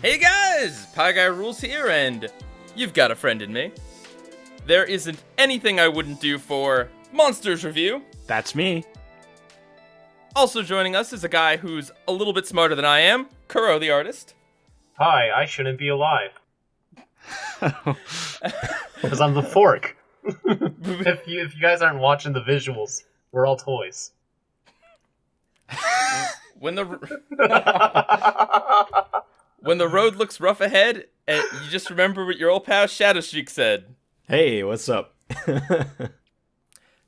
Hey guys, Pie Guy Rules here, and you've got a friend in me. There isn't anything I wouldn't do for Monsters Review. That's me. Also joining us is a guy who's a little bit smarter than I am, Kuro the artist. Hi, I shouldn't be alive. Because I'm the fork. if you guys aren't watching the visuals, we're all toys. When the road looks rough ahead, you just remember what your old pal Shadowstreak said. Hey, what's up?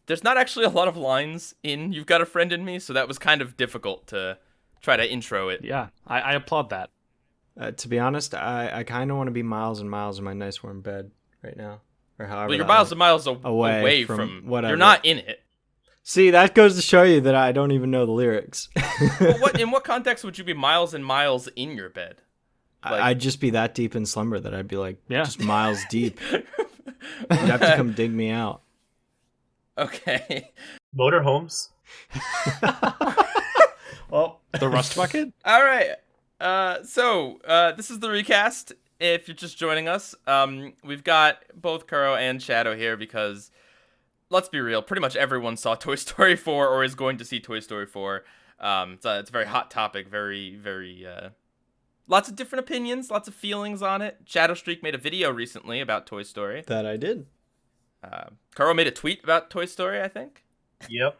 There's not actually a lot of lines in You've Got a Friend in Me, so that was kind of difficult to try to intro it. Yeah, I applaud that. To be honest, I kind of want to be miles and miles in my nice warm bed right now, or however. Well, you're miles and miles away from whatever. You're not in it. See, that goes to show you that I don't even know the lyrics. Well, in what context would you be miles and miles in your bed? I'd just be that deep in slumber that I'd be like, just miles deep. You'd have to come dig me out. Okay. Motorhomes. Well, The Rust Bucket? All right. So this is the recast. If you're just joining us, we've got both Kuro and Shadow here because, let's be real, pretty much everyone saw Toy Story 4 or is going to see Toy Story 4. It's a very hot topic, very, very, lots of different opinions, lots of feelings on it. Shadowstreak made a video recently about Toy Story. that I did. Kuro made a tweet about Toy Story, I think. Yep.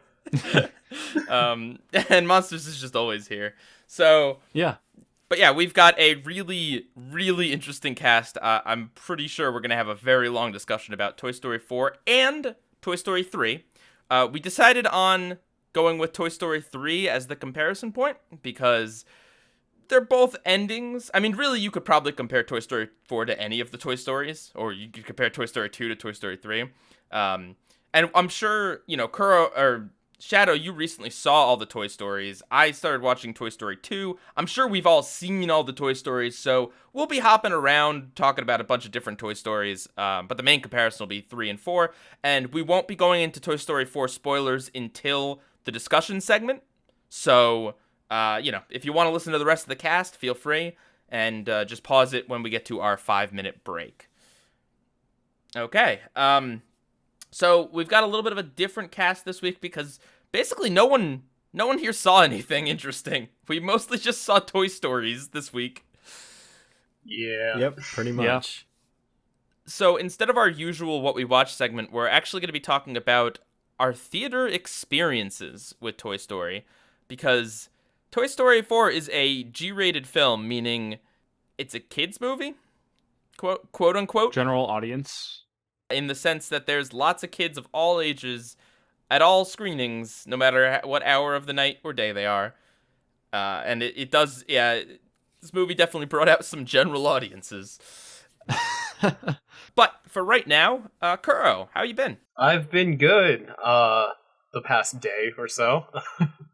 And Monsters is just always here. So, Yeah. but yeah, we've got a really, really interesting cast. I'm pretty sure we're going to have a very long discussion about Toy Story 4 and Toy Story 3. We decided on going with Toy Story 3 as the comparison point because they're both endings. I mean, really, you could probably compare Toy Story 4 to any of the Toy Stories, or you could compare Toy Story 2 to Toy Story 3. And I'm sure, Kuro or Shadow, you recently saw all the Toy Stories. I started watching Toy Story 2. I'm sure we've all seen all the Toy Stories, so we'll be hopping around talking about a bunch of different Toy Stories, but the main comparison will be 3 and 4, and we won't be going into Toy Story 4 spoilers until the discussion segment. So, if you want to listen to the rest of the cast, feel free, and just pause it when we get to our 5-minute break. Okay, so we've got a little bit of a different cast this week because basically no one here saw anything interesting. We mostly just saw Toy Stories this week. Yeah. Yep, pretty much. So instead of our usual What We Watch segment, we're actually going to be talking about our theater experiences with Toy Story, because Toy Story 4 is a G-rated film, meaning it's a kid's movie, quote unquote. General audience. In the sense that there's lots of kids of all ages at all screenings, no matter what hour of the night or day they are. And it does, this movie definitely brought out some general audiences. But for right now, Kuro, how you been? I've been good, the past day or so.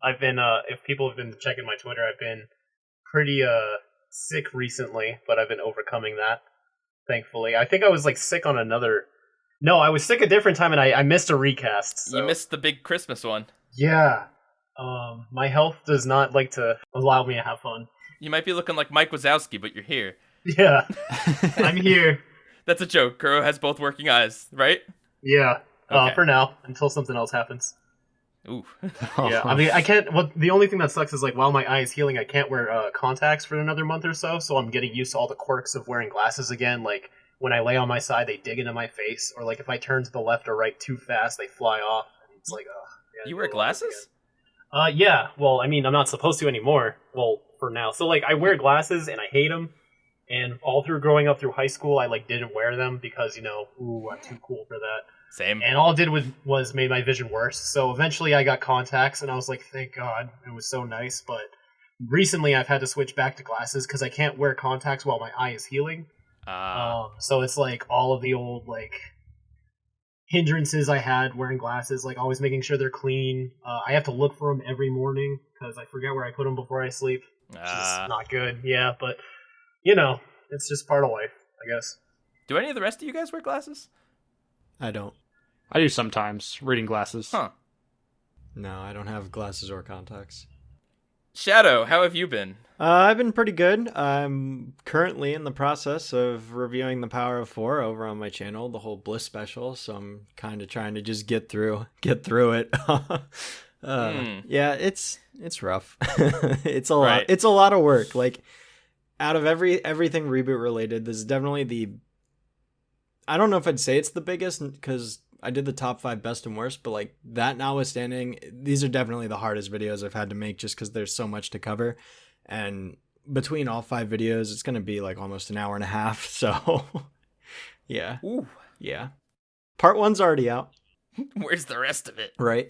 I've been, if people have been checking my Twitter, I've been pretty, sick recently, but I've been overcoming that, thankfully. I think I was, sick on another... No, I was sick a different time, and I missed a recast. So. You missed the big Christmas one. Yeah. My health does not like to allow me to have fun. You might be looking like Mike Wazowski, but you're here. Yeah. I'm here. That's a joke. Kuro has both working eyes, right? Yeah. Okay. For now, until something else happens. Ooh. Yeah, I mean, I can't... Well, the only thing that sucks is, while my eye is healing, I can't wear contacts for another month or so I'm getting used to all the quirks of wearing glasses again, when I lay on my side, they dig into my face, or if I turn to the left or right too fast, they fly off. And it's you wear glasses? Yeah. Well, I mean, I'm not supposed to anymore. Well, for now. So, I wear glasses, and I hate them. And all through growing up through high school, I, didn't wear them because, I'm too cool for that. Same. And all it did was made my vision worse. So eventually I got contacts, and I was like, thank God. It was so nice. But recently I've had to switch back to glasses because I can't wear contacts while my eye is healing. So it's all of the old hindrances I had wearing glasses, always making sure they're clean. I have to look for them every morning because I forget where I put them before I sleep, which is not good. Yeah, but it's just part of life, I guess. Do any of the rest of you guys wear glasses? I don't. I do sometimes. Reading glasses. Huh. No, I don't have glasses or contacts. Shadow, how have you been? I've been pretty good. I'm currently in the process of reviewing The Power of Four over on my channel, the whole Bliss special. So I'm kind of trying to just get through it. Yeah, it's rough. It's a lot. Right. It's a lot of work. Like, out of everything reboot related, this is definitely I don't know if I'd say it's the biggest because I did the top 5 best and worst, but like that notwithstanding, these are definitely the hardest videos I've had to make just because there's so much to cover. And between all 5 videos, it's going to be like almost an hour and a half. So yeah. Ooh. Yeah. Part 1's already out. Where's the rest of it? Right.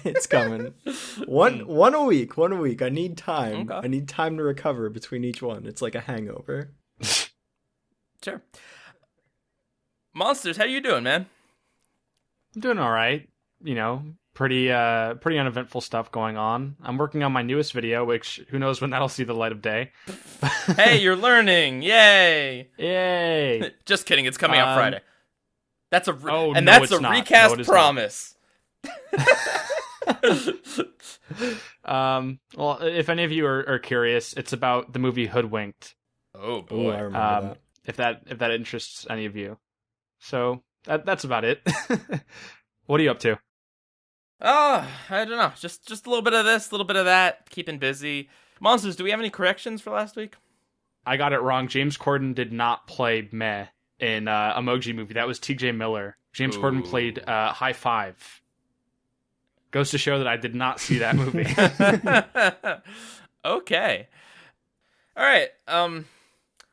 It's coming. One a week. I need time. Okay. I need time to recover between each one. It's like a hangover. Sure. Monsters, how you doing, man? I'm doing all right. You know, pretty uneventful stuff going on. I'm working on my newest video, which who knows when that'll see the light of day. Hey, you're learning! Yay! Yay! Just kidding. It's coming out Friday. That's a no, that's it's a not. recast No, it is promise. Well, if any of you are curious, it's about the movie Hoodwinked. Oh Ooh, boy. I remember that. If that interests any of you. So that's about it. What are you up to? Oh, I don't know. Just a little bit of this, a little bit of that. Keeping busy. Monsters, do we have any corrections for last week? I got it wrong. James Corden did not play Meh in Emoji Movie. That was T.J. Miller. James Corden played High Five. Goes to show that I did not see that movie. Okay. All right.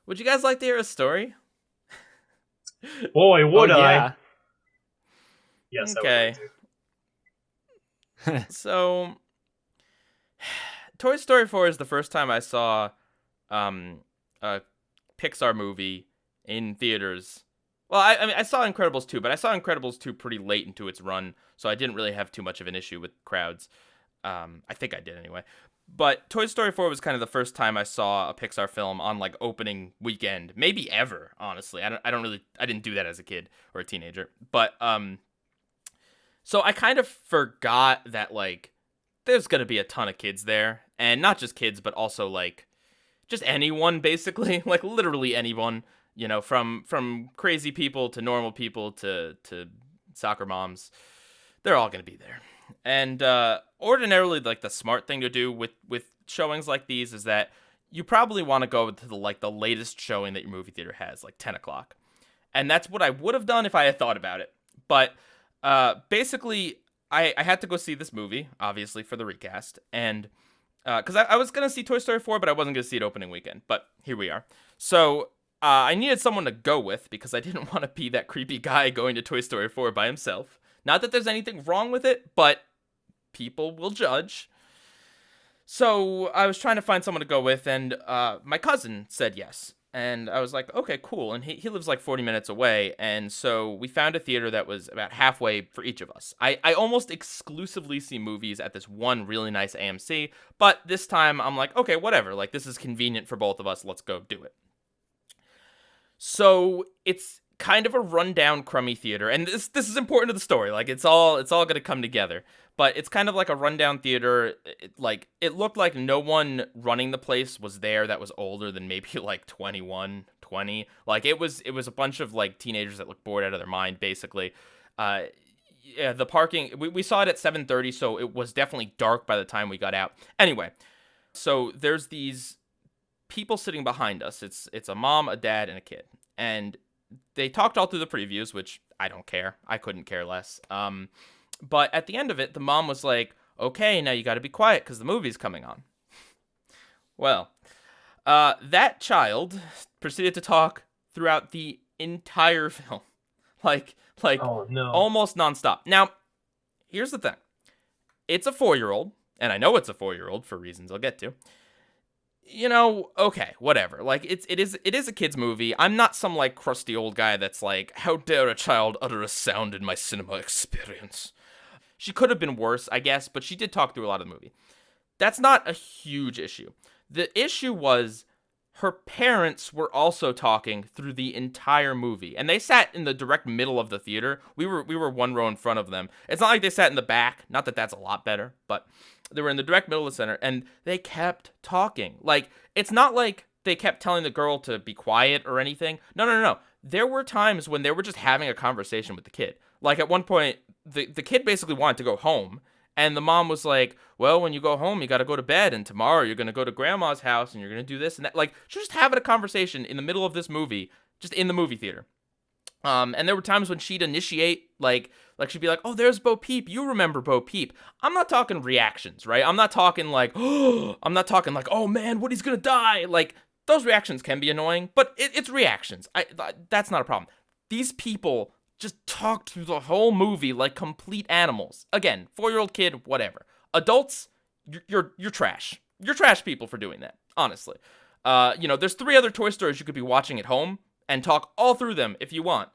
Would you guys like to hear a story? Boy, would I? Yeah. Yes, Okay. I would. So, Toy Story 4 is the first time I saw a Pixar movie in theaters. Well, I mean, I saw Incredibles 2, but I saw Incredibles 2 pretty late into its run, so I didn't really have too much of an issue with crowds. I think I did anyway. But Toy Story 4 was kind of the first time I saw a Pixar film on like opening weekend, maybe ever, honestly. I didn't do that as a kid or a teenager. But so I kind of forgot that like there's going to be a ton of kids there, and not just kids, but also like just anyone basically, like literally anyone, you know, from crazy people to normal people to soccer moms. They're all going to be there. And ordinarily, like the smart thing to do with showings like these is that you probably want to go to the latest showing that your movie theater has, like 10 o'clock. And that's what I would have done if I had thought about it. But basically, I had to go see this movie, obviously, for the recast. And because I was going to see Toy Story 4, but I wasn't going to see it opening weekend. But here we are. So I needed someone to go with because I didn't want to be that creepy guy going to Toy Story 4 by himself. Not that there's anything wrong with it, but people will judge. So I was trying to find someone to go with, and my cousin said yes. And I was like, okay, cool. And he lives like 40 minutes away, and so we found a theater that was about halfway for each of us. I almost exclusively see movies at this one really nice AMC, but this time I'm like, okay, whatever. Like, this is convenient for both of us. Let's go do it. So it's kind of a rundown, crummy theater, and this is important to the story. Like, it's all going to come together. But it's kind of like a rundown theater. It looked like no one running the place was there that was older than maybe like 21, 20. Like, it was a bunch of like teenagers that looked bored out of their mind, basically. Yeah, the parking, we saw it at 7:30, so it was definitely dark by the time we got out. Anyway, so there's these people sitting behind us. It's a mom, a dad, and a kid. And they talked all through the previews, which I don't care. I couldn't care less. But at the end of it, the mom was like, okay, now you got to be quiet because the movie's coming on. Well, that child proceeded to talk throughout the entire film. Like Oh, no. almost nonstop. Now, here's the thing. It's a 4-year-old, and I know it's a 4-year-old for reasons I'll get to. You know, okay, whatever. Like, it is a kid's movie. I'm not some, like, crusty old guy that's like, how dare a child utter a sound in my cinema experience. She could have been worse, I guess, but she did talk through a lot of the movie. That's not a huge issue. The issue was her parents were also talking through the entire movie, and they sat in the direct middle of the theater. We were one row in front of them. It's not like they sat in the back. Not that that's a lot better, but They were in the direct middle of the center, and they kept talking. Like, it's not like they kept telling the girl to be quiet or anything. No. There were times when they were just having a conversation with the kid. Like, at one point, the kid basically wanted to go home, and the mom was like, well, when you go home, you got to go to bed, and tomorrow you're going to go to grandma's house, and you're going to do this and that. Like, just having a conversation in the middle of this movie, just in the movie theater. And there were times when she'd initiate, like she'd be like, oh, there's Bo Peep. You remember Bo Peep. I'm not talking reactions, right? I'm not talking like, oh man, Woody's gonna die. Like, those reactions can be annoying, but it's reactions. That's not a problem. These people just talked through the whole movie like complete animals. Again, 4-year-old kid, whatever. Adults, you're trash. You're trash people for doing that, honestly. There's 3 other Toy Stories you could be watching at home and talk all through them if you want.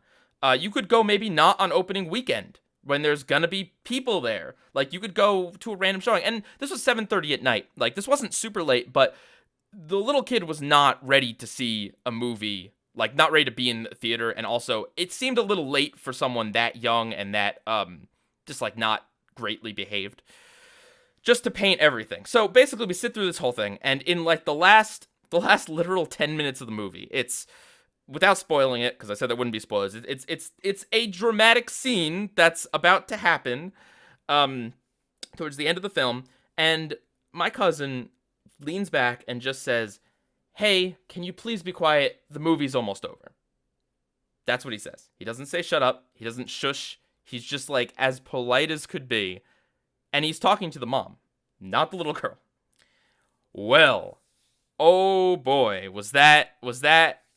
You could go maybe not on opening weekend when there's gonna be people there. Like, you could go to a random showing. And this was 7:30 at night. Like, this wasn't super late, but the little kid was not ready to see a movie, like, not ready to be in the theater. And also, it seemed a little late for someone that young and that, just, like, not greatly behaved. Just to paint everything. So, basically, we sit through this whole thing, and in, like, the last literal 10 minutes of the movie, it's, without spoiling it, because I said there wouldn't be spoilers, it's a dramatic scene that's about to happen towards the end of the film, and my cousin leans back and just says, hey, can you please be quiet? The movie's almost over. That's what he says. He doesn't say shut up. He doesn't shush. He's just, like, as polite as could be, and he's talking to the mom, not the little girl. Well, oh boy, was that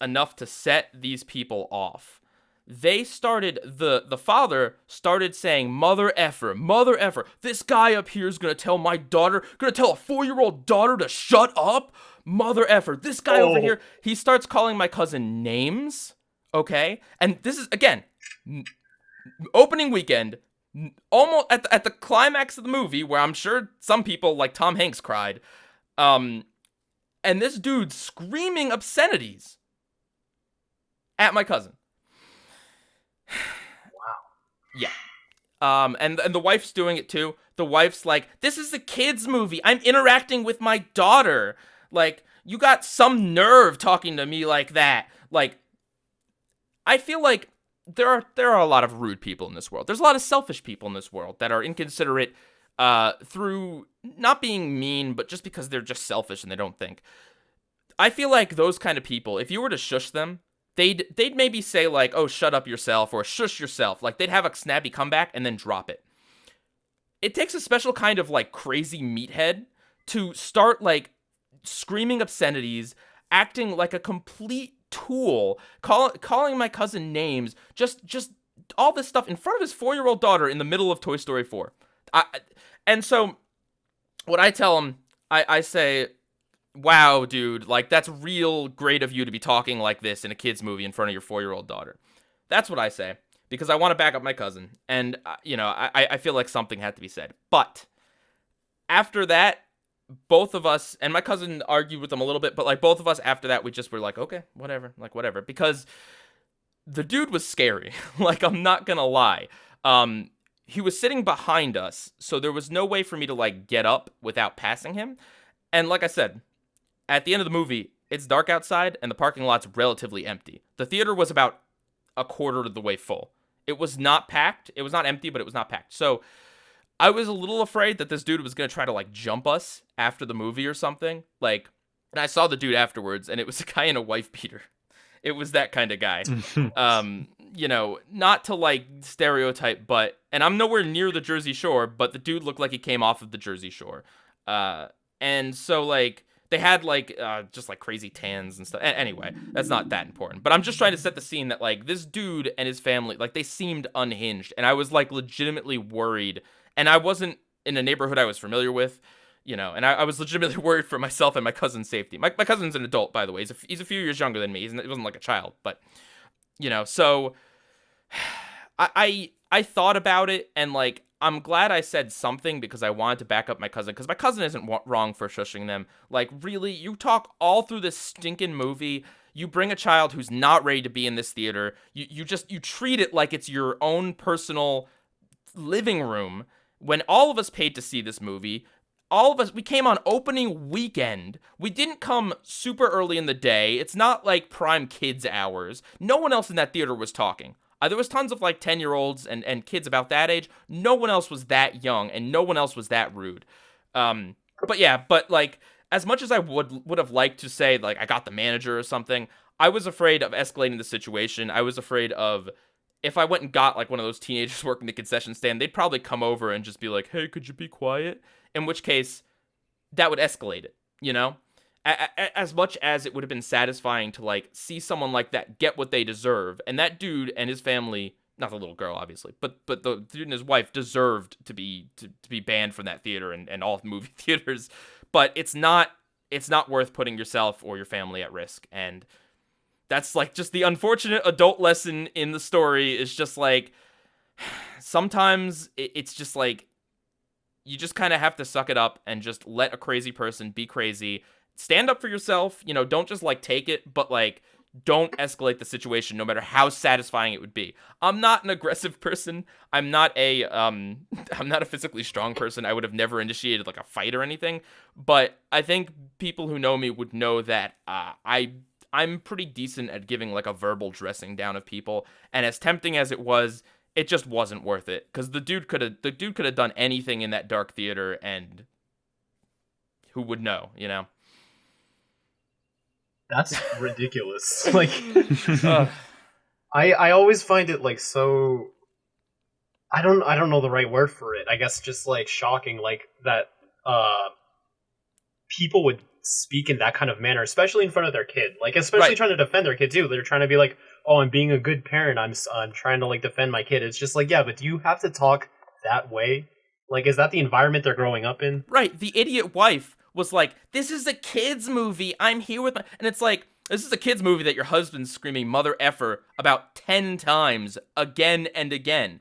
enough to set these people off. They started, the father started saying, mother effer, this guy up here is gonna tell my daughter, gonna tell a 4-year-old daughter to shut up, mother effer, this guy over here, he starts calling my cousin names, okay, and this is, again, opening weekend, almost at the climax of the movie, where I'm sure some people, like Tom Hanks, cried, and this dude's screaming obscenities at my cousin. Wow. Yeah. And the wife's doing it too. The wife's like, this is a kid's movie. I'm interacting with my daughter. Like, you got some nerve talking to me like that. Like, I feel like there are a lot of rude people in this world. There's a lot of selfish people in this world that are inconsiderate through not being mean, but just because they're just selfish and they don't think. I feel like those kind of people, if you were to shush them, they'd maybe say, like, oh, shut up yourself, or shush yourself. Like, they'd have a snappy comeback and then drop it. It takes a special kind of, like, crazy meathead to start, like, screaming obscenities, acting like a complete tool, calling my cousin names, just all this stuff in front of his 4-year-old daughter in the middle of Toy Story 4. And so, what I tell him, I say, wow, dude, like, that's real great of you to be talking like this in a kid's movie in front of your 4-year-old daughter. That's what I say, because I want to back up my cousin, and, I feel like something had to be said. But after that, both of us, and my cousin argued with them a little bit, but, like, both of us after that, we just were like, okay, whatever, because the dude was scary. Like, I'm not gonna lie. He was sitting behind us, so there was no way for me to, like, get up without passing him. And like I said, at the end of the movie, it's dark outside, and the parking lot's relatively empty. The theater was about a quarter of the way full. It was not packed. It was not empty, but it was not packed. So I was a little afraid that this dude was going to try to, like, jump us after the movie or something. Like, and I saw the dude afterwards, and it was a guy in a wife beater. It was that kind of guy. Not to, like, stereotype, but, and I'm nowhere near the Jersey Shore, but the dude looked like he came off of the Jersey Shore. And so, like, they had, like, just, like, crazy tans and stuff. Anyway, that's not that important. But I'm just trying to set the scene that, like, this dude and his family, like, they seemed unhinged. And I was, like, legitimately worried. And I wasn't in a neighborhood I was familiar with, and I was legitimately worried for myself and my cousin's safety. My cousin's an adult, by the way. He's a few years younger than me. He wasn't, like, a child. But, so I thought about it, and, like, I'm glad I said something because I wanted to back up my cousin, because my cousin isn't wrong for shushing them. Like, really, you talk all through this stinking movie, you bring a child who's not ready to be in this theater, you treat it like it's your own personal living room, when all of us paid to see this movie. all of us, we came on opening weekend. We didn't come super early in the day. It's not like prime kids hours. No one else in that theater was talking. There was tons of like 10-year-olds and kids about that age. No one else was that young, and no one else was that rude. But like, as much as I would have liked to say, like, I got the manager or something, I was afraid of escalating the situation. I was afraid of, if I went and got like one of those teenagers working the concession stand, they'd probably come over and just be like, hey, could you be quiet? In which case, that would escalate it, you know? As much as it would have been satisfying to, like, see someone like that get what they deserve, and that dude and his family, not the little girl, obviously, but the dude and his wife deserved to be banned from that theater and all movie theaters, but it's not worth putting yourself or your family at risk, and that's, like, just the unfortunate adult lesson in the story is just, like, sometimes it's just, like, you just kind of have to suck it up and just let a crazy person be crazy. Stand up for yourself, you know, don't just, like, take it, but, like, don't escalate the situation no matter how satisfying it would be. I'm not an aggressive person. I'm not a physically strong person. I would have never initiated, like, a fight or anything, but I think people who know me would know that I'm pretty decent at giving, like, a verbal dressing down of people, and as tempting as it was, it just wasn't worth it, because the dude could have done anything in that dark theater, and who would know, you know? That's ridiculous. Like, I always find it, like, so, I don't know the right word for it. I guess just, like, shocking, like, that people would speak in that kind of manner, especially in front of their kid. Like, especially Right. trying to defend their kid too. They're trying to be like, "Oh, I'm being a good parent. I'm trying to, like, defend my kid." It's just like, yeah, but do you have to talk that way? Like, is that the environment they're growing up in? Right, the idiot wife was like, this is a kid's movie, I'm here with my... And it's like, this is a kid's movie that your husband's screaming mother effer about 10 times, again and again.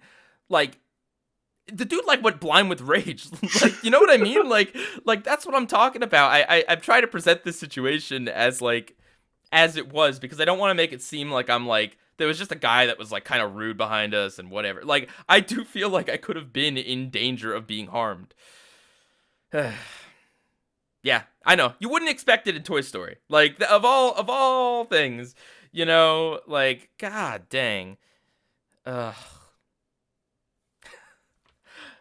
Like, the dude, like, went blind with rage. Like, you know what I mean? Like that's what I'm talking about. I'm trying to present this situation as, like, as it was, because I don't want to make it seem like I'm, like, there was just a guy that was, like, kind of rude behind us and whatever. Like, I do feel like I could have been in danger of being harmed. Yeah, I know. You wouldn't expect it in Toy Story. Like, of all things, you know, like, god dang. Ugh.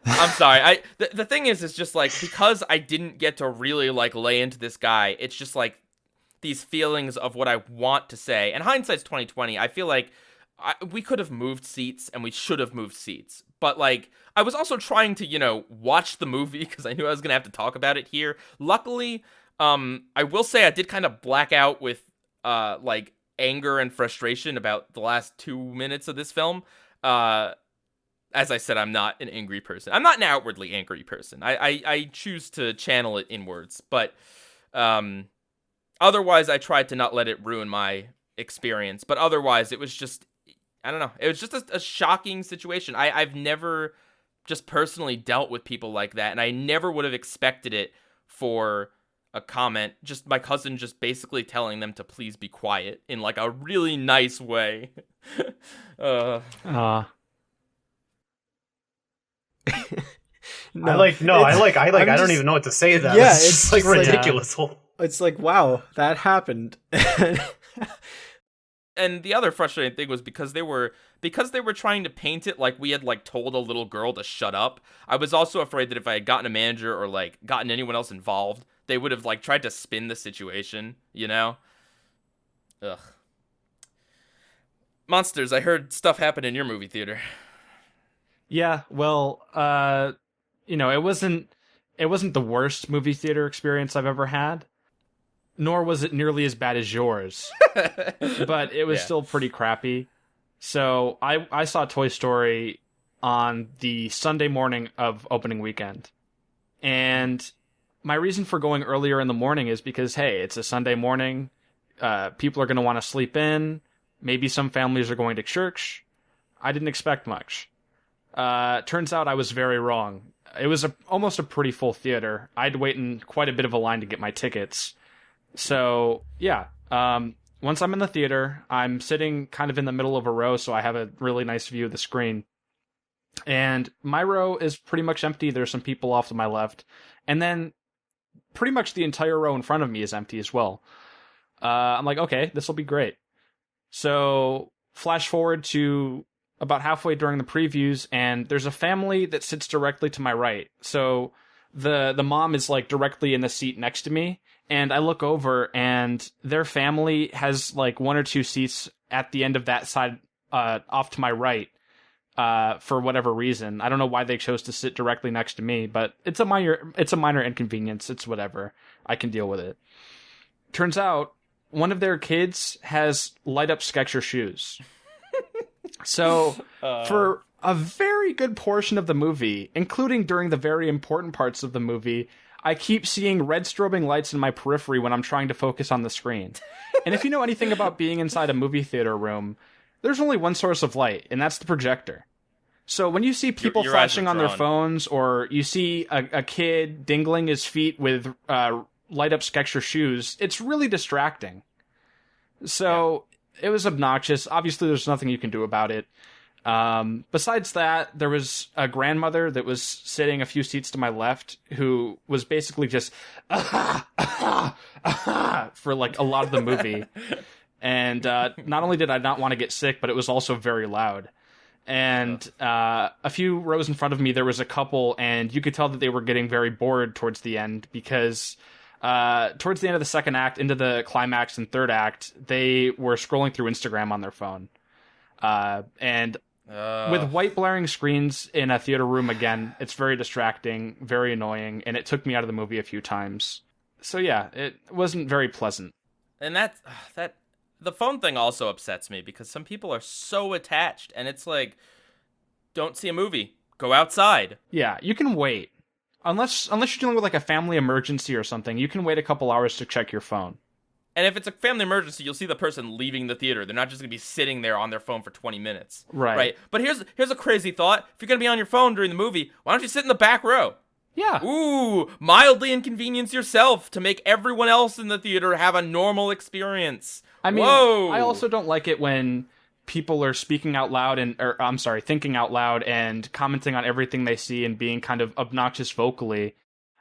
I'm sorry. The thing is just, like, because I didn't get to really, like, lay into this guy, it's just, like, these feelings of what I want to say. And hindsight's 2020. I feel like we could have moved seats, and we should have moved seats. But, like, I was also trying to, you know, watch the movie because I knew I was gonna have to talk about it here. Luckily, I will say I did kind of black out with like, anger and frustration about the last 2 minutes of this film. As I said, I'm not an angry person. I'm not an outwardly angry person. I choose to channel it inwards, but otherwise I tried to not let it ruin my experience. But otherwise, it was just, I don't know. It was just a shocking situation. I've never just personally dealt with people like that, and I never would have expected it for a comment. Just my cousin just basically telling them to please be quiet in, like, a really nice way. No, I I'm don't just- even know what to say to that. Yeah, it's it's just, like, just like- ridiculous. It's like, wow, that happened. And the other frustrating thing was because they were trying to paint it like we had, like, told a little girl to shut up. I was also afraid that if I had gotten a manager or, like, gotten anyone else involved, they would have, like, tried to spin the situation, you know? Ugh. Monsters, I heard stuff happen in your movie theater. Yeah, well, you know, it wasn't the worst movie theater experience I've ever had, nor was it nearly as bad as yours, but it was Yeah. still pretty crappy. So I saw Toy Story on the Sunday morning of opening weekend, and my reason for going earlier in the morning is because, hey, it's a Sunday morning, people are going to want to sleep in, maybe some families are going to church. I didn't expect much. Turns out I was very wrong. It was almost a pretty full theater. I had to wait in quite a bit of a line to get my tickets. So, yeah. Once I'm in the theater, I'm sitting kind of in the middle of a row, so I have a really nice view of the screen. And my row is pretty much empty. There's some people off to my left. And then pretty much the entire row in front of me is empty as well. I'm like, okay, this will be great. So flash forward to about halfway during the previews, and there's a family that sits directly to my right. So the mom is like directly in the seat next to me, and I look over, and their family has like one or two seats at the end of that side, off to my right, for whatever reason. I don't know why they chose to sit directly next to me, but it's a minor inconvenience. It's whatever. I can deal with it. Turns out one of their kids has light up Skechers shoes. So for a very good portion of the movie, including during the very important parts of the movie, I keep seeing red strobing lights in my periphery when I'm trying to focus on the screen. And if you know anything about being inside a movie theater room, there's only one source of light, and that's the projector. So when you see people your eyes flashing are on their drawn. phones, or you see a kid dingling his feet with light up Skechers shoes, it's really distracting. So it was obnoxious. Obviously, there's nothing you can do about it. Besides that, there was a grandmother that was sitting a few seats to my left who was basically just for like a lot of the movie. And not only did I not want to get sick, but it was also very loud. And a few rows in front of me, there was a couple, and you could tell that they were getting very bored towards the end because towards the end of the second act, into the climax and third act, they were scrolling through Instagram on their phone. And with white blaring screens in a theater room, again, it's very distracting, very annoying, and it took me out of the movie a few times. So yeah, it wasn't very pleasant. And that the phone thing also upsets me because some people are so attached, and it's like, don't see a movie, go outside. Yeah, you can wait. Unless you're dealing with like a family emergency or something, you can wait a couple hours to check your phone. And if it's a family emergency, you'll see the person leaving the theater. They're not just going to be sitting there on their phone for 20 minutes. Right. But here's a crazy thought. If you're going to be on your phone during the movie, why don't you sit in the back row? Yeah. Ooh, mildly inconvenience yourself to make everyone else in the theater have a normal experience. I mean, Whoa. I also don't like it when people are speaking out loud thinking out loud and commenting on everything they see and being kind of obnoxious vocally.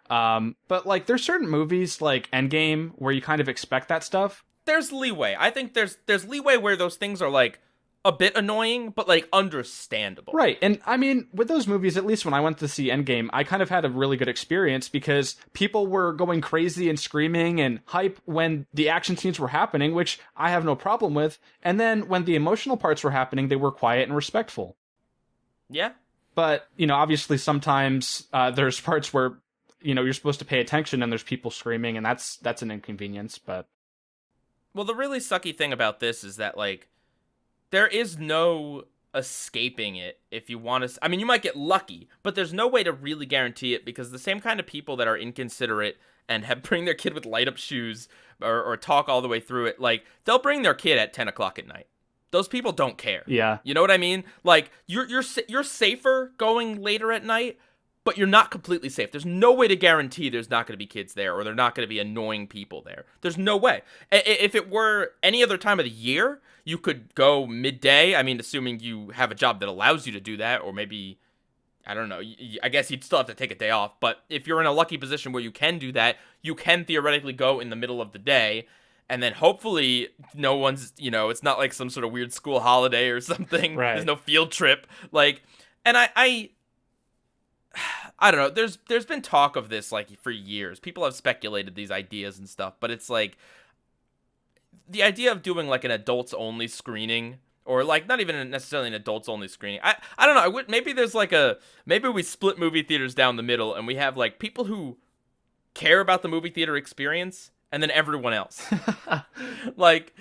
But like, there's certain movies like Endgame where you kind of expect that stuff. There's leeway. I think there's leeway where those things are like a bit annoying, but like understandable. Right. And I mean, with those movies, at least when I went to see Endgame, I kind of had a really good experience because people were going crazy and screaming and hype when the action scenes were happening, which I have no problem with. And then when the emotional parts were happening, they were quiet and respectful. Yeah. But, you know, obviously sometimes there's parts where, you know, you're supposed to pay attention and there's people screaming, and that's an inconvenience, but... Well, the really sucky thing about this is that, like, there is no escaping it if you want to... I mean, you might get lucky, but there's no way to really guarantee it because the same kind of people that are inconsiderate and bring their kid with light-up shoes or talk all the way through it, like, they'll bring their kid at 10 o'clock at night. Those people don't care. Yeah. You know what I mean? Like, you're safer going later at night, but you're not completely safe. There's no way to guarantee there's not going to be kids there or they're not going to be annoying people there. There's no way. If it were any other time of the year, you could go midday. I mean, assuming you have a job that allows you to do that, or maybe, I don't know, I guess you'd still have to take a day off. But if you're in a lucky position where you can do that, you can theoretically go in the middle of the day. And then hopefully no one's, you know, it's not like some sort of weird school holiday or something. Right. There's no field trip. Like, and I don't know. There's been talk of this like for years. People have speculated these ideas and stuff, but it's like the idea of doing like an adults only screening, or like not even necessarily an adults only screening. I don't know. Maybe there's like maybe we split movie theaters down the middle and we have like people who care about the movie theater experience and then everyone else. Like,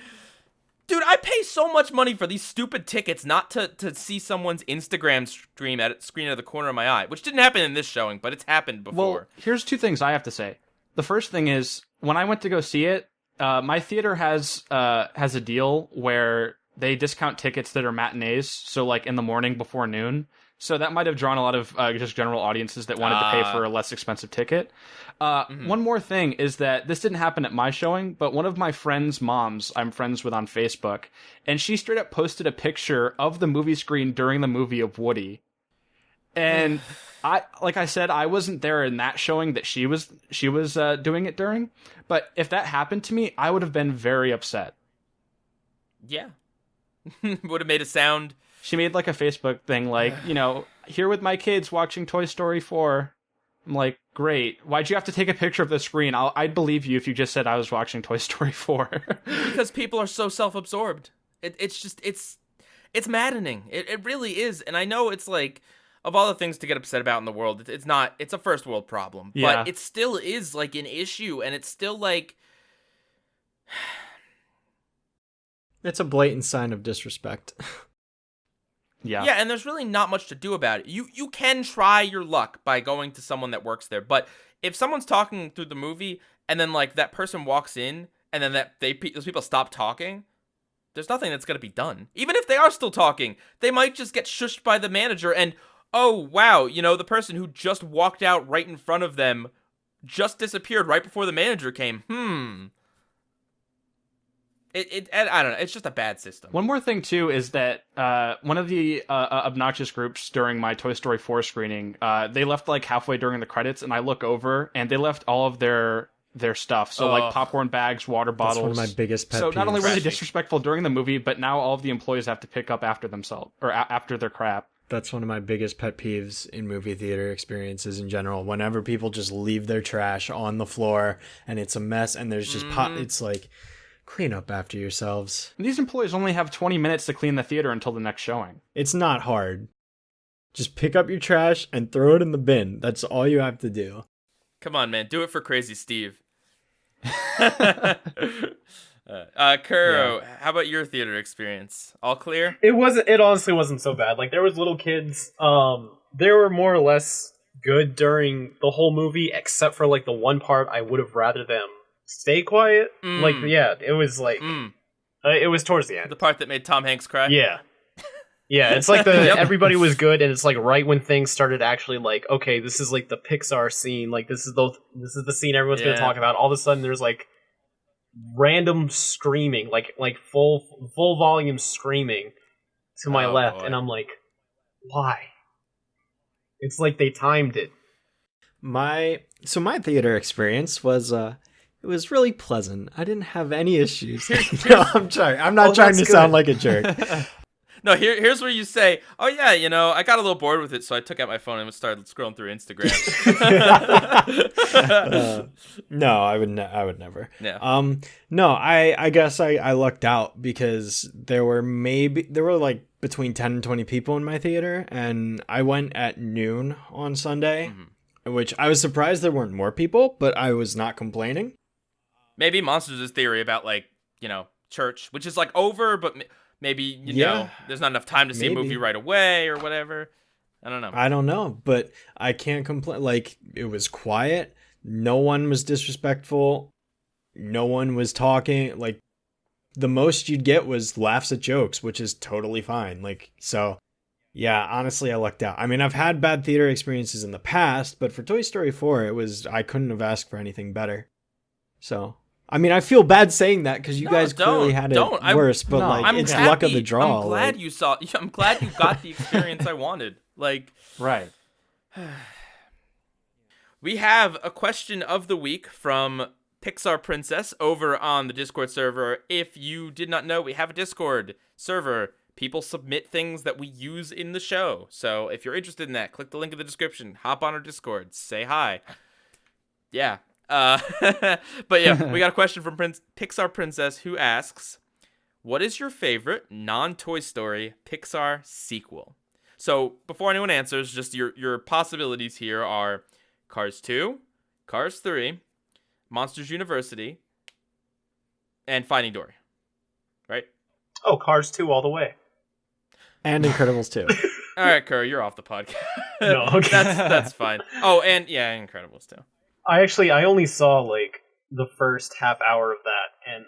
dude, I pay so much money for these stupid tickets not to see someone's Instagram screen out of the corner of my eye, which didn't happen in this showing, but it's happened before. Well, here's two things I have to say. The first thing is, when I went to go see it, my theater has a deal where they discount tickets that are matinees, so like in the morning before noon. So that might have drawn a lot of just general audiences that wanted to pay for a less expensive ticket. One more thing is that this didn't happen at my showing, but one of my friend's moms I'm friends with on Facebook, and she straight up posted a picture of the movie screen during the movie of Woody. And like I said, I wasn't there in that showing that she was doing it during. But if that happened to me, I would have been very upset. Yeah. Would have made a sound. She made like a Facebook thing, like, here with my kids watching Toy Story 4. I'm like, great. Why'd you have to take a picture of the screen? I'd believe you if you just said I was watching Toy Story 4. Because people are so self-absorbed. It's maddening. It really is. And I know it's like, of all the things to get upset about in the world, it's a first world problem. Yeah. But it still is like an issue, and it's still like... It's a blatant sign of disrespect. Yeah. Yeah, and there's really not much to do about it. You can try your luck by going to someone that works there, but if someone's talking through the movie, and then like that person walks in, and then those people stop talking, there's nothing that's going to be done. Even if they are still talking, they might just get shushed by the manager, and oh, wow, the person who just walked out right in front of them just disappeared right before the manager came. I don't know. It's just a bad system. One more thing, too, is that one of the obnoxious groups during my Toy Story 4 screening, they left like halfway during the credits, and I look over, and they left all of their stuff. So, like, popcorn bags, water bottles. That's one of my biggest pet So peeves. not only were they disrespectful during the movie, but now all of the employees have to pick up after themselves, or after their crap. That's one of my biggest pet peeves in movie theater experiences in general. Whenever people just leave their trash on the floor and it's a mess and there's just it's like, clean up after yourselves. And these employees only have 20 minutes to clean the theater until the next showing. It's not hard. Just pick up your trash and throw it in the bin. That's all you have to do. Come on, man. Do it for Crazy Steve. Kuro, how about your theater experience? All clear? It honestly wasn't so bad. Like, there was little kids. They were more or less good during the whole movie, except for like the one part I would have rather them stay quiet. Like, yeah, it was like it was towards the end. The part that made Tom Hanks cry? Yeah. Yeah, it's like everybody was good, and it's like right when things started actually like, okay, this is like the Pixar scene, like this is the scene everyone's gonna talk about. All of a sudden there's like random screaming, like full volume screaming to my left, boy. And I'm like, why? It's like they timed it. My theater experience was it was really pleasant. I didn't have any issues. No, I'm sorry. I'm not trying to sound like a jerk. No, here's where you say, oh yeah, I got a little bored with it, so I took out my phone and started scrolling through Instagram. No, I would never. Yeah. No, I guess I lucked out because there were like between 10 and 20 people in my theater, and I went at noon on Sunday, which I was surprised there weren't more people, but I was not complaining. Maybe Monsters' theory about like, church, which is like over, but maybe, there's not enough time to see a movie right away or whatever. I don't know. I don't know, but I can't complain. Like, it was quiet. No one was disrespectful. No one was talking. Like, the most you'd get was laughs at jokes, which is totally fine. Like, so, yeah, honestly, I lucked out. I mean, I've had bad theater experiences in the past, but for Toy Story 4, I couldn't have asked for anything better. So... I mean, I feel bad saying that because you guys clearly had it worse, but it's luck of the draw. I'm glad you saw. I'm glad you got the experience I wanted. Like, right. We have a question of the week from Pixar Princess over on the Discord server. If you did not know, we have a Discord server. People submit things that we use in the show. So if you're interested in that, click the link in the description. Hop on our Discord. Say hi. Yeah. But yeah, we got a question from Pixar Princess who asks, what is your favorite non-Toy Story Pixar sequel? So before anyone answers, just your possibilities here are Cars 2, Cars 3, Monsters University, and Finding Dory. Right? Oh, Cars 2 all the way. And Incredibles 2. All right, Kerr, you're off the podcast. No, okay. That's fine. Oh, and yeah, Incredibles 2. I only saw like the first half hour of that, and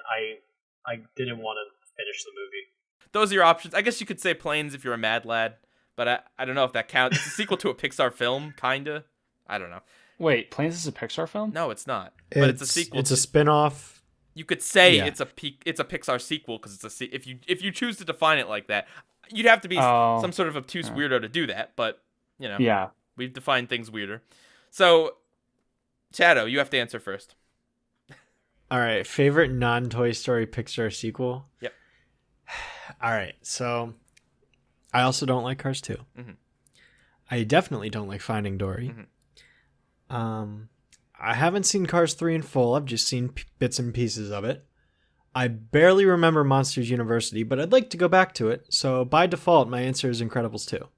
I didn't want to finish the movie. Those are your options. I guess you could say Planes if you're a mad lad, but I don't know if that counts. It's a sequel to a Pixar film, kinda. I don't know. Wait, Planes is a Pixar film? No, it's not. But it's a sequel. It's a spin-off. You could say it's a Pixar sequel because it's if you choose to define it like that, you'd have to be some sort of obtuse weirdo to do that. But you know, Yeah. we've defined things weirder. So, Shadow, you have to answer first. All right, favorite non-Toy Story Pixar sequel? Yep. All right, so I also don't like Cars 2. Mhm. I definitely don't like Finding Dory. Mhm. I haven't seen Cars 3 in full. I've just seen bits and pieces of it. I barely remember Monsters University, but I'd like to go back to it. So by default, my answer is Incredibles 2.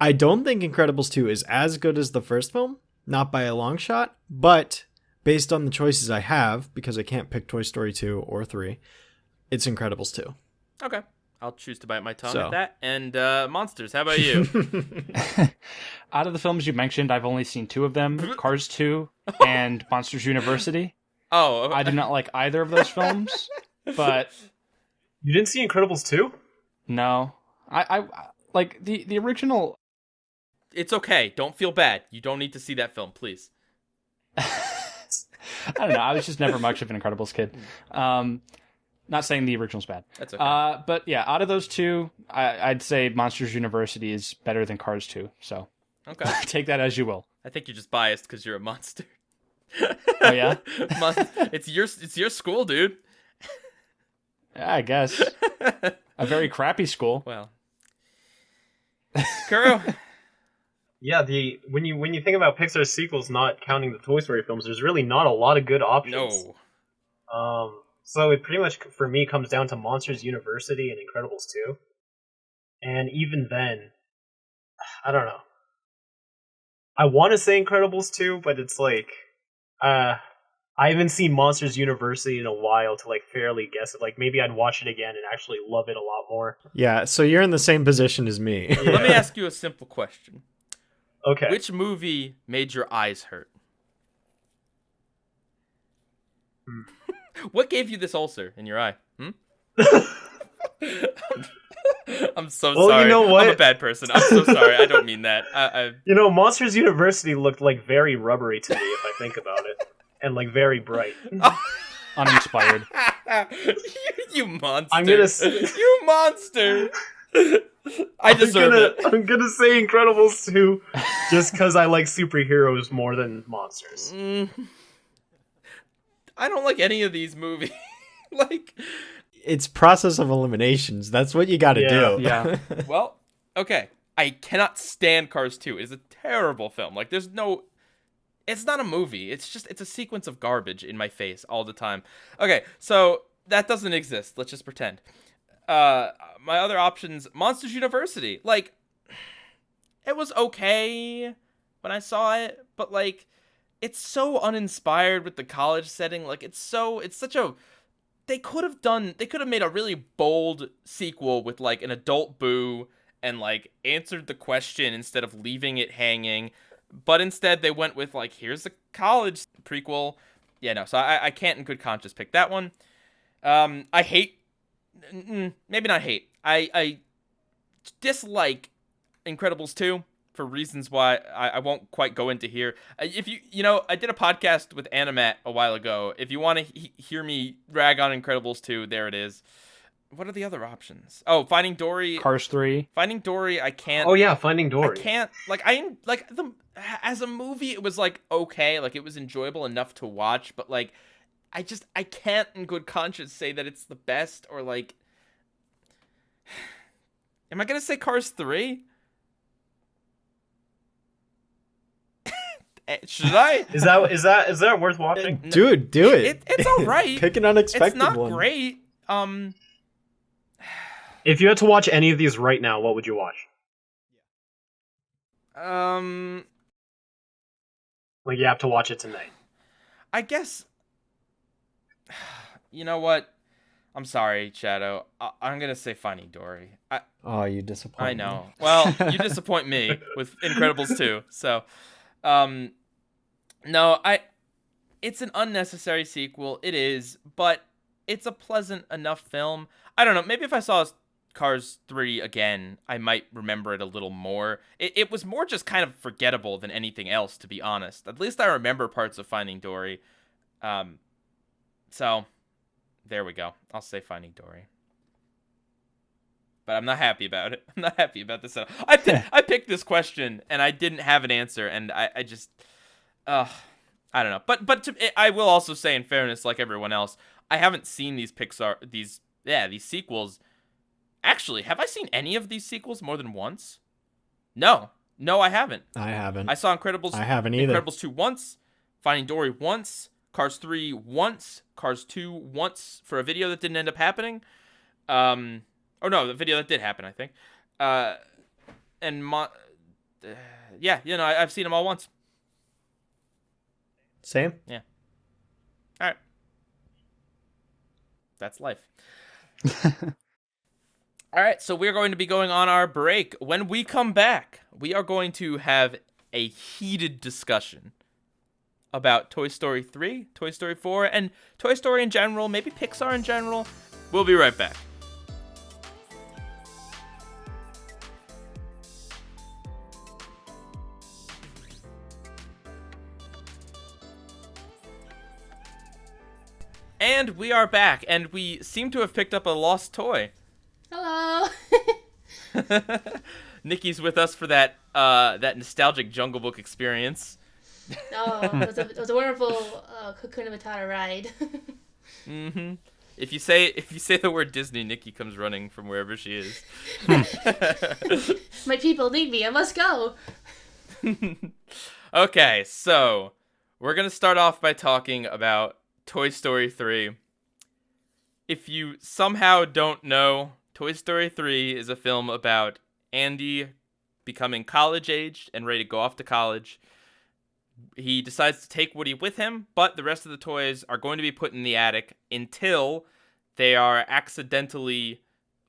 I don't think Incredibles 2 is as good as the first film, not by a long shot, but based on the choices I have, because I can't pick Toy Story 2 or 3, it's Incredibles 2. Okay. I'll choose to bite my tongue So. at that. And Monsters, how about you? Out of the films you mentioned, I've only seen 2 of them: Cars 2 and Monsters University. Oh, I did not like either of those films, but You didn't see Incredibles 2? no, I like the original. it's okay. Don't feel bad. You don't need to see that film, please. I don't know. I was just never much of an Incredibles kid. Not saying the original's bad. That's okay. But yeah, out of those 2, I'd say Monsters University is better than Cars 2. So Okay. take that as you will. I think you're just biased because you're a monster. Oh yeah, It's your school, dude. yeah, I guess a very crappy school. Well, Kuro. Yeah, when you think about Pixar sequels, not counting the Toy Story films, there's really not a lot of good options. No. So it pretty much for me comes down to Monsters University and Incredibles 2. And even then, I don't know. I want to say Incredibles 2, but it's like I haven't seen Monsters University in a while to like fairly guess it. Like maybe I'd watch it again and actually love it a lot more. Yeah, so you're in the same position as me. Yeah. Let me ask you a simple question. Okay. Which movie made your eyes hurt? What gave you this ulcer in your eye? I'm so Well, sorry. you know what? I'm a bad person. I'm so sorry. I don't mean that. Monsters University looked like very rubbery to me if I think about it. And like very bright. Uninspired. you monster. I'm gonna You monster. I deserve it. I'm gonna say Incredibles 2 just because I like superheroes more than monsters. I don't like any of these movies. Like, It's process of eliminations. That's what you got to Yeah. do. Yeah. well, okay. I cannot stand Cars 2. It is a terrible film. Like, there's no... It's not a movie. It's a sequence of garbage in my face all the time. Okay, so that doesn't exist. Let's just pretend. My other options, Monsters University. Like, it was okay when I saw it, but like, it's so uninspired with the college setting. Like, it's such a... They could have made a really bold sequel with like an adult Boo and like answered the question instead of leaving it hanging. But instead they went with like, here's a college prequel. Yeah, no, so I can't in good conscience pick that one. I hate, maybe not hate. I dislike Incredibles 2 for reasons why I won't quite go into here. If I did a podcast with Animat a while ago. If you want to hear me rag on Incredibles 2, there it is. What are the other options? Oh, Finding Dory. Cars 3. Finding Dory, I can't. Oh yeah, Finding Dory. I can't, as a movie, it was like okay, like it was enjoyable enough to watch, but like I can't in good conscience say that it's the best, or like, am I gonna say Cars 3? Should I? Is that worth watching? Dude, do it. It's all right. Pick an unexpected It's not one. great. If you had to watch any of these right now, what would you watch? Like you have to watch it tonight. I guess. You know what? I'm sorry, Shadow. I'm gonna say Finding Dory. Oh, you disappoint I know. Well, you disappoint me with Incredibles 2. So, no, it's an unnecessary sequel. It is, but it's a pleasant enough film. I don't know. Maybe if I saw Cars 3 again, I might remember it a little more. It was more just kind of forgettable than anything else, to be honest. At least I remember parts of Finding Dory. So, there we go. I'll say Finding Dory. but I'm not happy about it. I'm not happy about this at all. I picked this question and I didn't have an answer, and I just, I don't know. But I will also say, in fairness, like everyone else, I haven't seen these these sequels. Actually, have I seen any of these sequels more than once? No, I haven't. I haven't. I saw Incredibles. I haven't either. Incredibles 2 once, Finding Dory once, Cars 3 once, Cars 2 once for a video that didn't end up happening. Or no, the video that did happen, I think. I've seen them all once. Same. Yeah. All right. That's life. All right, so we're going to be going on our break. When we come back, we are going to have a heated discussion about Toy Story 3, Toy Story 4, and Toy Story in general, maybe Pixar in general. We'll be right back. And we are back, and we seem to have picked up a lost toy. Hello. Nikki's with us for that nostalgic Jungle Book experience. Oh, it was a wonderful Hakuna Matata ride. Mm-hmm. If you say the word Disney, Nikki comes running from wherever she is. My people need me. I must go. Okay, so we're gonna start off by talking about Toy Story 3. If you somehow don't know, Toy Story 3 is a film about Andy becoming college-aged and ready to go off to college. He decides to take Woody with him, but the rest of the toys are going to be put in the attic until they are accidentally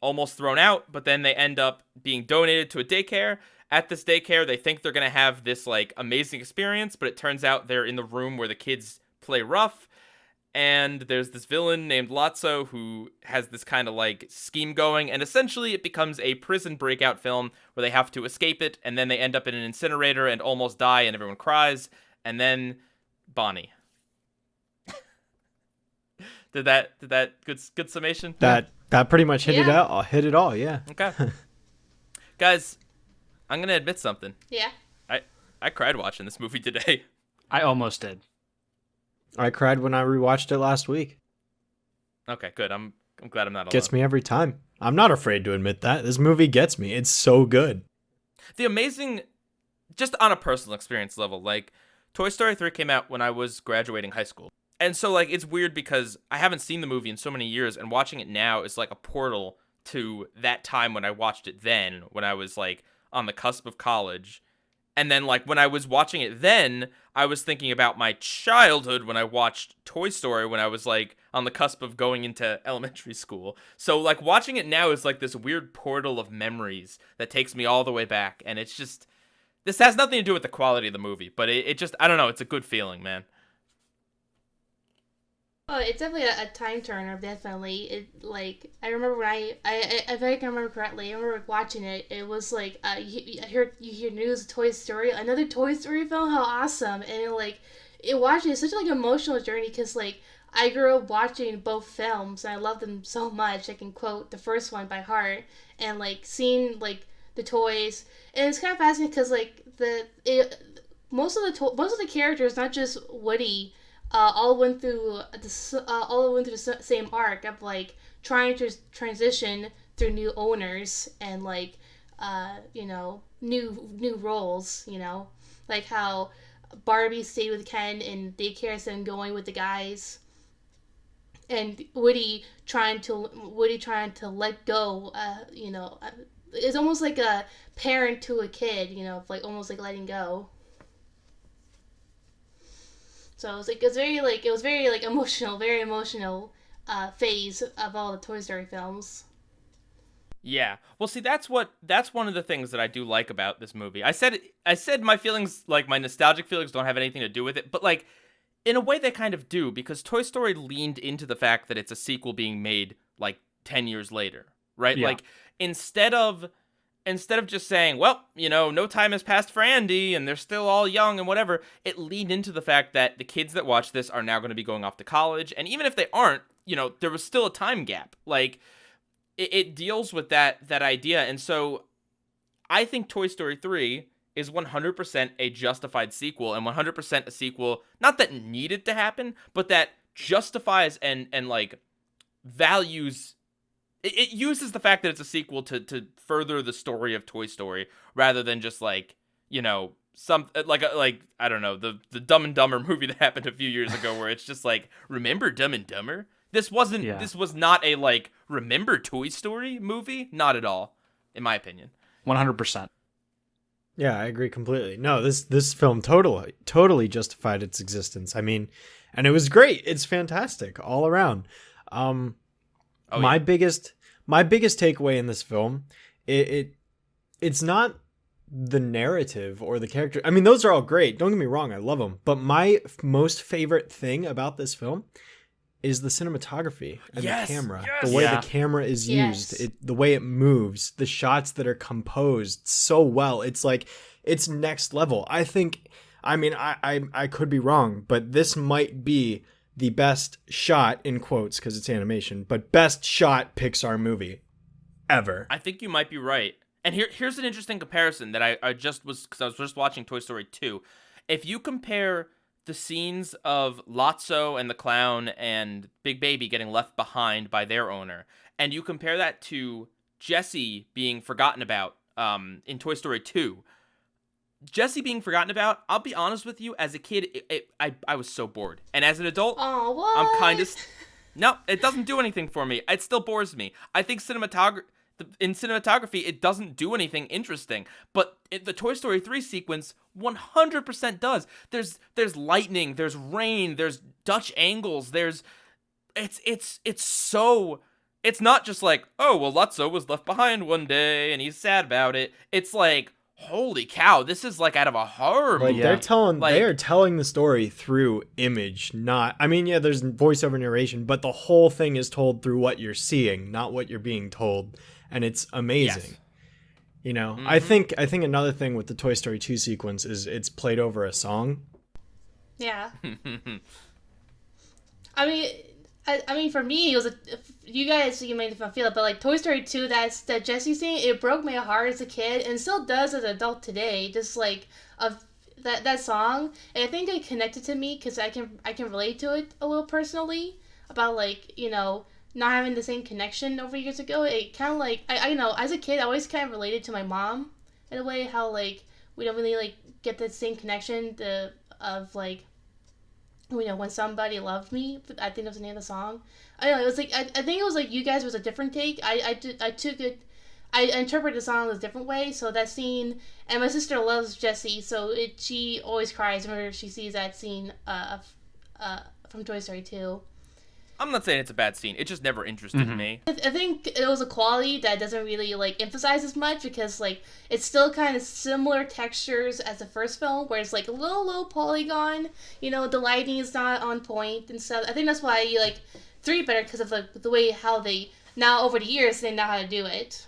almost thrown out, but then they end up being donated to a daycare. At this daycare, they think they're going to have this like amazing experience, but it turns out they're in the room where the kids play rough. And there's this villain named Lotso who has this kind of like scheme going, and essentially it becomes a prison breakout film where they have to escape it, and then they end up in an incinerator and almost die, and everyone cries, and then Bonnie. Did that good summation? That pretty much hit Yeah. it all, yeah. Okay. Guys, I'm gonna admit something. Yeah. I cried watching this movie today. I almost did. I cried when I rewatched it last week. Okay, good. I'm glad I'm not alone. Gets me every time. I'm not afraid to admit that. This movie gets me. It's so good. The amazing, just on a personal experience level, like Toy Story 3 came out when I was graduating high school. And so like it's weird because I haven't seen the movie in so many years, and watching it now is like a portal to that time when I watched it then, when I was like on the cusp of college. And then like when I was watching it then, I was thinking about my childhood when I watched Toy Story when I was like on the cusp of going into elementary school. So like watching it now is like this weird portal of memories that takes me all the way back. And it's just, this has nothing to do with the quality of the movie, but it just, I don't know, it's a good feeling, man. Oh, it's definitely a time turner. Definitely, I remember when if I can remember correctly, I remember watching it. It was like you hear news of Toy Story, another Toy Story film. How awesome! And watching it's such like an emotional journey because like I grew up watching both films and I love them so much. I can quote the first one by heart and like seeing like the toys, and it's kind of fascinating because like most of the characters, not just Woody. All went through the same arc of like trying to transition through new owners and like new roles, like how Barbie stayed with Ken in daycare instead of going with the guys, and Woody trying to let go. It's almost like a parent to a kid, like almost like letting go. So it was very emotional, very emotional phase of all the Toy Story films. Yeah. Well, see, that's one of the things that I do like about this movie. I said my feelings, like my nostalgic feelings, don't have anything to do with it, but like in a way they kind of do, because Toy Story leaned into the fact that it's a sequel being made like 10 years later, right? Yeah. Like instead of just saying, well, no time has passed for Andy and they're still all young and whatever, it leaned into the fact that the kids that watch this are now going to be going off to college. And even if they aren't, there was still a time gap. Like, it deals with that idea. And so I think Toy Story 3 is 100% a justified sequel, and 100% a sequel not that needed to happen, but that justifies and like values. It uses the fact that it's a sequel to further the story of Toy Story rather than just like, you know, some like I don't know, the Dumb and Dumber movie that happened a few years ago where it's just like, remember Dumb and Dumber? This was not a like remember Toy Story movie, not at all, in my opinion. 100%. Yeah, I agree completely. No, this film totally justified its existence. I mean, and it was great. It's fantastic all around. My biggest takeaway in this film, it's not the narrative or the character. I mean, those are all great. Don't get me wrong, I love them. But my most favorite thing about this film is the cinematography and the camera. Yes. The way the camera is used, the way it moves, the shots that are composed so well. It's like, it's next level. I think, I mean, I could be wrong, but this might be the best shot, in quotes because it's animation, but best shot Pixar movie ever. I think you might be right. And here's an interesting comparison that I was just watching Toy Story 2. If you compare the scenes of Lotso and the clown and Big Baby getting left behind by their owner, and you compare that to Jessie being forgotten about in Toy Story 2, Jessie being forgotten about, I'll be honest with you, as a kid, I was so bored. And as an adult, Oh, what? I'm kind of... No, it doesn't do anything for me. It still bores me. I think in cinematography, it doesn't do anything interesting. But the Toy Story 3 sequence 100% does. There's lightning, there's rain, there's Dutch angles, it's so... It's not just like, oh, well, Lotso was left behind one day and he's sad about it. It's like, holy cow, this is like out of a horror movie. They are telling the story through image, not, I mean, yeah, there's voiceover narration, but the whole thing is told through what you're seeing, not what you're being told, and it's amazing. Yes. You know, Mm-hmm. I think another thing with the Toy Story 2 sequence is it's played over a song. Yeah. I mean, for me, it was you made me feel it, but like Toy Story 2, that Jessie scene, it broke my heart as a kid, and still does as an adult today. Just like that song, and I think it connected to me because I can relate to it a little personally about like, you know, not having the same connection over years ago. It kind of like I know as a kid, I always kind of related to my mom in a way, how like we don't really like get the same connection of like, you know, when somebody loved me. I think that was the name of the song. I don't know, it was like I think it was like you guys was a different take. I took it, I interpreted the song a different way. So that scene, and my sister loves Jessie, so she always cries whenever she sees that scene from Toy Story 2. I'm not saying it's a bad scene. It just never interested me. I think it was a quality that doesn't really like emphasize as much because like it's still kind of similar textures as the first film, where it's like a little low polygon. You know, the lighting is not on point and stuff. I think that's why you like 3 better, because of the way how they now over the years they know how to do it.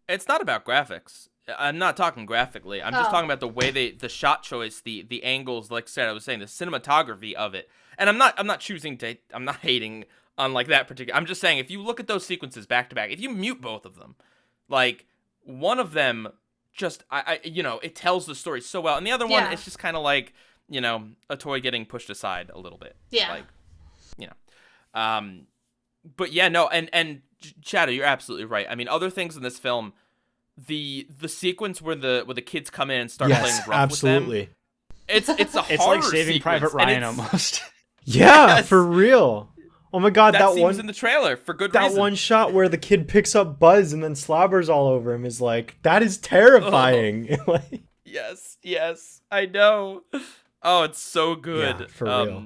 It's not about graphics. I'm not talking graphically. I'm just talking about the way the shot choice, the angles, like I was saying, the cinematography of it. And I'm not hating on like that particular. I'm just saying, if you look at those sequences back to back, if you mute both of them, like one of them just you know, it tells the story so well, and the other one, it's just kind of like, you know, a toy getting pushed aside a little bit. Yeah. Like, you know. But yeah, no, and Shadow, you're absolutely right. I mean, other things in this film, the sequence where the kids come in and start playing rough absolutely. with them. It's a It's horror like Saving sequence, Private and Ryan it's- almost. Yeah, Yes. for real. Oh my god, That that scene was one in the trailer for good that reason. one shot where the kid picks up Buzz and then slobbers all over him is like, that is terrifying. Like, Yes, I know. Oh, it's so good. Yeah, for real.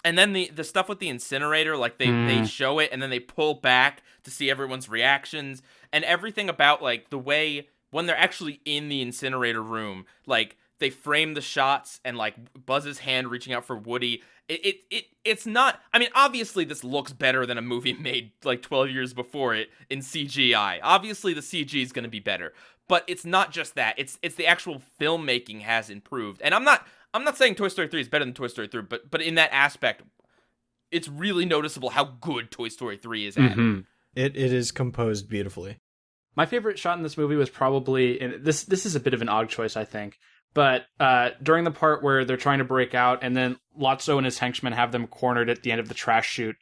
And then the stuff with the incinerator, like they show it and then they pull back to see everyone's reactions, and everything about like the way when they're actually in the incinerator room, like they frame the shots and like Buzz's hand reaching out for Woody. It's not, I mean, obviously this looks better than a movie made like 12 years before it in CGI. Obviously the CG is going to be better, but it's not just that. It's the actual filmmaking has improved. And I'm not saying Toy Story 3 is better than Toy Story 3, but in that aspect, it's really noticeable how good Toy Story 3 is at. It is composed beautifully. My favorite shot in this movie was probably, and this is a bit of an odd choice, I think, but during the part where they're trying to break out, and then Lotso and his henchmen have them cornered at the end of the trash chute.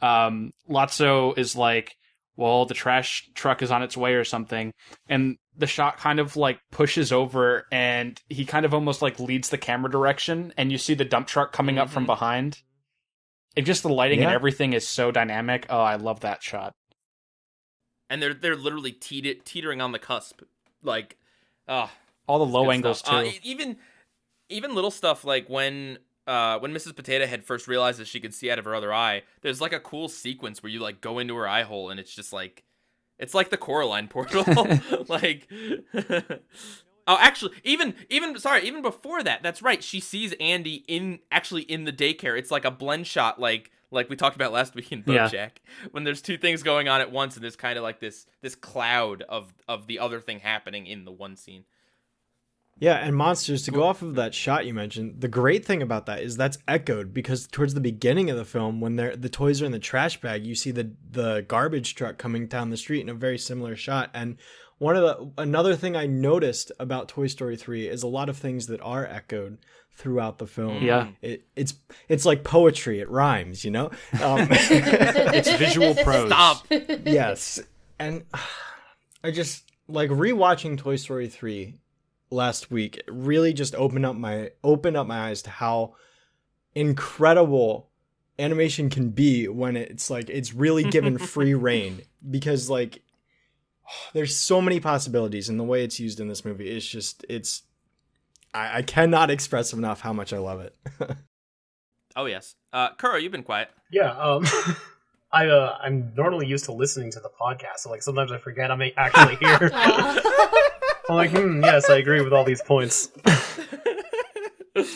Lotso is like, well, the trash truck is on its way or something, and the shot kind of like pushes over, and he kind of almost like leads the camera direction, and you see the dump truck coming up from behind. And just the lighting and everything is so dynamic. Oh, I love that shot. And they're literally teetering on the cusp, like, all the low angles too. Even little stuff like when Mrs. Potato Head first realizes she can see out of her other eye. There's like a cool sequence where you like go into her eye hole, and it's just like, it's like the Coraline portal. Like, oh, actually, even before that, that's right. She sees Andy in the daycare. It's like a blend shot, like we talked about last week in BoJack, when there's two things going on at once, and there's kind of like this cloud of the other thing happening in the one scene. Yeah, and Monsters, to go off of that shot you mentioned, the great thing about that is that's echoed, because towards the beginning of the film, when the toys are in the trash bag, you see the garbage truck coming down the street in a very similar shot. And another thing I noticed about Toy Story 3 is a lot of things that are echoed throughout the film. Yeah. It's like poetry, it rhymes, you know? It's visual prose. Stop. Yes. And I just, like, rewatching Toy Story 3 last week, it really just opened up my eyes to how incredible animation can be when it's like it's really given free reign, because like there's so many possibilities, and the way it's used in this movie is just I cannot express enough how much I love it. Oh yes. Kuro, you've been quiet. Yeah, I'm normally used to listening to the podcast, so like sometimes I forget I'm actually here. I'm like, yes, I agree with all these points.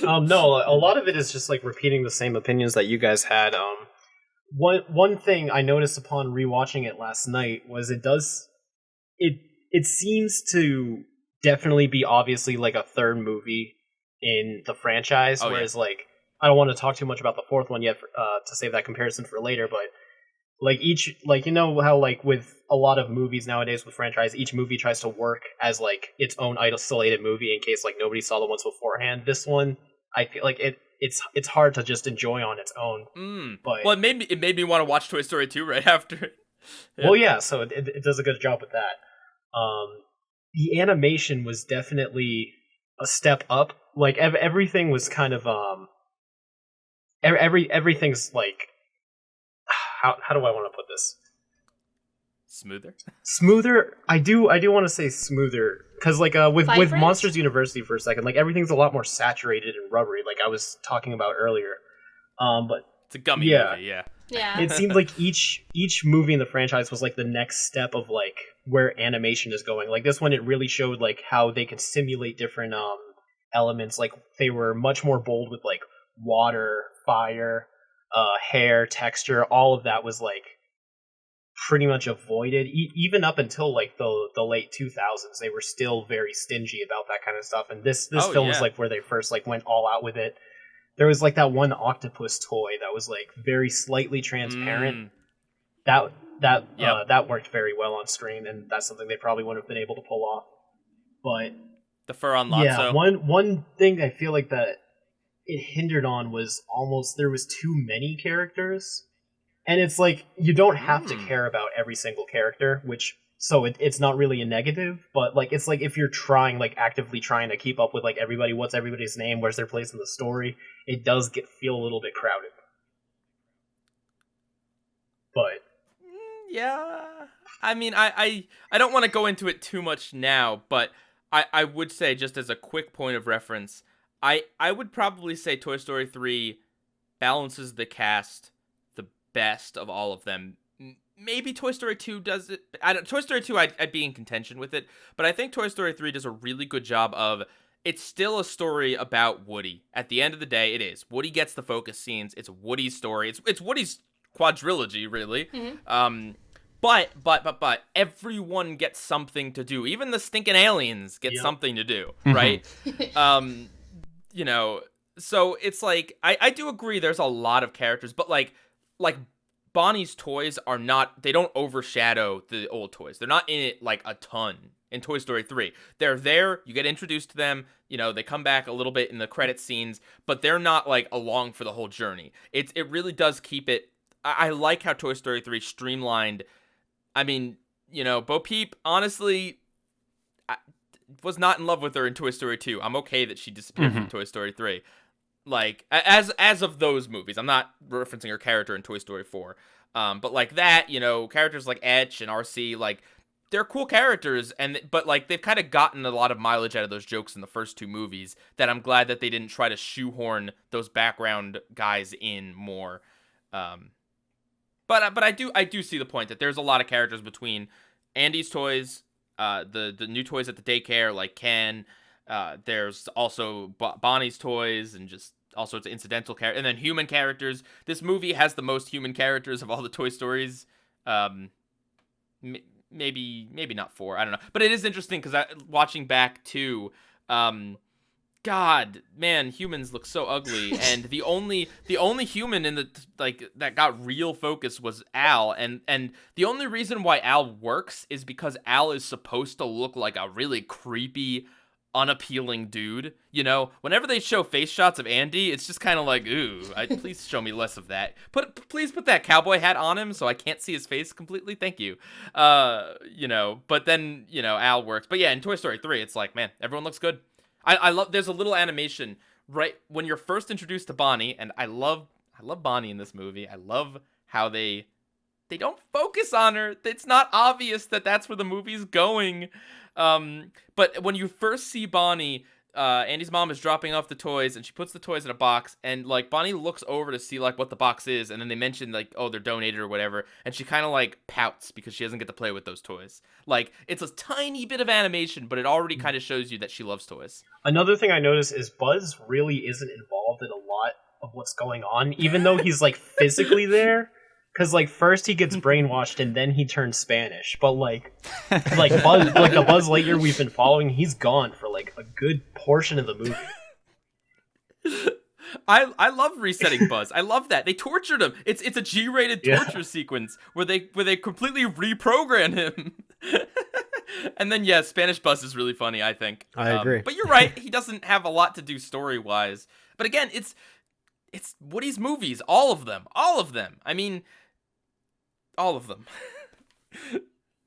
No, a lot of it is just like repeating the same opinions that you guys had. One thing I noticed upon rewatching it last night was it seems to definitely be obviously like a third movie in the franchise, whereas like I don't want to talk too much about the fourth one yet to save that comparison for later, but like each, like, you know how like with a lot of movies nowadays with franchise, each movie tries to work as like its own isolated movie in case like nobody saw the ones beforehand. This one, I feel like it's hard to just enjoy on its own. But well, it made me want to watch Toy Story 2 right after. Yeah. Well, yeah, so it does a good job with that. The animation was definitely a step up. Like everything was kind of everything's like, how do I want to put this? Smoother. I do want to say smoother, because like with Monsters University for a second, like everything's a lot more saturated and rubbery, like I was talking about earlier. But it's a gummy movie, yeah. Yeah. It seemed like each movie in the franchise was like the next step of like where animation is going. Like this one, it really showed like how they could simulate different elements. Like they were much more bold with like water, fire, hair, texture. All of that was like pretty much avoided. Even up until like the late 2000s, they were still very stingy about that kind of stuff. And this film was like where they first like went all out with it. There was like that one octopus toy that was like very slightly transparent. That worked very well on screen, and that's something they probably wouldn't have been able to pull off. But the fur on Lotso. Yeah, one thing I feel like that it hindered on was almost there was too many characters, and it's like you don't have to care about every single character, which so it's not really a negative, but like it's like if you're trying like actively trying to keep up with like everybody, what's everybody's name, where's their place in the story, it does feel a little bit crowded. But yeah, I mean, I don't want to go into it too much now, but I would say, just as a quick point of reference, I would probably say Toy Story 3 balances the cast the best of all of them. Maybe Toy Story 2 does it. Toy Story 2, I'd be in contention with it, but I think Toy Story 3 does a really good job of, it's still a story about Woody. At the end of the day, it is. Woody gets the focus scenes. It's Woody's story. It's Woody's quadrilogy, really. Mm-hmm. But everyone gets something to do. Even the stinking aliens get something to do, right? You know, so it's like I do agree there's a lot of characters, but like Bonnie's toys are not, they don't overshadow the old toys. They're not in it like a ton in Toy Story 3. They're there, you get introduced to them, you know, they come back a little bit in the credit scenes, but they're not like along for the whole journey. It really does keep it, I like how Toy Story 3 streamlined. I mean, you know, Bo Peep, honestly, I was not in love with her in Toy Story 2. I'm okay that she disappeared from Toy Story 3. Like, as of those movies, I'm not referencing her character in Toy Story 4. But like that, you know, characters like Etch and RC, like, they're cool characters, but like they've kind of gotten a lot of mileage out of those jokes in the first two movies that I'm glad that they didn't try to shoehorn those background guys in more. But I do see the point that there's a lot of characters between Andy's toys, the new toys at the daycare like Ken. There's also Bonnie's toys and just all sorts of incidental characters, and then human characters. This movie has the most human characters of all the Toy Stories. Maybe not 4, I don't know. But it is interesting because watching back too, God, man, humans look so ugly, and the only human in the like that got real focus was Al, and the only reason why Al works is because Al is supposed to look like a really creepy, unappealing dude. You know, whenever they show face shots of Andy, it's just kind of like, ooh, please show me less of that. Please put that cowboy hat on him so I can't see his face completely. Thank you. You know, but then, you know, Al works. But yeah, in Toy Story 3, it's like, man, everyone looks good. I love, there's a little animation right when you're first introduced to Bonnie, and I love Bonnie in this movie. I love how they don't focus on her. It's not obvious that that's where the movie's going. But when you first see Bonnie, Andy's mom is dropping off the toys, and she puts the toys in a box, and like Bonnie looks over to see like what the box is, and then they mention like, oh, they're donated or whatever, and she kind of like pouts because she doesn't get to play with those toys. Like, it's a tiny bit of animation, but it already kind of shows you that she loves toys. Another thing I noticed is Buzz really isn't involved in a lot of what's going on, even though he's like physically there. Because like first he gets brainwashed and then he turns Spanish, but like Buzz, like the Buzz Lightyear we've been following, he's gone for like a good portion of the movie. I love resetting Buzz. I love that they tortured him. It's a G-rated torture sequence where they completely reprogram him. And then yeah, Spanish Buzz is really funny, I think. I agree. But you're right, he doesn't have a lot to do story-wise. But again, it's Woody's movies, all of them. I mean, all of them.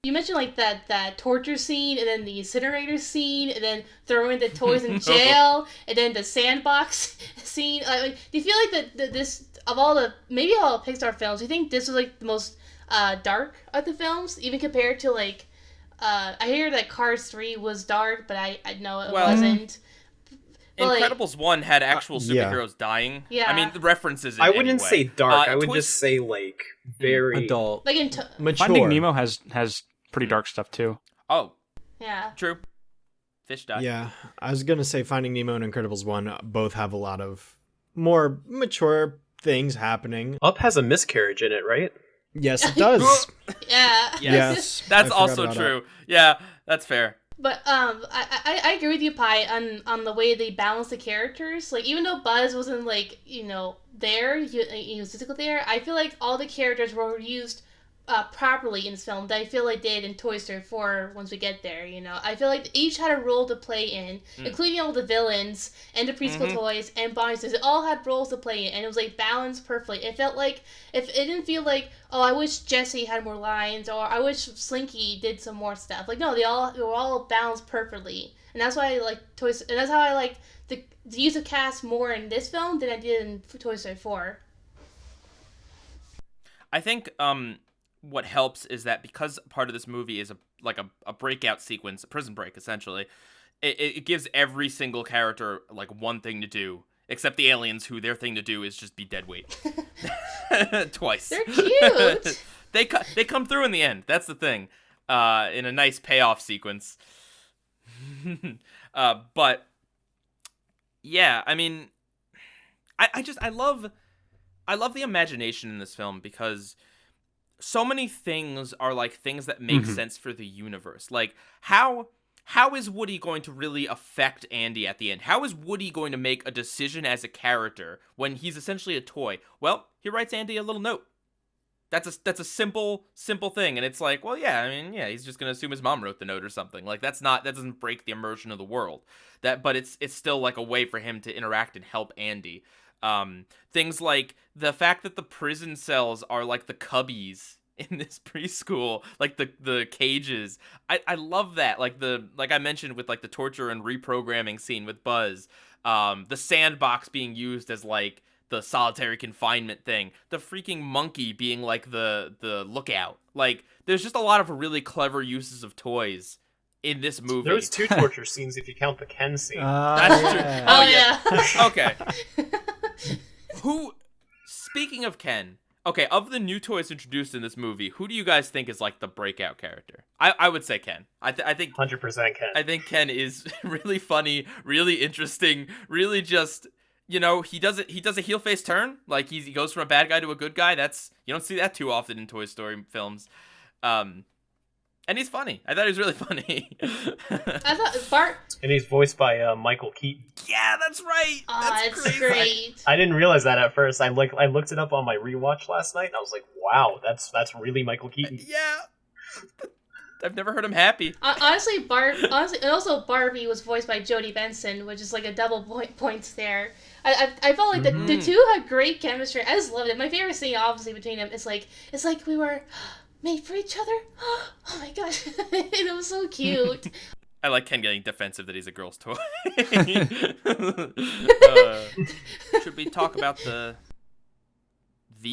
You mentioned like that torture scene, and then the incinerator scene, and then throwing the toys in jail, and then the sandbox scene. Like, do you feel like that this of all the Pixar films, do you think this was like the most dark of the films, even compared to like I hear that Cars 3 was dark, but I know it wasn't. But Incredibles 1 had actual superheroes dying. Yeah. I mean, the references. I wouldn't anyway. say dark. I would just say like very adult, like mature. Finding Nemo has pretty dark stuff too. Oh, yeah, true. Fish die. Yeah, I was gonna say Finding Nemo and Incredibles 1 both have a lot of more mature things happening. Up has a miscarriage in it, right? Yes, it does. yeah. Yes, That's I forgot also about true. Yeah, that's fair. But I agree with you, Pi, on the way they balance the characters. Like, even though Buzz wasn't like, you know, there, he was physically there, I feel like all the characters were used properly in this film that I feel like did in Toy Story 4 once we get there, you know. I feel like each had a role to play in, including all the villains and the preschool toys and Bonnie's toys. They all had roles to play in, and it was like balanced perfectly. It felt like, if it didn't feel like, oh, I wish Jessie had more lines, or I wish Slinky did some more stuff. Like, no, they were all balanced perfectly. And that's why I like Toys, and that's how I like the use of cast more in this film than I did in Toy Story 4. I think what helps is that because part of this movie is a breakout sequence, a prison break essentially, it gives every single character like one thing to do, except the aliens, who their thing to do is just be dead weight. Twice. They're cute. They come through in the end. That's the thing. In a nice payoff sequence. But yeah, I mean, I love the imagination in this film, because so many things are like things that make sense for the universe. Like, how is Woody going to really affect Andy at the end? How is Woody going to make a decision as a character when he's essentially a toy? Well, he writes Andy a little note. That's a simple thing, and it's like, well, yeah, I mean, yeah, he's just gonna assume his mom wrote the note or something. Like that doesn't break the immersion of the world. But it's still like a way for him to interact and help Andy. Things like the fact that the prison cells are like the cubbies in this preschool, like the cages. I love that. Like I mentioned with like the torture and reprogramming scene with Buzz, the sandbox being used as like the solitary confinement thing, the freaking monkey being like the lookout. Like there's just a lot of really clever uses of toys in this movie. There's 2 torture scenes if you count the Ken scene. That's true. Yeah. Oh, yeah. Okay. Speaking of Ken, okay, of the new toys introduced in this movie, who do you guys think is like the breakout character? I would say Ken. I think 100% Ken. I think Ken is really funny, really interesting, really just, you know, he does a heel face turn. Like he goes from a bad guy to a good guy. You don't see that too often in Toy Story films. And he's funny. I thought he was really funny. I thought Bart. And he's voiced by Michael Keaton. Yeah, that's right. That's crazy. great. I didn't realize that at first. I looked it up on my rewatch last night, and I was like, wow, that's really Michael Keaton. Yeah. I've never heard him happy. Honestly, and also Barbie was voiced by Jodie Benson, which is like a double points there. I felt like the two had great chemistry. I just loved it. My favorite scene, obviously, between them is like it's like we were made for each other. Oh my gosh, it was so cute. I like Ken getting defensive that he's a girl's toy. Should we talk about the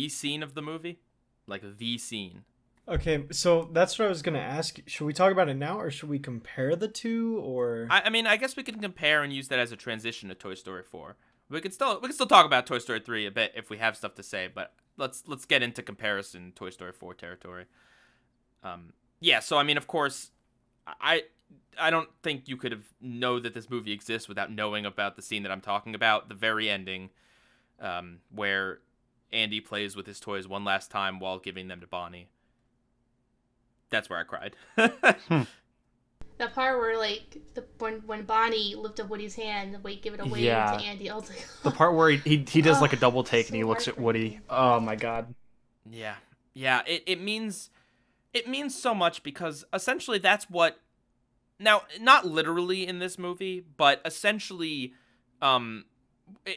scene of the movie? Like the scene. Okay, so that's what I was gonna ask. Should we talk about it now, or should we compare the two, or? I mean, I guess we can compare and use that as a transition to Toy Story 4. We can still talk about Toy Story 3 a bit if we have stuff to say, but let's get into comparison Toy Story 4 territory. Yeah, so I mean, of course, I don't think you could have know that this movie exists without knowing about the scene that I'm talking about, the very ending, where Andy plays with his toys one last time while giving them to Bonnie. That's where I cried. The part where like when Bonnie lifted Woody's hand, and give it away to Andy. I was like, the part where he does like a double take so and he looks at Woody. Oh my god. Yeah. It means so much because essentially that's what. Now, not literally in this movie, but essentially,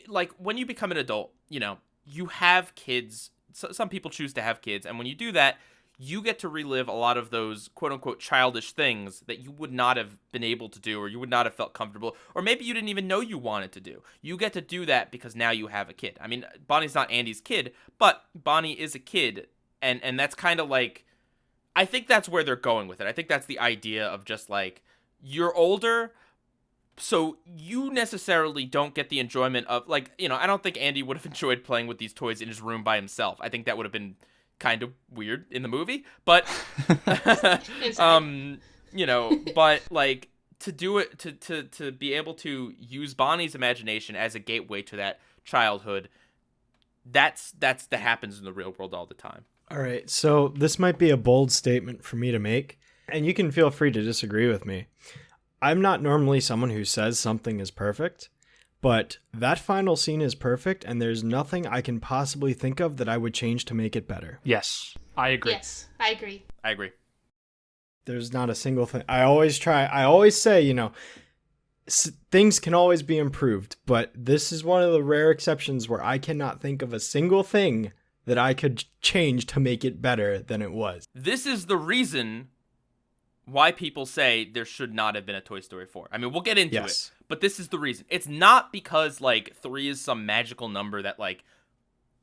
like when you become an adult, you know, you have kids. So some people choose to have kids, and when you do that, you get to relive a lot of those quote-unquote childish things that you would not have been able to do, or you would not have felt comfortable, or maybe you didn't even know you wanted to do. You get to do that because now you have a kid. I mean, Bonnie's not Andy's kid, but Bonnie is a kid, and that's kind of like, I think that's where they're going with it. I think that's the idea of just like, you're older, so you necessarily don't get the enjoyment of, like, you know, I don't think Andy would have enjoyed playing with these toys in his room by himself. I think that would have been kind of weird in the movie, but you know, but like to do it, to be able to use Bonnie's imagination as a gateway to that childhood, that happens in the real world all the time. All right, so this might be a bold statement for me to make, and you can feel free to disagree with me. I'm not normally someone who says something is perfect, but that final scene is perfect, and there's nothing I can possibly think of that I would change to make it better. Yes, I agree. Yes, I agree. I agree. There's not a single thing. I always say, you know, things can always be improved, but this is one of the rare exceptions where I cannot think of a single thing that I could change to make it better than it was. This is the reason why people say there should not have been a Toy Story 4. I mean, we'll get into it, but this is the reason. It's not because, like, 3 is some magical number that, like,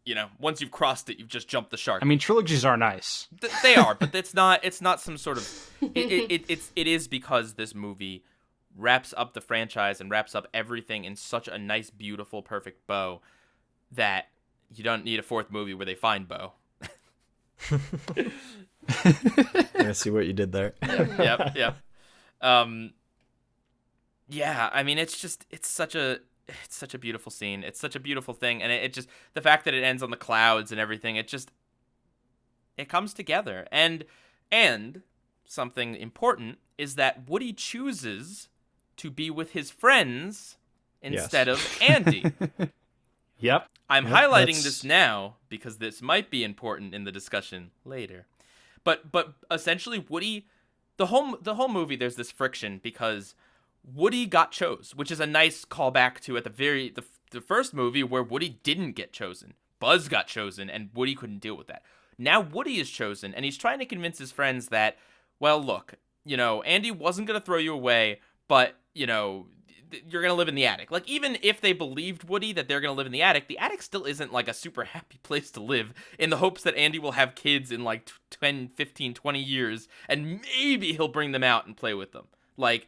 you know, once you've crossed it, you've just jumped the shark. I mean, trilogies are nice. They are, but it's not some sort of... It is because this movie wraps up the franchise and wraps up everything in such a nice, beautiful, perfect bow that you don't need a 4th movie where they find Bo. I see what you did there. Yep. Yeah, I mean, it's such a beautiful scene. It's such a beautiful thing, and it just, the fact that it ends on the clouds and everything, it comes together. And something important is that Woody chooses to be with his friends instead of Andy. Yep. I'm Yep, highlighting that's- this now because this might be important in the discussion later. But essentially Woody, the whole movie, there's this friction because Woody got chose, which is a nice callback to at the first movie where Woody didn't get chosen. Buzz got chosen and Woody couldn't deal with that. Now Woody is chosen and he's trying to convince his friends that, well, look, Andy wasn't going to throw you away, but, you're going to live in the attic. Like, even if they believed Woody that they're going to live in the attic still isn't, like, a super happy place to live, in the hopes that Andy will have kids in, like, 10, 15, 20 years, and maybe he'll bring them out and play with them. Like,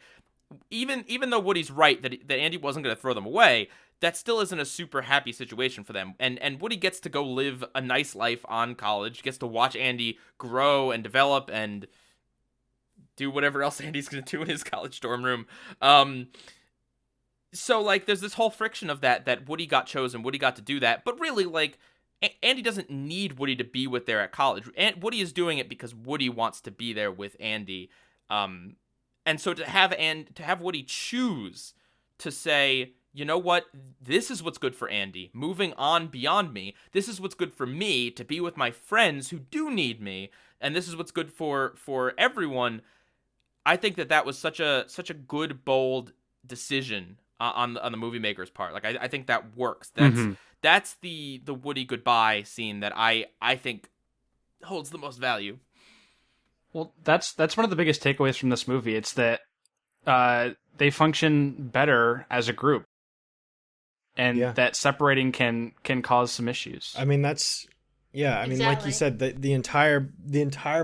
even though Woody's right that Andy wasn't going to throw them away, that still isn't a super happy situation for them. And Woody gets to go live a nice life on college, gets to watch Andy grow and develop and do whatever else Andy's going to do in his college dorm room. So, like, there's this whole friction of that Woody got chosen, Woody got to do that, but really, like, Andy doesn't need Woody to be with there at college. And Woody is doing it because Woody wants to be there with Andy. And so to have Woody choose to say, you know what, this is what's good for Andy, moving on beyond me, this is what's good for me, to be with my friends who do need me, and this is what's good for everyone. I think that was such a good, bold decision on the movie maker's part. Like, I think that works. That's the Woody goodbye scene that I think holds the most value. Well, that's one of the biggest takeaways from this movie. It's that they function better as a group, and that separating can cause some issues. I mean, that's I mean, like you said, the entire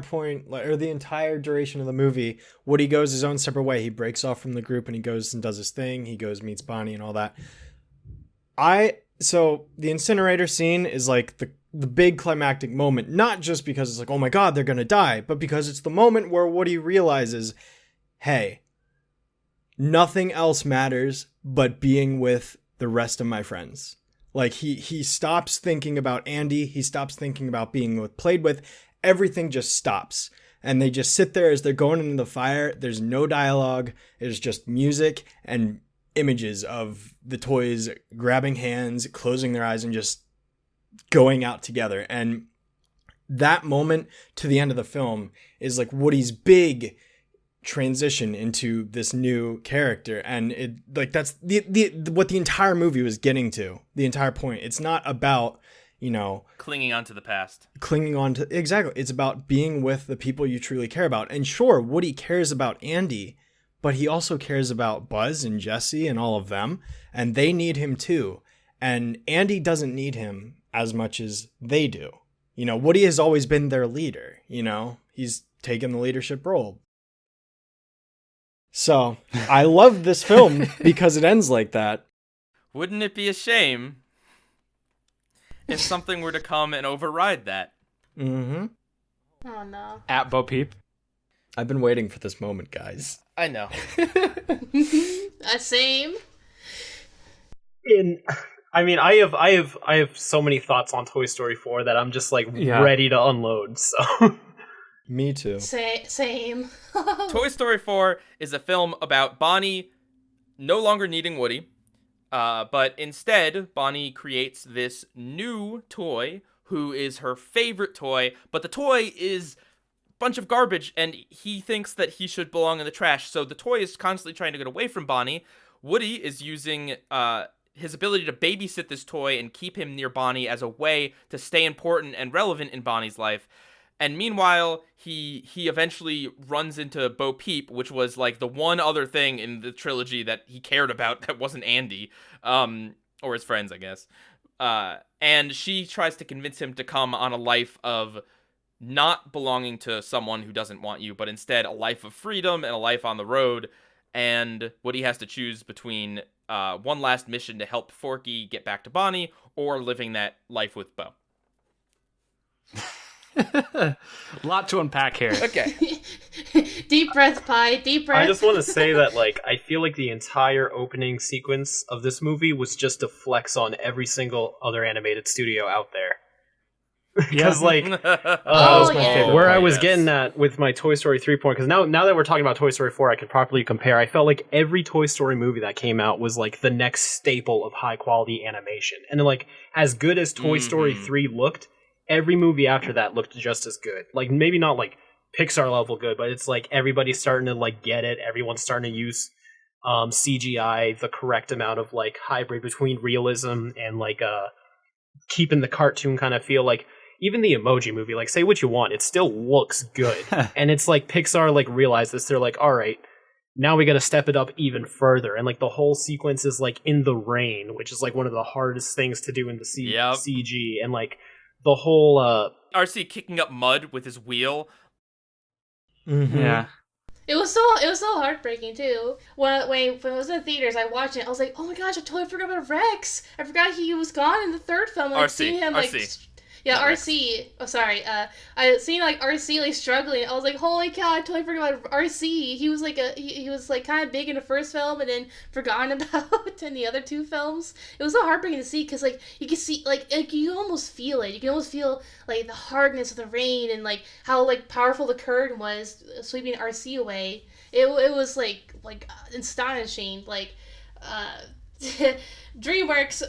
point, or the entire duration of the movie, Woody goes his own separate way. He breaks off from the group and he goes and does his thing. He goes, meets Bonnie and all that. So the incinerator scene is like the big climactic moment, not just because it's like, oh my God, they're going to die, but because it's the moment where Woody realizes, hey, nothing else matters but being with the rest of my friends. Like, he stops thinking about Andy. He stops thinking about being played with. Everything just stops. And they just sit there as they're going into the fire. There's no dialogue. There's just music and images of the toys grabbing hands, closing their eyes, and just going out together. And that moment to the end of the film is like Woody's big transition into this new character, and it, like, that's the what the entire movie was getting to. The entire point, it's not about clinging on to the past, exactly, it's about being with the people you truly care about. And sure, Woody cares about Andy, but he also cares about Buzz and Jesse and all of them, and they need him too. And Andy doesn't need him as much as they do. Woody has always been their leader. He's taken the leadership role. So, I love this film because it ends like that. Wouldn't it be a shame if something were to come and override that? Mm-hmm. Oh, no. At Bo Peep. I've been waiting for this moment, guys. I know. Same. I have so many thoughts on Toy Story 4 that I'm just, like, ready to unload, so... Me too. Same. Toy Story 4 is a film about Bonnie no longer needing Woody, but instead Bonnie creates this new toy who is her favorite toy, but the toy is a bunch of garbage and he thinks that he should belong in the trash, so the toy is constantly trying to get away from Bonnie. Woody is using his ability to babysit this toy and keep him near Bonnie as a way to stay important and relevant in Bonnie's life. And meanwhile, he eventually runs into Bo Peep, which was like the one other thing in the trilogy that he cared about that wasn't Andy, or his friends, I guess. And she tries to convince him to come on a life of not belonging to someone who doesn't want you, but instead a life of freedom and a life on the road. And Woody has to choose between one last mission to help Forky get back to Bonnie or living that life with Bo. A lot to unpack here. Okay. Deep breath, Pie. Deep breath. I just want to say that, like, I feel like the entire opening sequence of this movie was just a flex on every single other animated studio out there. because like That was my favorite where part, I was yes. getting at with my Toy Story 3 point, because now that we're talking about Toy Story 4, I can properly compare. I felt like every Toy Story movie that came out was like the next staple of high quality animation, and then like as good as Toy Story 3 looked, every movie after that looked just as good. Like maybe not like Pixar level good, but it's like everybody's starting to like get it. Everyone's starting to use CGI, the correct amount of like hybrid between realism and like keeping the cartoon kind of feel. Like even the Emoji Movie, like say what you want, it still looks good. And it's like Pixar like realized this. They're like, all right, now we got to step it up even further. And like the whole sequence is like in the rain, which is like one of the hardest things to do in the CG. And like the whole RC kicking up mud with his wheel. Mhm. Yeah. It was so heartbreaking too. When it was in the theaters, I watched it. I was like, oh my gosh, I totally forgot about Rex. I forgot he was gone in the third film. Like RC, seeing him like, RC. yeah, Not Rex. RC. Oh, sorry. I seen like RC like struggling. I was like, holy cow, I totally forgot about RC. He was like he was like kind of big in the first film and then forgotten about in the other two films. It was so heartbreaking to see because like you can see like you almost feel it. You can almost feel like the hardness of the rain and like how like powerful the current was sweeping RC away. It was like astonishing. Like DreamWorks,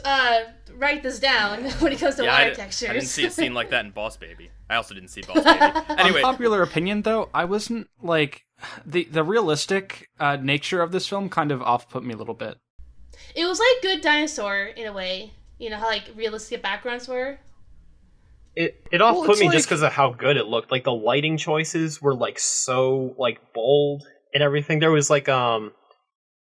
write this down when it comes to water textures. I didn't see a scene like that in Boss Baby. I also didn't see Boss Baby. Anyway, Unpopular opinion, though, I wasn't like the realistic nature of this film kind of off put me a little bit. It was like Good Dinosaur in a way. You know how like realistic backgrounds were. It off Well, put it's me like- just because of how good it looked. Like the lighting choices were like so like bold and everything. There was like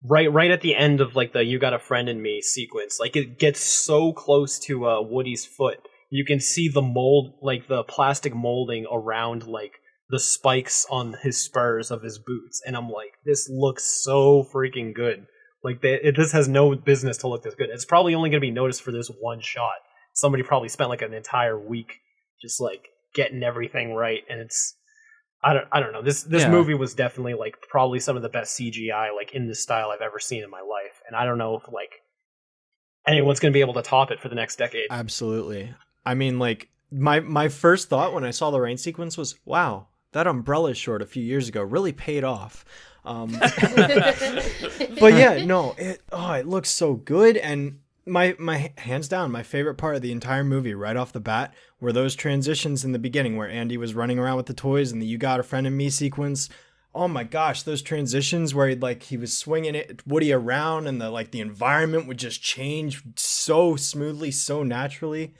right at the end of like the "You Got a Friend in Me" sequence, like it gets so close to Woody's foot. You can see the mold, like the plastic molding around like the spikes on his spurs of his boots, and I'm like, this looks so freaking good. Like this has no business to look this good. It's probably only going to be noticed for this one shot. Somebody probably spent like an entire week just like getting everything right, and it's I don't know. This Yeah. movie was definitely like probably some of the best CGI like in this style I've ever seen in my life, and I don't know if like anyone's going to be able to top it for the next decade. Absolutely. I mean, like my first thought when I saw the rain sequence was, wow, that umbrella short a few years ago really paid off. But yeah, no, it looks so good, and my hands down, my favorite part of the entire movie right off the bat were those transitions in the beginning where Andy was running around with the toys and the "You Got a Friend in Me" sequence. Oh my gosh, those transitions where he was swinging Woody around and the environment would just change so smoothly, so naturally.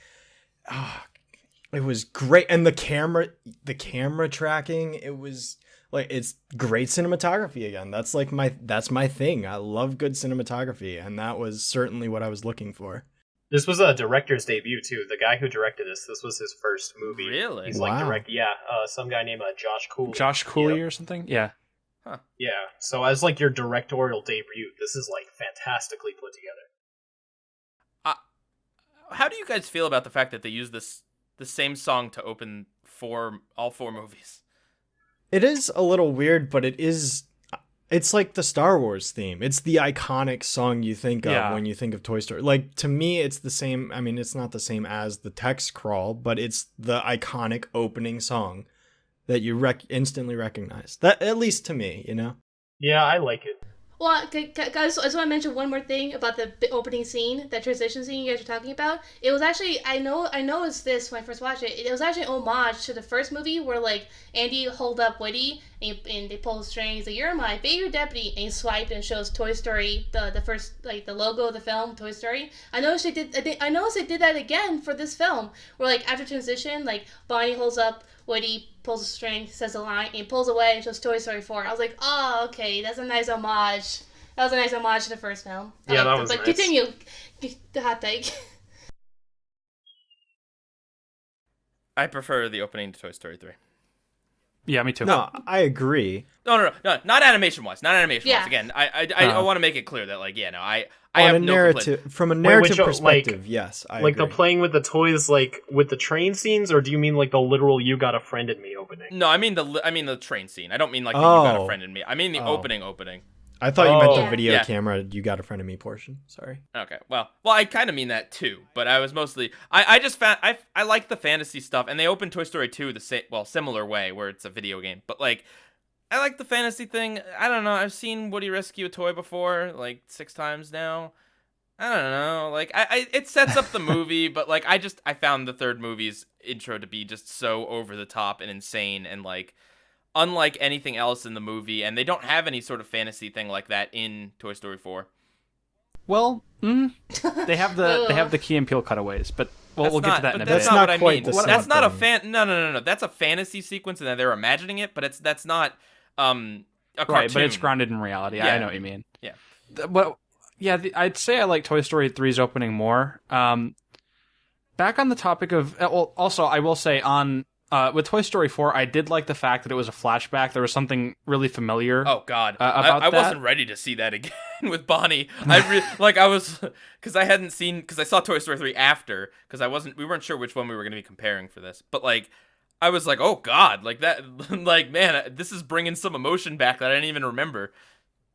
It was great, and the camera tracking, it was like, it's great cinematography again. That's my thing. I love good cinematography, and that was certainly what I was looking for. This was a director's debut too. The guy who directed this was his first movie. Really? He's like Wow. some guy named Josh Cooley. Josh Cooley Yep. or something? Yeah. Yeah. So as like your directorial debut, this is like fantastically put together. how do you guys feel about the fact that they use the same song to open all four movies? It is a little weird, but it's like the Star Wars theme. It's the iconic song you think of Yeah. when you think of Toy Story. Like, to me, it's the same. I mean, it's not the same as the text crawl, but it's the iconic opening song that you instantly recognize. That, at least to me, you know? Yeah, I like it. Well, guys, I just want to mention one more thing about the opening scene, that transition scene you guys were talking about. It was actually, I noticed this when I first watched it. It was actually an homage to the first movie where, like, Andy hold up Woody and they pull the string. He's like, "You're my favorite deputy," and he swiped and shows Toy Story, the first, like, the logo of the film, Toy Story. I noticed they did that again for this film, where, like, after transition, like, Bonnie holds up Woody, pulls a string, says a line, and pulls away and shows Toy Story 4. I was like, oh, okay, that's a nice homage. That was a nice homage to the first film. Yeah, that was But nice. continue. The hot take. I prefer the opening to Toy Story 3. Yeah, me too. No, I agree. No, not animation wise. Not animation wise. Yeah. Again, I want to make it clear that, like, yeah, no, I have no complaint. From a narrative which, perspective, yes, I like agree. the playing with the toys, like with the train scenes, or do you mean like the literal "You Got a Friend in Me" opening? No, I mean the train scene. I don't mean like the "You Got a Oh. Friend in Me." I mean the Oh. opening. I thought you meant the Oh, video yeah. camera you got in front of me portion. Sorry. Okay, well, I kind of mean that too, but I was mostly I just found I like the fantasy stuff, and they opened Toy Story 2 the same similar way where it's a video game, but like I like the fantasy thing. I don't know. I've seen Woody rescue a toy before, like 6 times now. I don't know. Like it sets up the movie, but like I found the third movie's intro to be just so over the top and insane and like unlike anything else in the movie, and they don't have any sort of fantasy thing like that in Toy Story 4. Well, they have the Key and Peele cutaways, but we'll get to that in a That's bit. not Not what I quite mean. the same That's not a thing. No. That's a fantasy sequence, and they're imagining it, but that's not a cartoon. Right, but it's grounded in reality. Yeah. I know what you mean. Yeah. But yeah, I'd say I like Toy Story 3's opening more. Back on the topic of, well, also I will say on with Toy Story 4, I did like the fact that it was a flashback. There was something really familiar. Oh God, about I that. wasn't ready to see that again with Bonnie. I was because I hadn't seen because I saw Toy Story 3 after because we weren't sure which one we were going to be comparing for this, but like. I was like, oh God, like that, like man, this is bringing some emotion back that I didn't even remember.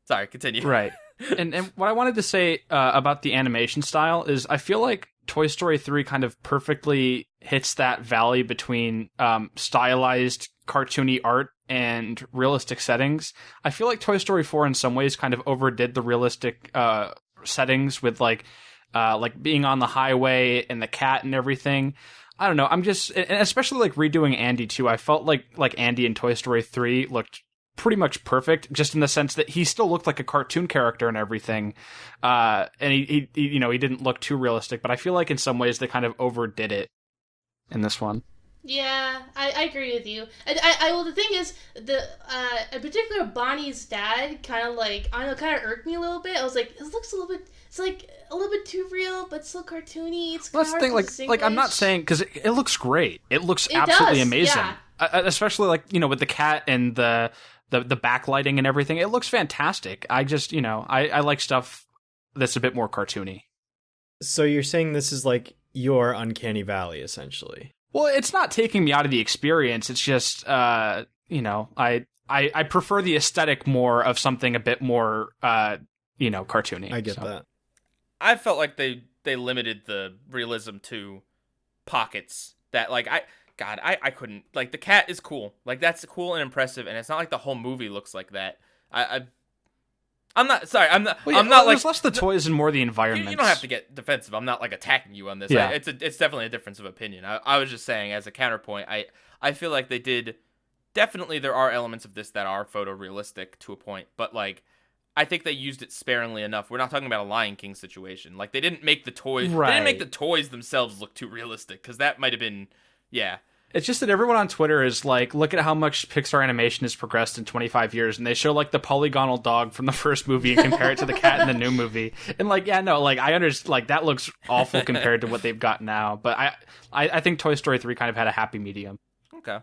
Sorry, continue. Right. And what I wanted to say about the animation style is I feel like Toy Story 3 kind of perfectly hits that valley between stylized cartoony art and realistic settings. I feel like Toy Story 4 in some ways kind of overdid the realistic settings with like being on the highway and the cat and everything. I don't know. I'm just, and especially like redoing Andy too. I felt like Andy in Toy Story 3 looked pretty much perfect, just in the sense that he still looked like a cartoon character and everything. And he he didn't look too realistic, but I feel like in some ways they kind of overdid it in this one. Yeah, I agree with you. I well, the thing is, in particular, Bonnie's dad kind of like, I don't know, kind of irked me a little bit. I was like, this looks a little bit, it's like a little bit too real, but still cartoony. It's Well, kind that's of the hard thing. to Like I'm not distinguish. saying because it looks great. It looks It absolutely does, amazing. yeah. Especially like with the cat and the backlighting and everything. It looks fantastic. I just I like stuff that's a bit more cartoony. So you're saying this is like your Uncanny Valley, essentially. Well, it's not taking me out of the experience. It's just, I prefer the aesthetic more of something a bit more, cartoony. I get So. that. I felt like they limited the realism to pockets that like I couldn't like the cat is cool, like that's cool and impressive, and it's not like the whole movie looks like that. I'm not sorry. I'm not. Well, yeah, I'm not like there's less the toys and more the environment. you don't have to get defensive. I'm not like attacking you on this. Yeah. It's definitely a difference of opinion. I was just saying as a counterpoint. I feel like they did definitely there are elements of this that are photorealistic to a point, but like I think they used it sparingly enough. We're not talking about a Lion King situation. Like they didn't make the toys. They didn't make Right. the toys themselves look too realistic because that might have been yeah. It's just that everyone on Twitter is like, look at how much Pixar animation has progressed in 25 years, and they show like the polygonal dog from the first movie and compare it to the cat in the new movie, and like, yeah, no, like I understand, like that looks awful compared to what they've got now. But I think Toy Story 3 kind of had a happy medium. Okay.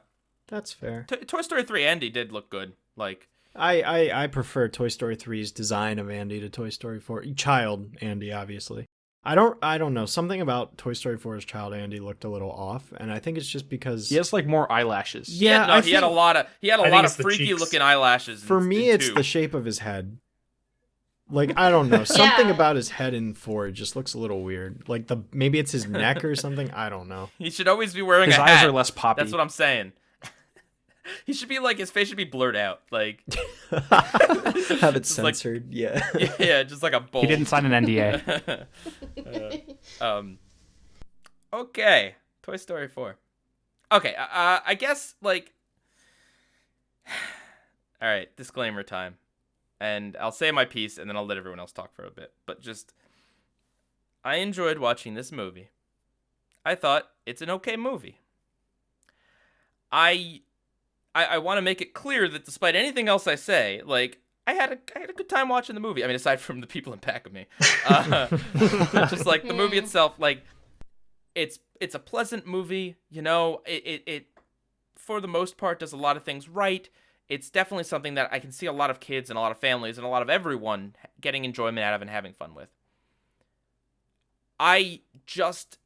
That's fair. Toy Story 3 Andy did look good. Like I prefer Toy Story 3's design of Andy to Toy Story 4. Child Andy, obviously. I don't know. Something about Toy Story 4's child Andy looked a little off, and I think it's just because He has like more eyelashes. Yeah, I he had a think- lot of I think of it's the freaky cheeks. looking eyelashes. for me it's two. the shape of his head. Like I don't know, something Yeah. about his head in 4 just looks a little weird. Like maybe it's his neck or something. I don't know. He should always be wearing His a eyes hat. are less poppy. That's what I'm saying. He should be like his face should be blurred out, like Have it Just like- censored. Yeah. yeah, just like a bowl. He didn't sign an NDA. Okay, Toy Story 4. Okay, I guess like. All right, disclaimer time, and I'll say my piece, and then I'll let everyone else talk for a bit. But just, I enjoyed watching this movie. I thought it's an okay movie. I want to make it clear that despite anything else I say, like I had a good time watching the movie. I mean, aside from the people in back of me, just like the movie itself, like it's a pleasant movie. You know, it for the most part does a lot of things right. It's definitely something that I can see a lot of kids and a lot of families and a lot of everyone getting enjoyment out of and having fun with. I just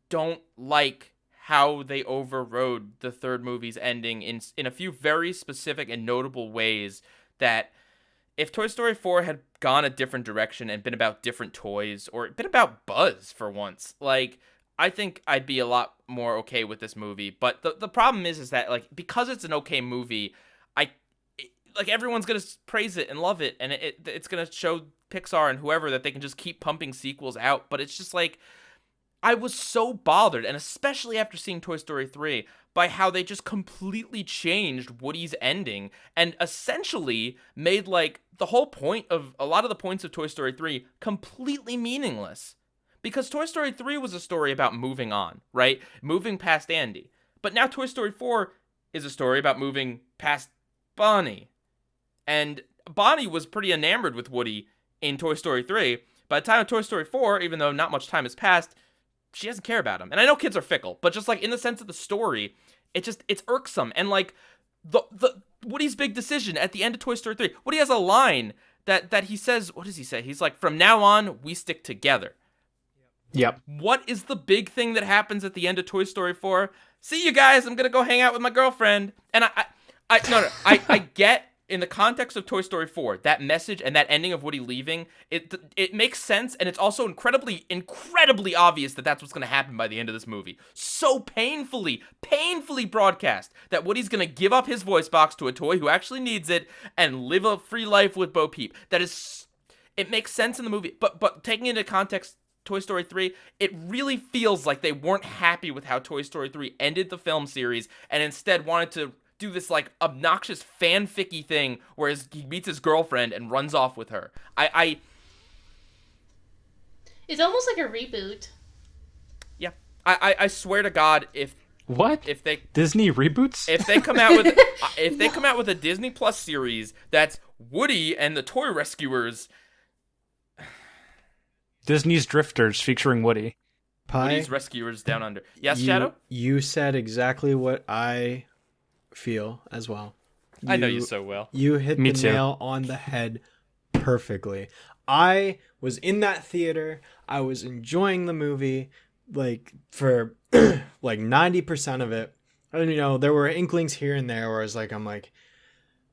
don't like how they overrode the third movie's ending in a few very specific and notable ways that if Toy Story 4 had gone a different direction and been about different toys or been about Buzz for once, like, I think I'd be a lot more okay with this movie. But the problem is that, like, because it's an okay movie, like, everyone's going to praise it and love it, and it's going to show Pixar and whoever that they can just keep pumping sequels out. But it's just like, I was so bothered, and especially after seeing Toy Story 3, by how they just completely changed Woody's ending and essentially made, like, the whole point of a lot of the points of Toy Story 3 completely meaningless. Because Toy Story 3 was a story about moving on, right? Moving past Andy. But now Toy Story 4 is a story about moving past Bonnie. And Bonnie was pretty enamored with Woody in Toy Story 3. By the time of Toy Story 4, even though not much time has passed, she doesn't care about him. And I know kids are fickle, but just, like, in the sense of the story, it's irksome. And, like, the Woody's big decision at the end of Toy Story 3, Woody has a line that he says, what does he say? He's like, from now on, we stick together. Yep. What is the big thing that happens at the end of Toy Story 4? See you guys, I'm gonna go hang out with my girlfriend. And I get, in the context of Toy Story 4, that message and that ending of Woody leaving, it makes sense, and it's also incredibly obvious that that's what's going to happen by the end of this movie. So painfully broadcast that Woody's going to give up his voice box to a toy who actually needs it and live a free life with Bo Peep. It makes sense in the movie, but taking into context Toy Story 3, it really feels like they weren't happy with how Toy Story 3 ended the film series and instead wanted to do this, like, obnoxious fanficky thing where he meets his girlfriend and runs off with her. It's almost like a reboot. Yeah. I swear to God, if Disney reboots? If they come out with a Disney Plus series that's Woody and the Toy Rescuers, Disney's Drifters featuring Woody. Woody's Rescuers Down Under. Yes, Shadow? You said exactly what I feel as well. I know you so well. You hit Me the too. nail on the head perfectly. I was in that theater. I was enjoying the movie, like, for like 90% of it. And, you know, there were inklings here and there where I'm like,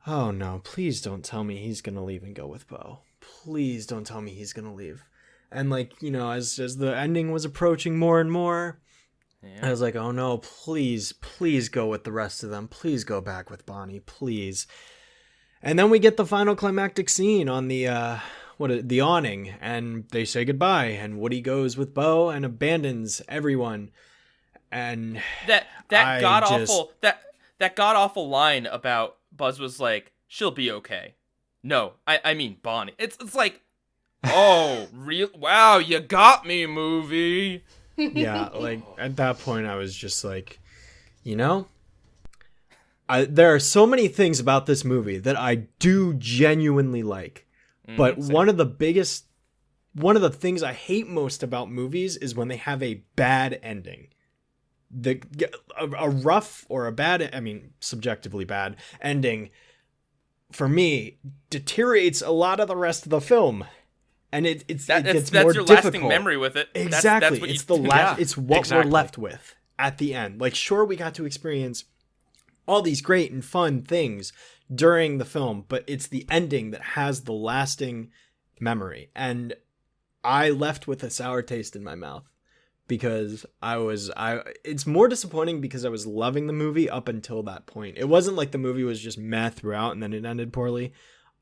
oh no, please don't tell me he's gonna leave and go with Bo. Please don't tell me he's gonna leave. And, like, you know, as the ending was approaching more and more, Yeah. I was like, oh no, please go with the rest of them. Please go back with Bonnie, please. And then we get the final climactic scene on the awning, and they say goodbye, and Woody goes with Bo and abandons everyone. And that god awful line about Buzz was like, she'll be okay. No, I mean Bonnie. It's like, oh, real? Wow, you got me, movie. yeah, like, at that point I was just like, you know, there are so many things about this movie that I do genuinely like, but same. one of the things I hate most about movies is when they have a bad ending. A rough or a bad, I mean, subjectively bad ending, for me, deteriorates a lot of the rest of the film. And it gets more that's your difficult. lasting memory with it. Exactly. That's it's the last. It's what exactly. we're left with at the end. Like, sure, we got to experience all these great and fun things during the film, but it's the ending that has the lasting memory. And I left with a sour taste in my mouth because it's more disappointing because I was loving the movie up until that point. It wasn't like the movie was just meh throughout and then it ended poorly.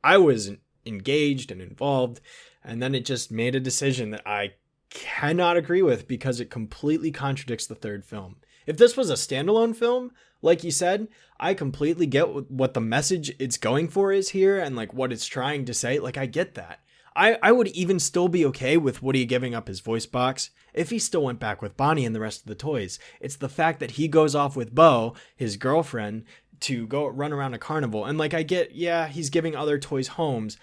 I was engaged and involved, and then it just made a decision that I cannot agree with because it completely contradicts the third film. If this was a standalone film, like you said, I completely get what the message it's going for is here and, like, what it's trying to say. Like, I get that. I would even still be okay with Woody giving up his voice box if he still went back with Bonnie and the rest of the toys. It's the fact that he goes off with Bo, his girlfriend, to go run around a carnival. And, like, I get, yeah, he's giving other toys homes.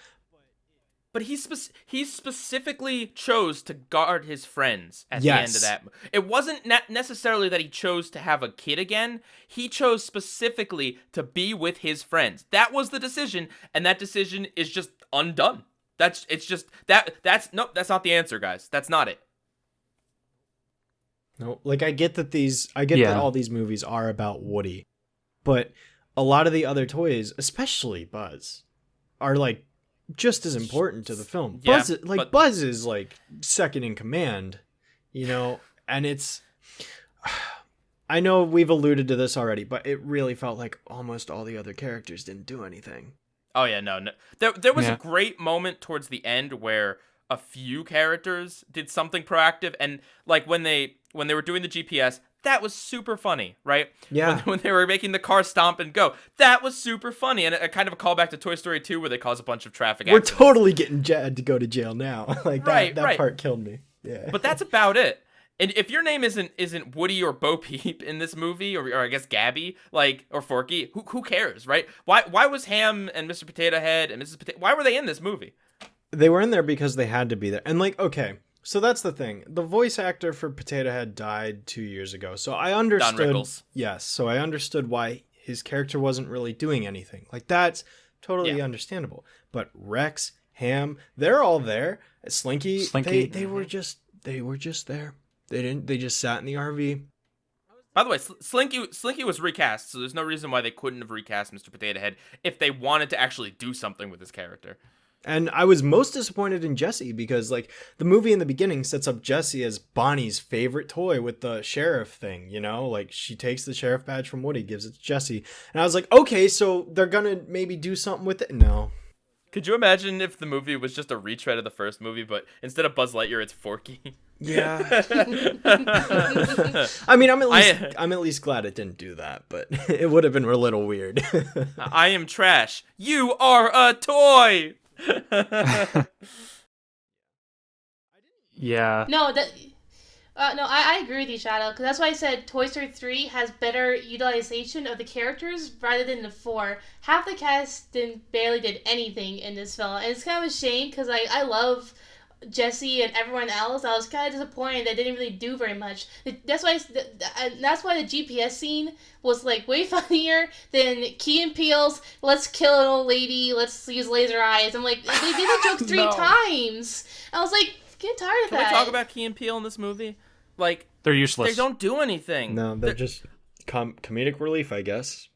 But he specifically chose to guard his friends at the end of that. It wasn't necessarily that he chose to have a kid again. He chose specifically to be with his friends. That was the decision, and that decision is just undone. That's not the answer, guys. That's not it. No, like, I get that all these movies are about Woody, but a lot of the other toys, especially Buzz, are, like, just as important to the film. Yeah, Buzz is like second in command, and it's. I know we've alluded to this already, but it really felt like almost all the other characters didn't do anything. Oh yeah, no. There was a great moment towards the end where a few characters did something proactive, and like when they were doing the GPS, that was super funny, right? Yeah. When they were making the car stomp and go, that was super funny, and a kind of a callback to Toy Story 2 where they cause a bunch of traffic accidents. We're totally getting Jed to go to jail now. Like that Right. part killed me. Yeah. But that's about it. And if your name isn't Woody or Bo Peep in this movie, or I guess Gabby, like, or Forky, who cares, right? Why was Ham and Mr. Potato Head and Mrs. Potato, why were they in this movie? They were in there because they had to be there. And like, okay, so that's the thing. The voice actor for Potato Head died 2 years ago. So I understood. Don Rickles. Yes. So I understood why his character wasn't really doing anything. Like that's totally understandable. But Rex, Ham, they're all there. Slinky. They were just there. They just sat in the RV. By the way, Slinky was recast, so there's no reason why they couldn't have recast Mr. Potato Head if they wanted to actually do something with his character. And I was most disappointed in Jessie because, like, the movie in the beginning sets up Jessie as Bonnie's favorite toy with the sheriff thing, Like, she takes the sheriff badge from Woody, gives it to Jessie. And I was like, okay, so they're gonna maybe do something with it? No. Could you imagine if the movie was just a retread of the first movie, but instead of Buzz Lightyear, it's Forky? Yeah. I mean, I'm at least glad it didn't do that, but it would have been a little weird. I am trash. You are a toy. Yeah. No, I agree with you, Shadow, because that's why I said Toy Story 3 has better utilization of the characters rather than the 4. Half the cast barely did anything in this film, and it's kind of a shame because I love Jessie and everyone else. I was kind of disappointed they didn't really do very much. That's why the GPS scene was like way funnier than Key and Peele's "Let's kill an old lady, let's use laser eyes." I'm like, they did the joke 3 times. I was like, get tired of that. Can we talk about Key and Peele in this movie? Like, they're useless. They don't do anything. No, they're just comedic relief, I guess.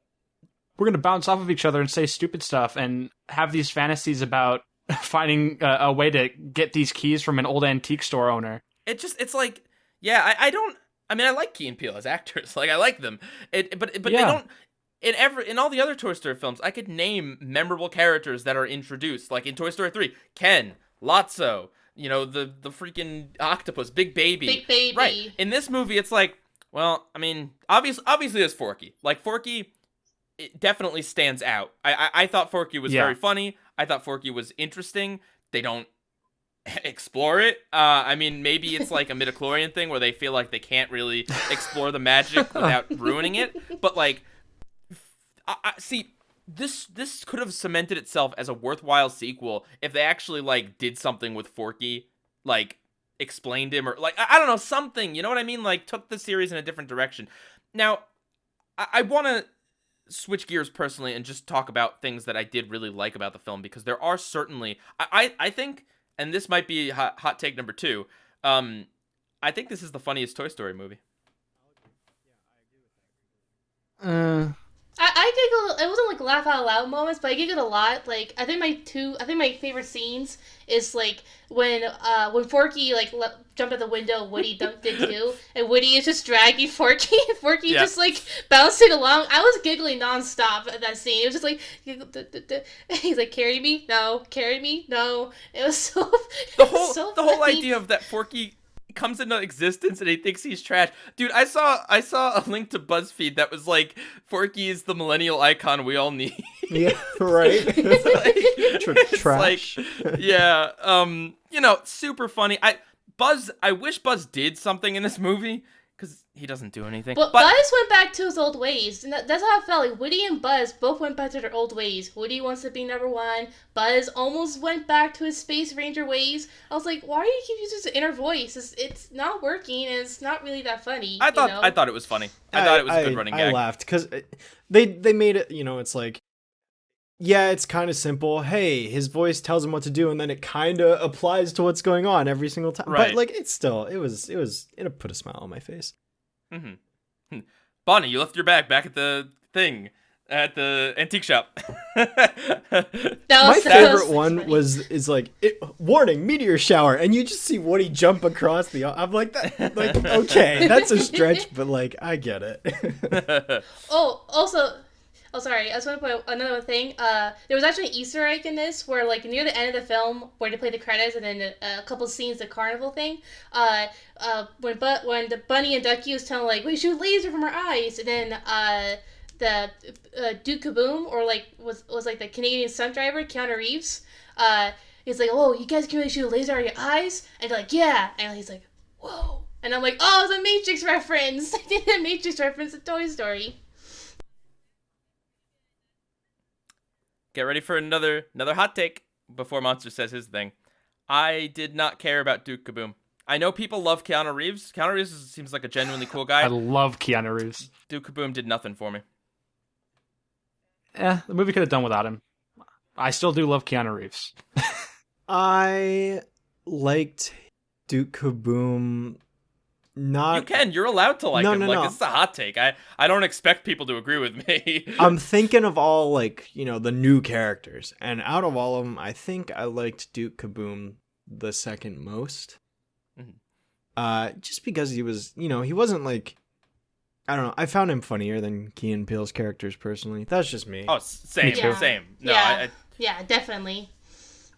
We're gonna bounce off of each other and say stupid stuff and have these fantasies about finding a way to get these keys from an old antique store owner. It's like, yeah, I like Key and Peele as actors. Like, I like them. But they don't. In all the other Toy Story films, I could name memorable characters that are introduced. Like in Toy Story 3, Ken, Lotso, the freaking octopus, Big Baby. Big Baby. Right. In this movie, it's like, well, I mean, obviously there's Forky. Like, Forky, it definitely stands out. I thought Forky was very funny. I thought Forky was interesting. They don't explore it. I mean, maybe it's like a midichlorian thing where they feel like they can't really explore the magic without ruining it. But like, see, this could have cemented itself as a worthwhile sequel if they actually like did something with Forky, like explained him or like I don't know, something. You know what I mean? Like took the series in a different direction. Now, I want to switch gears personally and just talk about things that I did really like about the film, because there are certainly I think, and this might be hot take number 2, I think this is the funniest Toy Story movie. I giggled. It wasn't like laugh out loud moments, but I giggled a lot. Like I think my favorite scenes is like when Forky like jumped out the window, Woody did too, and Woody is just dragging Forky, and Forky just like bouncing along. I was giggling nonstop at that scene. It was just like he's like, carry me, no, carry me, no. It was so the whole idea of that Forky comes into existence and he thinks he's trash. Dude, I saw a link to BuzzFeed that was like, Forky is the millennial icon we all need. Yeah, right. Trash. Like, yeah, super funny. I wish Buzz did something in this movie, because he doesn't do anything. But Buzz went back to his old ways. And that's how I felt. Like, Woody and Buzz both went back to their old ways. Woody wants to be number 1. Buzz almost went back to his Space Ranger ways. I was like, why do you keep using his inner voice? It's not working, and it's not really that funny. I thought it was funny. I thought it was a good running gag. I laughed, because they made it, it's like, yeah, it's kind of simple. Hey, his voice tells him what to do, and then it kind of applies to what's going on every single time. Right. But like, it put a smile on my face. Mm-hmm. Bonnie, you left your bag back at the thing. at the antique shop. My that favorite was one funny. is like warning meteor shower, and you just see Woody jump across the. I'm like that. Like okay, that's a stretch, but like I get it. Oh, also, oh sorry, I just want to point out another thing. There was actually an Easter egg in this where, like, near the end of the film, where they play the credits and then a couple scenes, the carnival thing. When the Bunny and Ducky was telling, like, we shoot laser from our eyes, and then the Duke Kaboom, or like was like the Canadian stunt driver, Keanu Reeves. He's like, oh, you guys can really shoot a laser out of your eyes, and they're like, yeah, and he's like, whoa, and I'm like, oh, it's a Matrix reference. I did a Matrix reference to Toy Story. Get ready for another hot take before Monster says his thing. I did not care about Duke Kaboom. I know people love Keanu Reeves. Keanu Reeves seems like a genuinely cool guy. I love Keanu Reeves. Duke Kaboom did nothing for me. The movie could have done without him. I still do love Keanu Reeves. I liked Duke Kaboom. You're allowed to like No, him. no, Like, no. this is a hot take. I don't expect people to agree with me. I'm thinking of all, like, the new characters, and out of all of them, I think I liked Duke Kaboom the second most. Just because he was, he wasn't like, I don't know, I found him funnier than Key and Peele's characters personally. That's just me. Oh, same, too. same. No, Yeah. Yeah, definitely.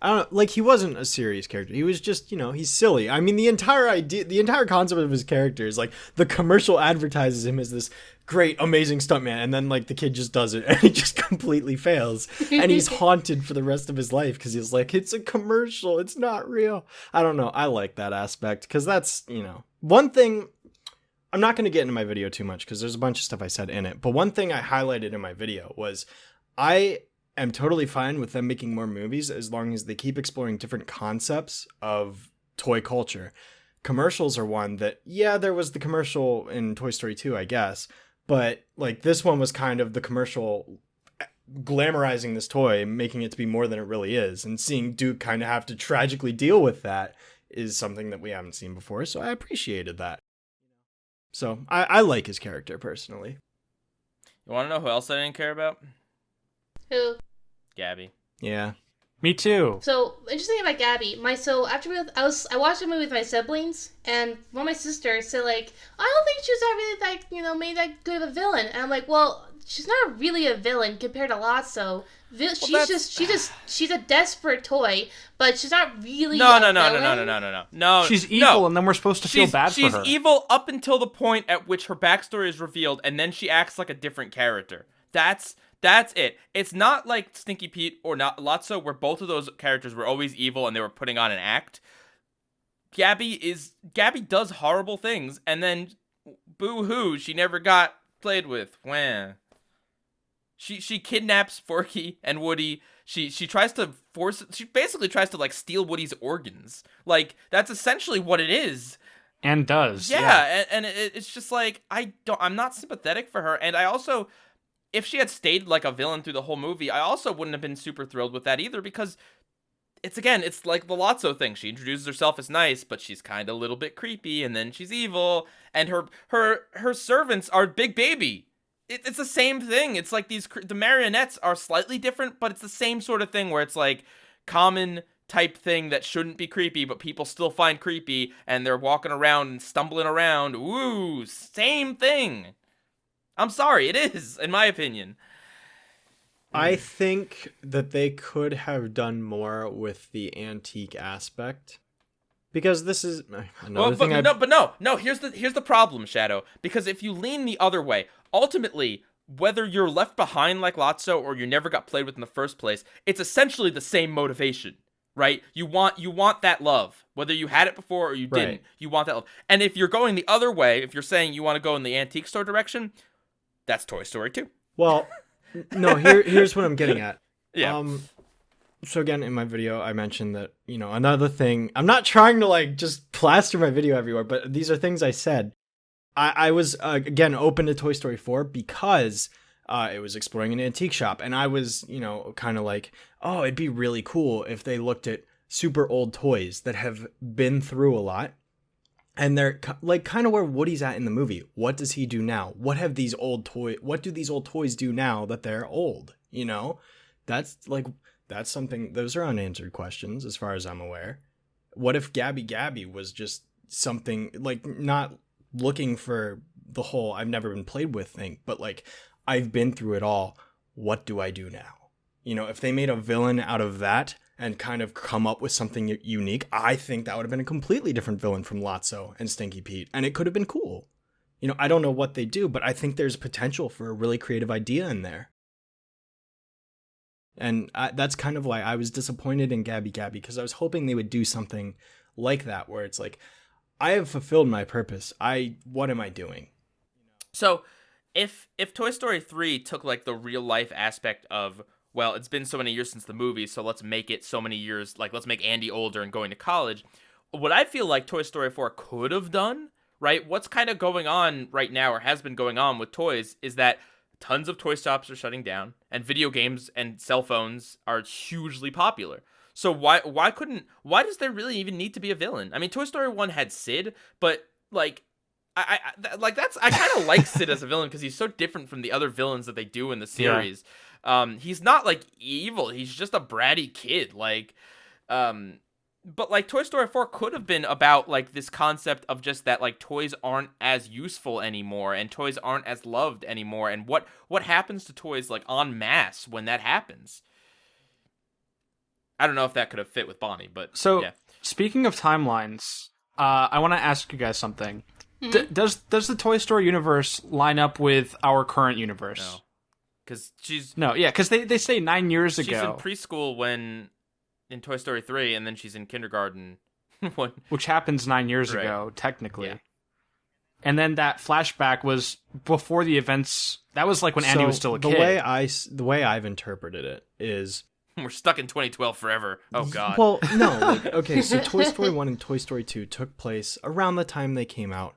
I don't know, like, he wasn't a serious character. He was just, he's silly. I mean, the entire concept of his character is, like, the commercial advertises him as this great, amazing stuntman, and then, like, the kid just does it, and he just completely fails. And he's haunted for the rest of his life, because he's like, it's a commercial, it's not real. I don't know, I like that aspect, because that's, one thing, I'm not going to get into my video too much, because there's a bunch of stuff I said in it, but one thing I highlighted in my video was, I am totally fine with them making more movies as long as they keep exploring different concepts of toy culture. Commercials are one that, yeah, there was the commercial in Toy Story 2, I guess, but like this one was kind of the commercial glamorizing this toy, making it to be more than it really is, and seeing Duke kind of have to tragically deal with that is something that we haven't seen before, so I appreciated that. So I like his character personally. You want to know who else I didn't care about? Who? Gabby. Yeah. Me too. So interesting about Gabby. I watched the movie with my siblings, and one of my sisters said, like, I don't think she's not really that made that good of a villain. And I'm like, well, she's not really a villain compared to Lotso. She's a desperate toy, but she's not really. No. She's evil, and then we're supposed to feel bad for her. She's evil up until the point at which her backstory is revealed, and then she acts like a different character. That's it. It's not like Stinky Pete or not Lotso, where both of those characters were always evil and they were putting on an act. Gabby does horrible things, and then boo-hoo, she never got played with. Wah. She kidnaps Forky and Woody. She tries to she basically tries to like steal Woody's organs. Like, that's essentially what it is. And does. Yeah. And it's just like, I'm not sympathetic for her, and I also, if she had stayed like a villain through the whole movie, I also wouldn't have been super thrilled with that either, because it's like the Lotso thing. She introduces herself as nice, but she's kind of a little bit creepy, and then she's evil, and her servants are Big Baby. It's the same thing. It's like the marionettes are slightly different, but it's the same sort of thing where it's like common type thing that shouldn't be creepy, but people still find creepy, and they're walking around and stumbling around. Woo, same thing. I'm sorry, it is, in my opinion. I think that they could have done more with the antique aspect, because this is another thing. No. Here's the problem, Shadow. Because if you lean the other way, ultimately, whether you're left behind like Lotso or you never got played with in the first place, it's essentially the same motivation, right? You want that love, whether you had it before or you didn't. Right. You want that love. And if you're going the other way, if you're saying you want to go in the antique store direction, that's Toy Story 2. Well, no, here's what I'm getting at. Yeah. So again, in my video, I mentioned that, another thing, I'm not trying to like just plaster my video everywhere, but these are things I said. I was, again, open to Toy Story 4 because it was exploring an antique shop, and I was, kind of like, oh, it'd be really cool if they looked at super old toys that have been through a lot And they're like kind of where Woody's at in the movie. What does he do now? What do these old toys do now that they're old? You know, that's something. Those are unanswered questions as far as I'm aware. What if Gabby Gabby was just something like not looking for the whole I've never been played with thing, but like I've been through it all. What do I do now? You know, if they made a villain out of that and kind of come up with something unique, I think that would have been a completely different villain from Lotso and Stinky Pete, and it could have been cool. You know, I don't know what they do, but I think there's potential for a really creative idea in there. And that's kind of why I was disappointed in Gabby Gabby, because I was hoping they would do something like that, where it's like, I have fulfilled my purpose. What am I doing? So, if Toy Story 3 took like the real life aspect of, well, it's been so many years since the movie, so let's make it so many years, like let's make Andy older and going to college. What I feel like Toy Story 4 could have done, right? What's kind of going on right now, or has been going on with toys, is that tons of toy shops are shutting down, and video games and cell phones are hugely popular. So why does there really even need to be a villain? I mean, Toy Story 1 had Sid, but like I kind of like Sid as a villain because he's so different from the other villains that they do in the series. Yeah. He's not like evil. He's just a bratty kid. Like, but like Toy Story 4 could have been about like this concept of just that like toys aren't as useful anymore and toys aren't as loved anymore. And what happens to toys like en masse when that happens? I don't know if that could have fit with Bonnie, but so yeah. Speaking of timelines, I want to ask you guys something. Mm-hmm. Does the Toy Story universe line up with our current universe? No. Because they say 9 years ago. She's in preschool when in Toy Story 3, and then she's in kindergarten. Which happens 9 years ago, technically. Yeah. And then that flashback was before the events. That was like when Andy was still a kid. The way I've interpreted it is, we're stuck in 2012 forever. Oh God. Well, no. Okay, so Toy Story 1 and Toy Story 2 took place around the time they came out.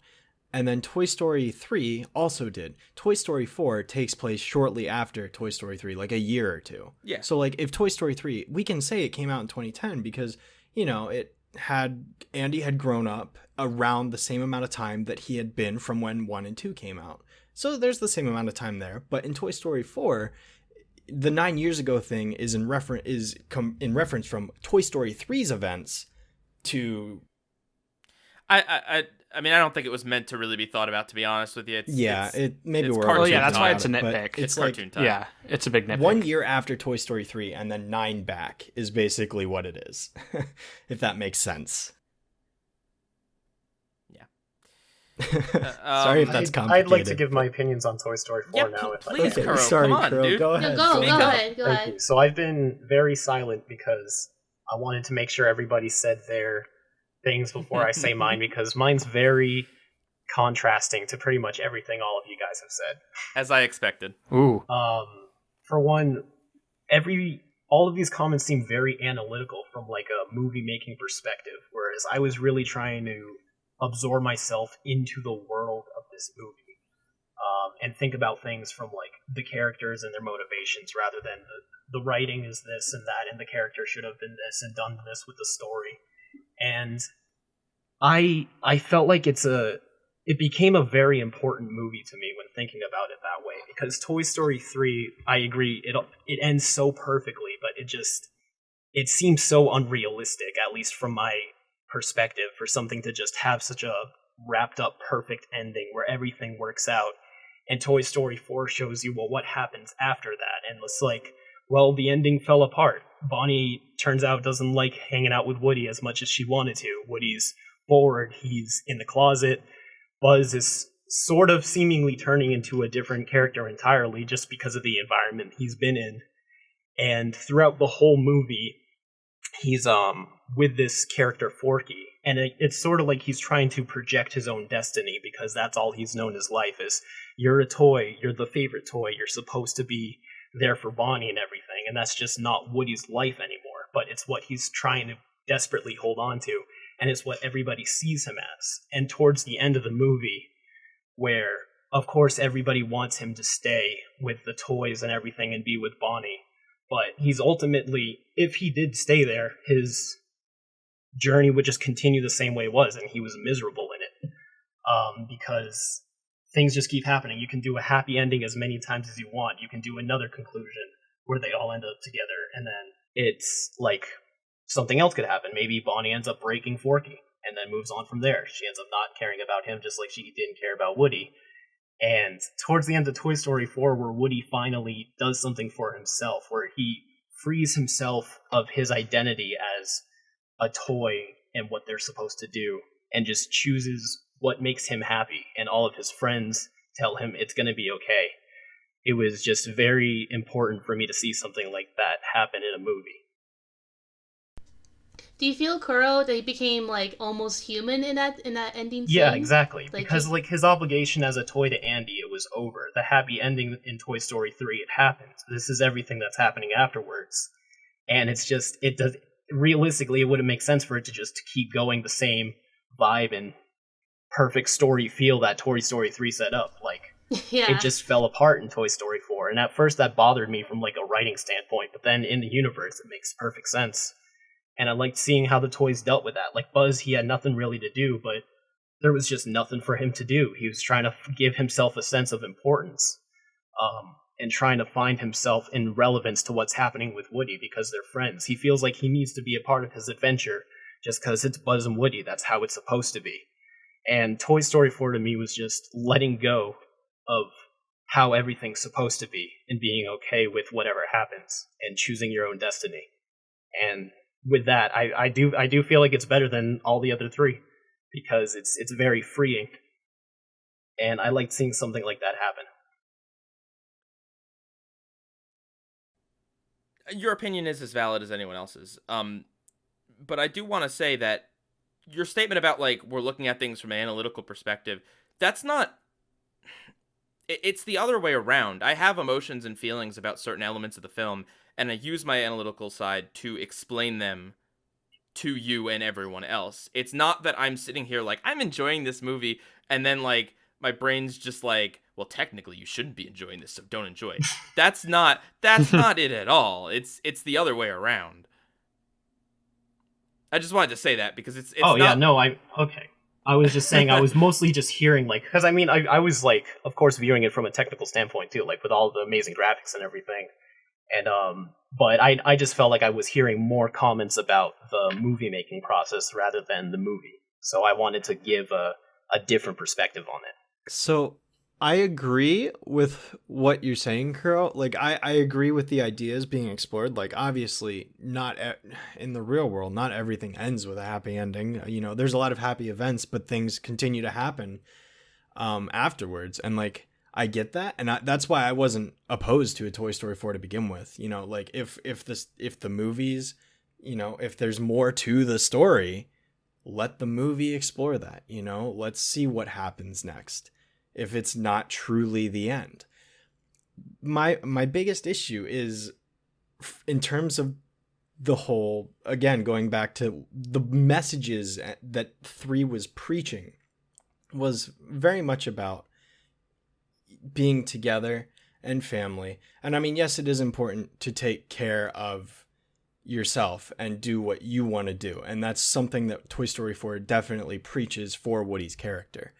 And then Toy Story 3 also did. Toy Story 4 takes place shortly after Toy Story 3, like a year or two. Yeah. So, like, if Toy Story 3, we can say it came out in 2010 because, you know, Andy had grown up around the same amount of time that he had been from when 1 and 2 came out. So there's the same amount of time there. But in Toy Story 4, the 9 years ago thing is in reference from Toy Story 3's events to... I mean, I don't think it was meant to really be thought about, to be honest with you. That's why it's a nitpick. It's cartoon time. Yeah, it's a big nitpick. 1 year after Toy Story 3 and then 9 back is basically what it is, if that makes sense. Yeah. Sorry if that's complicated. I'd like to give my opinions on Toy Story 4 now. Please, Kuro, sorry, come on, Kuro, dude. go ahead. Go ahead. Thank you. So I've been very silent because I wanted to make sure everybody said their things before I say mine, because mine's very contrasting to pretty much everything all of you guys have said. As I expected. Ooh. For one, all of these comments seem very analytical from like a movie making perspective, whereas I was really trying to absorb myself into the world of this movie, and think about things from like the characters and their motivations rather than the writing is this and that and the character should have been this and done this with the story. And I felt like it became a very important movie to me when thinking about it that way, because Toy Story 3, I agree, it ends so perfectly, but it seems so unrealistic, at least from my perspective, for something to just have such a wrapped up perfect ending where everything works out. And Toy Story 4 shows you, well, what happens after that? And it's like, well, the ending fell apart. Bonnie, turns out, doesn't like hanging out with Woody as much as she wanted to. Woody's bored. He's in the closet. Buzz is sort of seemingly turning into a different character entirely just because of the environment he's been in. And throughout the whole movie, he's with this character Forky. And it's sort of like he's trying to project his own destiny, because that's all he's known his life is, you're a toy, you're the favorite toy, you're supposed to be there for Bonnie and everything, and that's just not Woody's life anymore, but it's what he's trying to desperately hold on to, and it's what everybody sees him as. And towards the end of the movie, where, of course, everybody wants him to stay with the toys and everything and be with Bonnie, but he's ultimately, if he did stay there, his journey would just continue the same way it was, and he was miserable in it. because things just keep happening. You can do a happy ending as many times as you want. You can do another conclusion where they all end up together, and then it's like something else could happen. Maybe Bonnie ends up breaking Forky and then moves on from there. She ends up not caring about him, just like she didn't care about Woody. And towards the end of Toy Story 4, where Woody finally does something for himself, where he frees himself of his identity as a toy and what they're supposed to do, and just chooses what makes him happy, and all of his friends tell him it's going to be okay. It was just very important for me to see something like that happen in a movie. Do you feel, Kuro, that he became like almost human in that ending scene? Yeah, exactly. Like, because like his obligation as a toy to Andy, it was over. The happy ending in Toy Story 3, it happened. This is everything that's happening afterwards. And it's just, it does, realistically, it wouldn't make sense for it to just keep going the same vibe and perfect story feel that Toy Story 3 set up. Like, yeah. it just fell apart in Toy Story 4. And at first that bothered me from like a writing standpoint, but then in the universe, it makes perfect sense. And I liked seeing how the toys dealt with that. Like Buzz, he had nothing really to do, but there was just nothing for him to do. He was trying to give himself a sense of importance, and trying to find himself in relevance to what's happening with Woody because they're friends. He feels like he needs to be a part of his adventure just because it's Buzz and Woody. That's how it's supposed to be. And Toy Story 4 to me was just letting go of how everything's supposed to be and being okay with whatever happens and choosing your own destiny. And with that, I do feel like it's better than all the other three because it's very freeing, and I liked seeing something like that happen. Your opinion is as valid as anyone else's. But I do want to say that your statement about like we're looking at things from an analytical perspective, that's not. It's the other way around. I have emotions and feelings about certain elements of the film, and I use my analytical side to explain them to you and everyone else. It's not that I'm sitting here like, I'm enjoying this movie, and then like, my brain's just like, well, technically you shouldn't be enjoying this, so don't enjoy it. That's not it at all. It's the other way around. I just wanted to say that because it's oh, not... yeah, no, okay. I was just saying I was mostly just hearing, like, because I mean, I was, like, of course, viewing it from a technical standpoint, too, like, with all the amazing graphics and everything. And, but I just felt like I was hearing more comments about the movie-making process rather than the movie. So I wanted to give a different perspective on it. So I agree with what you're saying, Kuro. Like, I agree with the ideas being explored. Like, obviously, not in the real world, not everything ends with a happy ending. You know, there's a lot of happy events, but things continue to happen afterwards. And, like, I get that. And that's why I wasn't opposed to a Toy Story 4 to begin with. You know, like, if the movies, you know, if there's more to the story, let the movie explore that, you know? Let's see what happens next. If it's not truly the end. My biggest issue is in terms of the whole, again, going back to the messages that 3 was preaching, was very much about being together and family. And I mean, yes, it is important to take care of yourself and do what you want to do. And that's something that Toy Story 4 definitely preaches for Woody's character.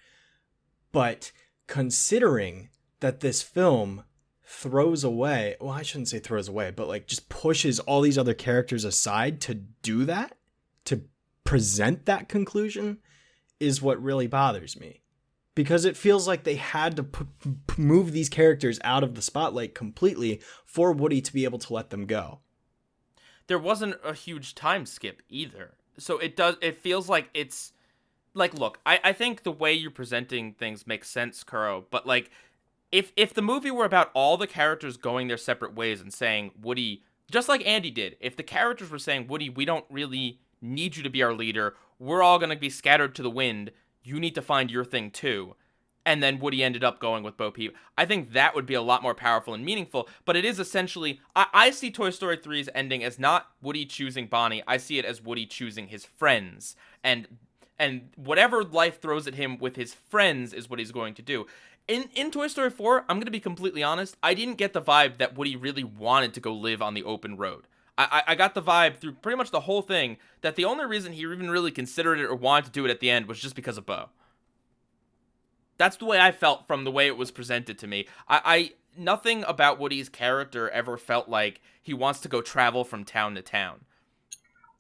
But considering that this film throws away, well, I shouldn't say throws away, but like just pushes all these other characters aside to do that, to present that conclusion, is what really bothers me. Because it feels like they had to move these characters out of the spotlight completely for Woody to be able to let them go. There wasn't a huge time skip either. So it feels like it's, like, look, I think the way you're presenting things makes sense, Kuro, but, like, if the movie were about all the characters going their separate ways and saying, Woody, just like Andy did, if the characters were saying, Woody, we don't really need you to be our leader, we're all going to be scattered to the wind, you need to find your thing too, and then Woody ended up going with Bo Peep, I think that would be a lot more powerful and meaningful, but it is essentially, I see Toy Story 3's ending as not Woody choosing Bonnie, I see it as Woody choosing his friends, and whatever life throws at him with his friends is what he's going to do. In Toy Story 4, I'm going to be completely honest, I didn't get the vibe that Woody really wanted to go live on the open road. I got the vibe through pretty much the whole thing that the only reason he even really considered it or wanted to do it at the end was just because of Bo. That's the way I felt from the way it was presented to me. I nothing about Woody's character ever felt like he wants to go travel from town to town.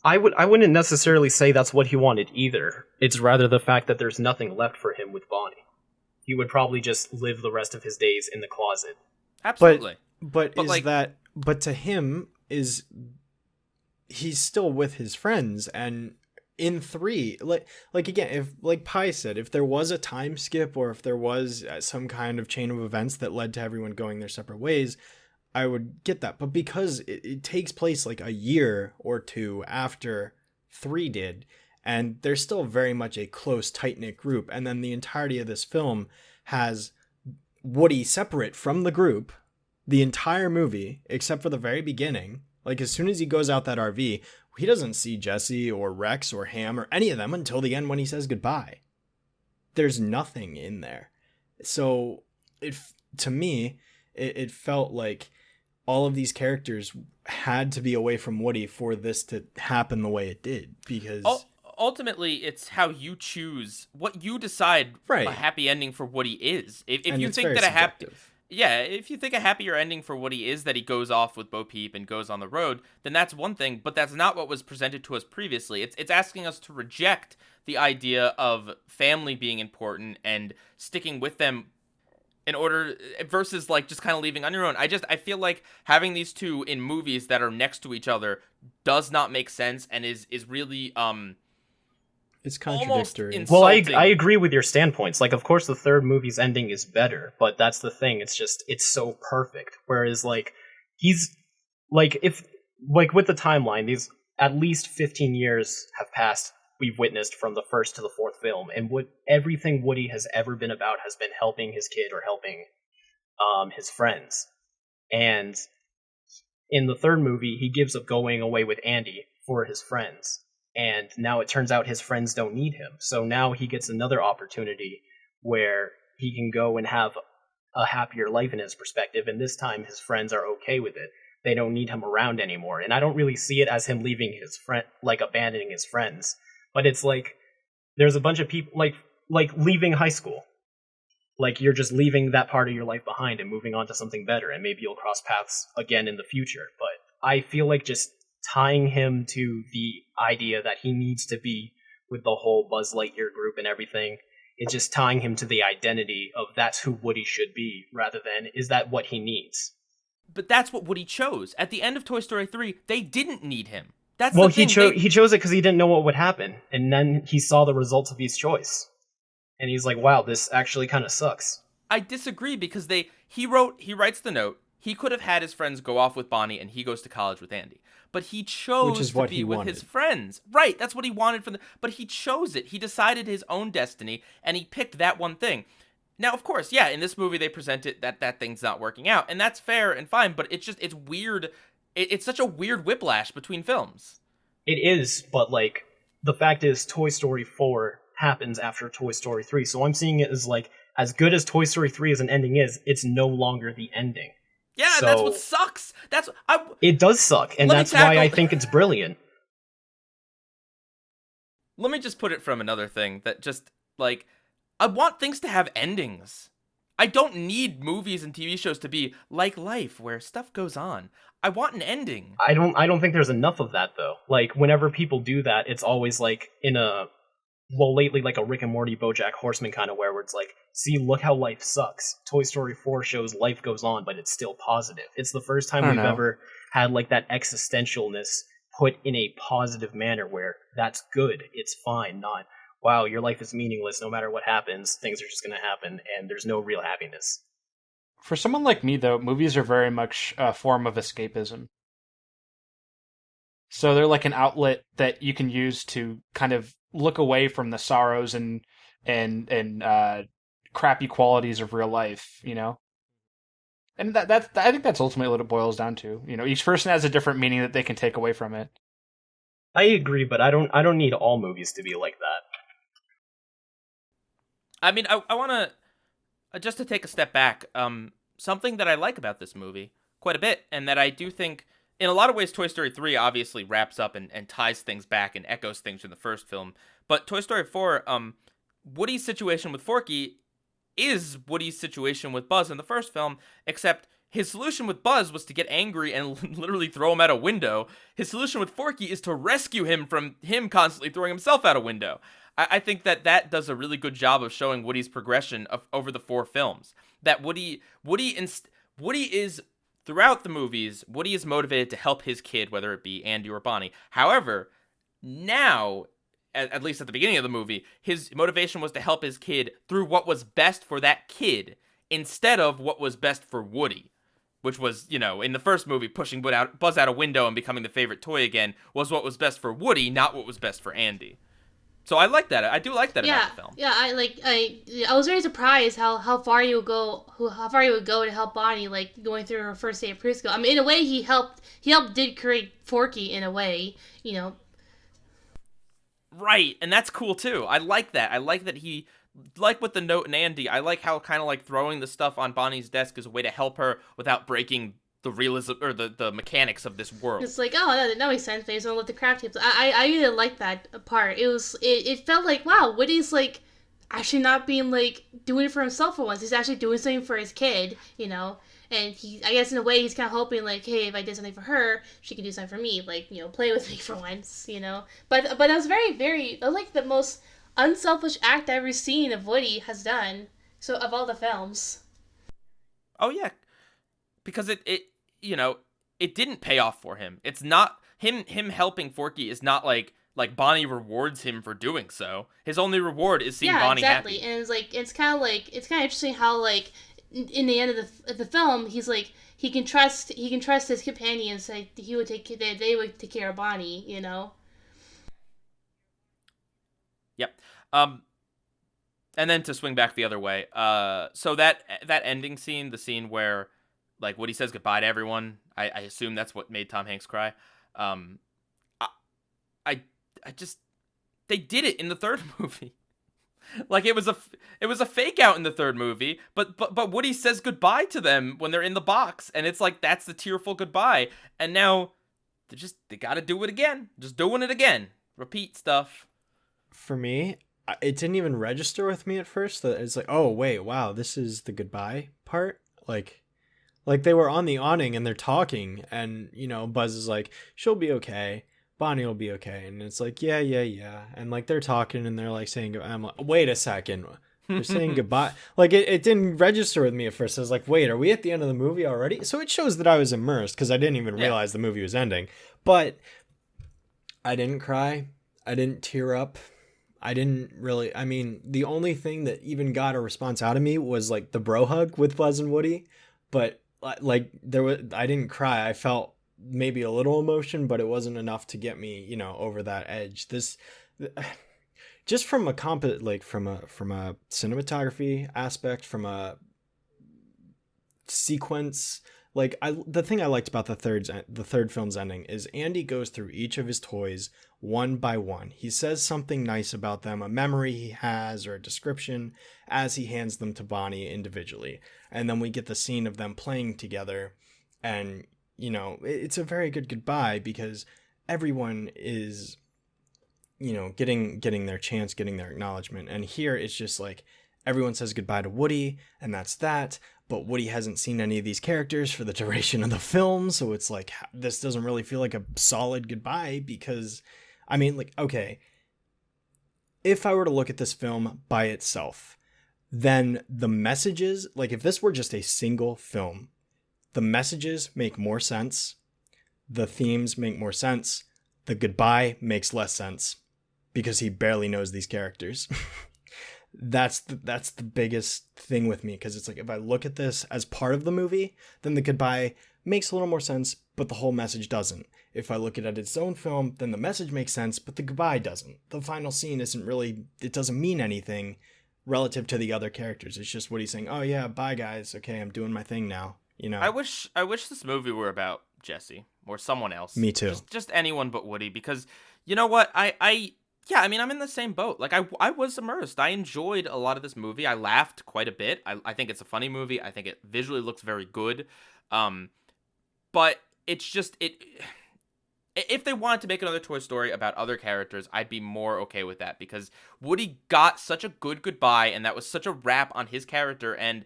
I wouldn't necessarily say that's what he wanted either. It's rather the fact that there's nothing left for him with Bonnie. He would probably just live the rest of his days in the closet. Absolutely. But is like, that? But to him, he's still with his friends, and in 3, like again, if like Pi said, if there was a time skip or if there was some kind of chain of events that led to everyone going their separate ways, I would get that. But because it takes place like a year or two after 3 did, and they're still very much a close, tight-knit group, and then the entirety of this film has Woody separate from the group the entire movie, except for the very beginning. Like, as soon as he goes out that RV, he doesn't see Jesse or Rex or Ham or any of them until the end when he says goodbye. There's nothing in there. So, to me, it felt like all of these characters had to be away from Woody for this to happen the way it did, because... Ultimately, it's how you choose, what you decide Right. a happy ending for Woody is. If and you it's think very that subjective. if you think a happier ending for Woody is that he goes off with Bo Peep and goes on the road, then that's one thing, but that's not what was presented to us previously. It's asking us to reject the idea of family being important and sticking with them in order, versus like just kind of leaving on your own. I feel like having these two in movies that are next to each other does not make sense and is really It's almost contradictory. Well, insulting. I agree with your standpoints. Like, of course, the third movie's ending is better, but that's the thing. It's so perfect. Whereas, like, he's like, if like with the timeline, these at least 15 years have passed. We've witnessed from the first to the fourth film, and everything Woody has ever been about has been helping his kid or helping his friends. And in the third movie, he gives up going away with Andy for his friends. And now it turns out his friends don't need him. So now he gets another opportunity where he can go and have a happier life in his perspective. And this time his friends are okay with it. They don't need him around anymore. And I don't really see it as him leaving his friend, like abandoning his friends. But it's like there's a bunch of people like leaving high school. Like, you're just leaving that part of your life behind and moving on to something better. And maybe you'll cross paths again in the future. But I feel like just tying him to the idea that he needs to be with the whole Buzz Lightyear group and everything, it's just tying him to the identity of that's who Woody should be, rather than is that what he needs. But that's what Woody chose. At the end of Toy Story 3, they didn't need him. That's Well, the thing. he chose it because he didn't know what would happen, and then he saw the results of his choice, and he's like, "Wow, this actually kind of sucks." I disagree because he writes the note. He could have had his friends go off with Bonnie, and he goes to college with Andy. But he chose Which is to what be he with wanted. his friends. Right, that's what he wanted from but he chose it. He decided his own destiny, and he picked that one thing. Now, of course, yeah, in this movie they present it that thing's not working out, and that's fair and fine, but it's weird. It's such a weird whiplash between films. It is, but like the fact is, Toy Story 4 happens after Toy Story 3, so I'm seeing it as like as good as Toy Story 3 as an ending is, it's no longer the ending. Yeah, So- that's what sucks. It does suck, and Let me that's why I tackle- think it's brilliant. Let me just put it from another thing that just, like, I want things to have endings. I don't need movies and TV shows to be like life, where stuff goes on. I want an ending. I don't think there's enough of that though. Like, whenever people do that, it's always like in a lately like a Rick and Morty BoJack Horseman kind of where it's like, see, look how life sucks. Toy Story 4 shows life goes on, but it's still positive. It's the first time I we've don't know. ever had like that existentialness put in a positive manner where that's good, it's fine, not wow, your life is meaningless no matter what happens, things are just going to happen and there's no real happiness. For someone like me, though, movies are very much a form of escapism. So they're like an outlet that you can use to kind of look away from the sorrows and crappy qualities of real life, you know? And that's I think that's ultimately what it boils down to. You know, each person has a different meaning that they can take away from it. I agree, but I don't need all movies to be like that. I mean, I want to, just to take a step back, something that I like about this movie quite a bit, and that I do think, in a lot of ways, Toy Story 3 obviously wraps up and ties things back and echoes things from the first film, but Toy Story 4, Woody's situation with Forky is Woody's situation with Buzz in the first film, except his solution with Buzz was to get angry and literally throw him out a window. His solution with Forky is to rescue him from him constantly throwing himself out a window. I think that does a really good job of showing Woody's progression over the 4 films. That Woody is, throughout the movies, Woody is motivated to help his kid, whether it be Andy or Bonnie. However, now, at least at the beginning of the movie, his motivation was to help his kid through what was best for that kid instead of what was best for Woody, which was, in the first movie, pushing Buzz out a window and becoming the favorite toy again was what was best for Woody, not what was best for Andy. So I like that. I do like that about the film. Yeah, I was very surprised how far you would go, to help Bonnie, like going through her first day of preschool. I mean, in a way, he did create Forky in a way, Right, and that's cool too. I like that. I like that he, like with the note and Andy, I like how kind of like throwing the stuff on Bonnie's desk is a way to help her without breaking the realism or the mechanics of this world. It's like, that makes sense. But he's gonna let the craft tips. I really like that part. It felt like, wow, Woody's like actually not being like doing it for himself for once. He's actually doing something for his kid, And I guess in a way, he's kind of hoping like, hey, if I did something for her, she can do something for me, like play with me for once, But that was that was like the most unselfish act I've ever seen of Woody has done. So of all the films. Oh yeah, because it didn't pay off for him. It's not him helping Forky is not like Bonnie rewards him for doing so. His only reward is seeing Bonnie happy. And it's kind of interesting how like in the end of the film he's like he can trust his companions, like they would take care of Bonnie, Yep. And then to swing back the other way, so that ending scene, the scene where like Woody says goodbye to everyone, I assume that's what made Tom Hanks cry. I just, they did it in the third movie. Like it was a fake out in the third movie, but Woody says goodbye to them when they're in the box, and it's like that's the tearful goodbye. And now they got to do it again, just doing it again, repeat stuff. For me, it didn't even register with me at first that it's like, oh wait, wow, this is the goodbye part. Like they were on the awning and they're talking, and Buzz is like, she'll be okay, Bonnie will be okay, and it's like, yeah, and like they're talking and they're like saying, I'm like, wait a second, they're saying goodbye. Like it didn't register with me at first. I was like, wait, are we at the end of the movie already? So it shows that I was immersed because I didn't even realize the movie was ending. But I didn't cry, I didn't tear up, I didn't really. I mean, the only thing that even got a response out of me was like the bro hug with Buzz and Woody, but like I didn't cry. I felt maybe a little emotion, but it wasn't enough to get me, over that edge. This just from a from a cinematography aspect, from a sequence, like the thing I liked about the third film's ending is Andy goes through each of his toys one by one. He says something nice about them, a memory he has or a description, as he hands them to Bonnie individually. And then we get the scene of them playing together, and it's a very good goodbye because everyone is getting their chance, getting their acknowledgement. And here it's just like everyone says goodbye to Woody, and that's that. But Woody hasn't seen any of these characters for the duration of the film, so it's like this doesn't really feel like a solid goodbye because, I mean, like, okay, if I were to look at this film by itself, then the messages, like if this were just a single film, the messages make more sense, the themes make more sense, the goodbye makes less sense because he barely knows these characters. That's the biggest thing with me, because it's like if I look at this as part of the movie, then the goodbye makes a little more sense, but the whole message doesn't. If I look at it as its own film, then the message makes sense, but the goodbye doesn't. The final scene it doesn't mean anything relative to the other characters. It's just Woody saying, oh yeah, bye guys, okay, I'm doing my thing now. I wish this movie were about Jesse or someone else. Me too. Just anyone but Woody, because you know what? I'm in the same boat. Like I was immersed. I enjoyed a lot of this movie. I laughed quite a bit. I think it's a funny movie. I think it visually looks very good. But it's just if they wanted to make another Toy Story about other characters, I'd be more okay with that, because Woody got such a good goodbye, and that was such a wrap on his character, and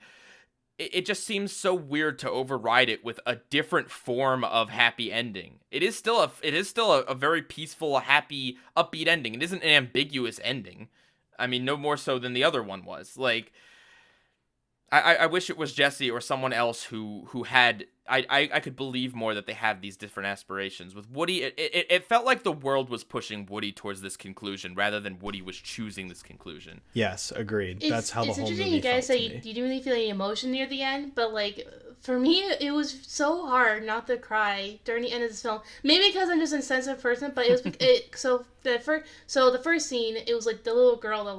it just seems so weird to override it with a different form of happy ending. It is still a very peaceful, happy, upbeat ending. It isn't an ambiguous ending. I mean, no more so than the other one was. Like, I wish it was Jesse or someone else who had... I could believe more that they have these different aspirations. With Woody, it felt like the world was pushing Woody towards this conclusion rather than Woody was choosing this conclusion. Yes, agreed. That's how the whole movie felt to me. It's interesting you guys say you didn't really feel any emotion near the end, but like for me, it was so hard not to cry during the end of this film. Maybe because I'm just an insensitive person, but it was the first scene, it was like the little girl that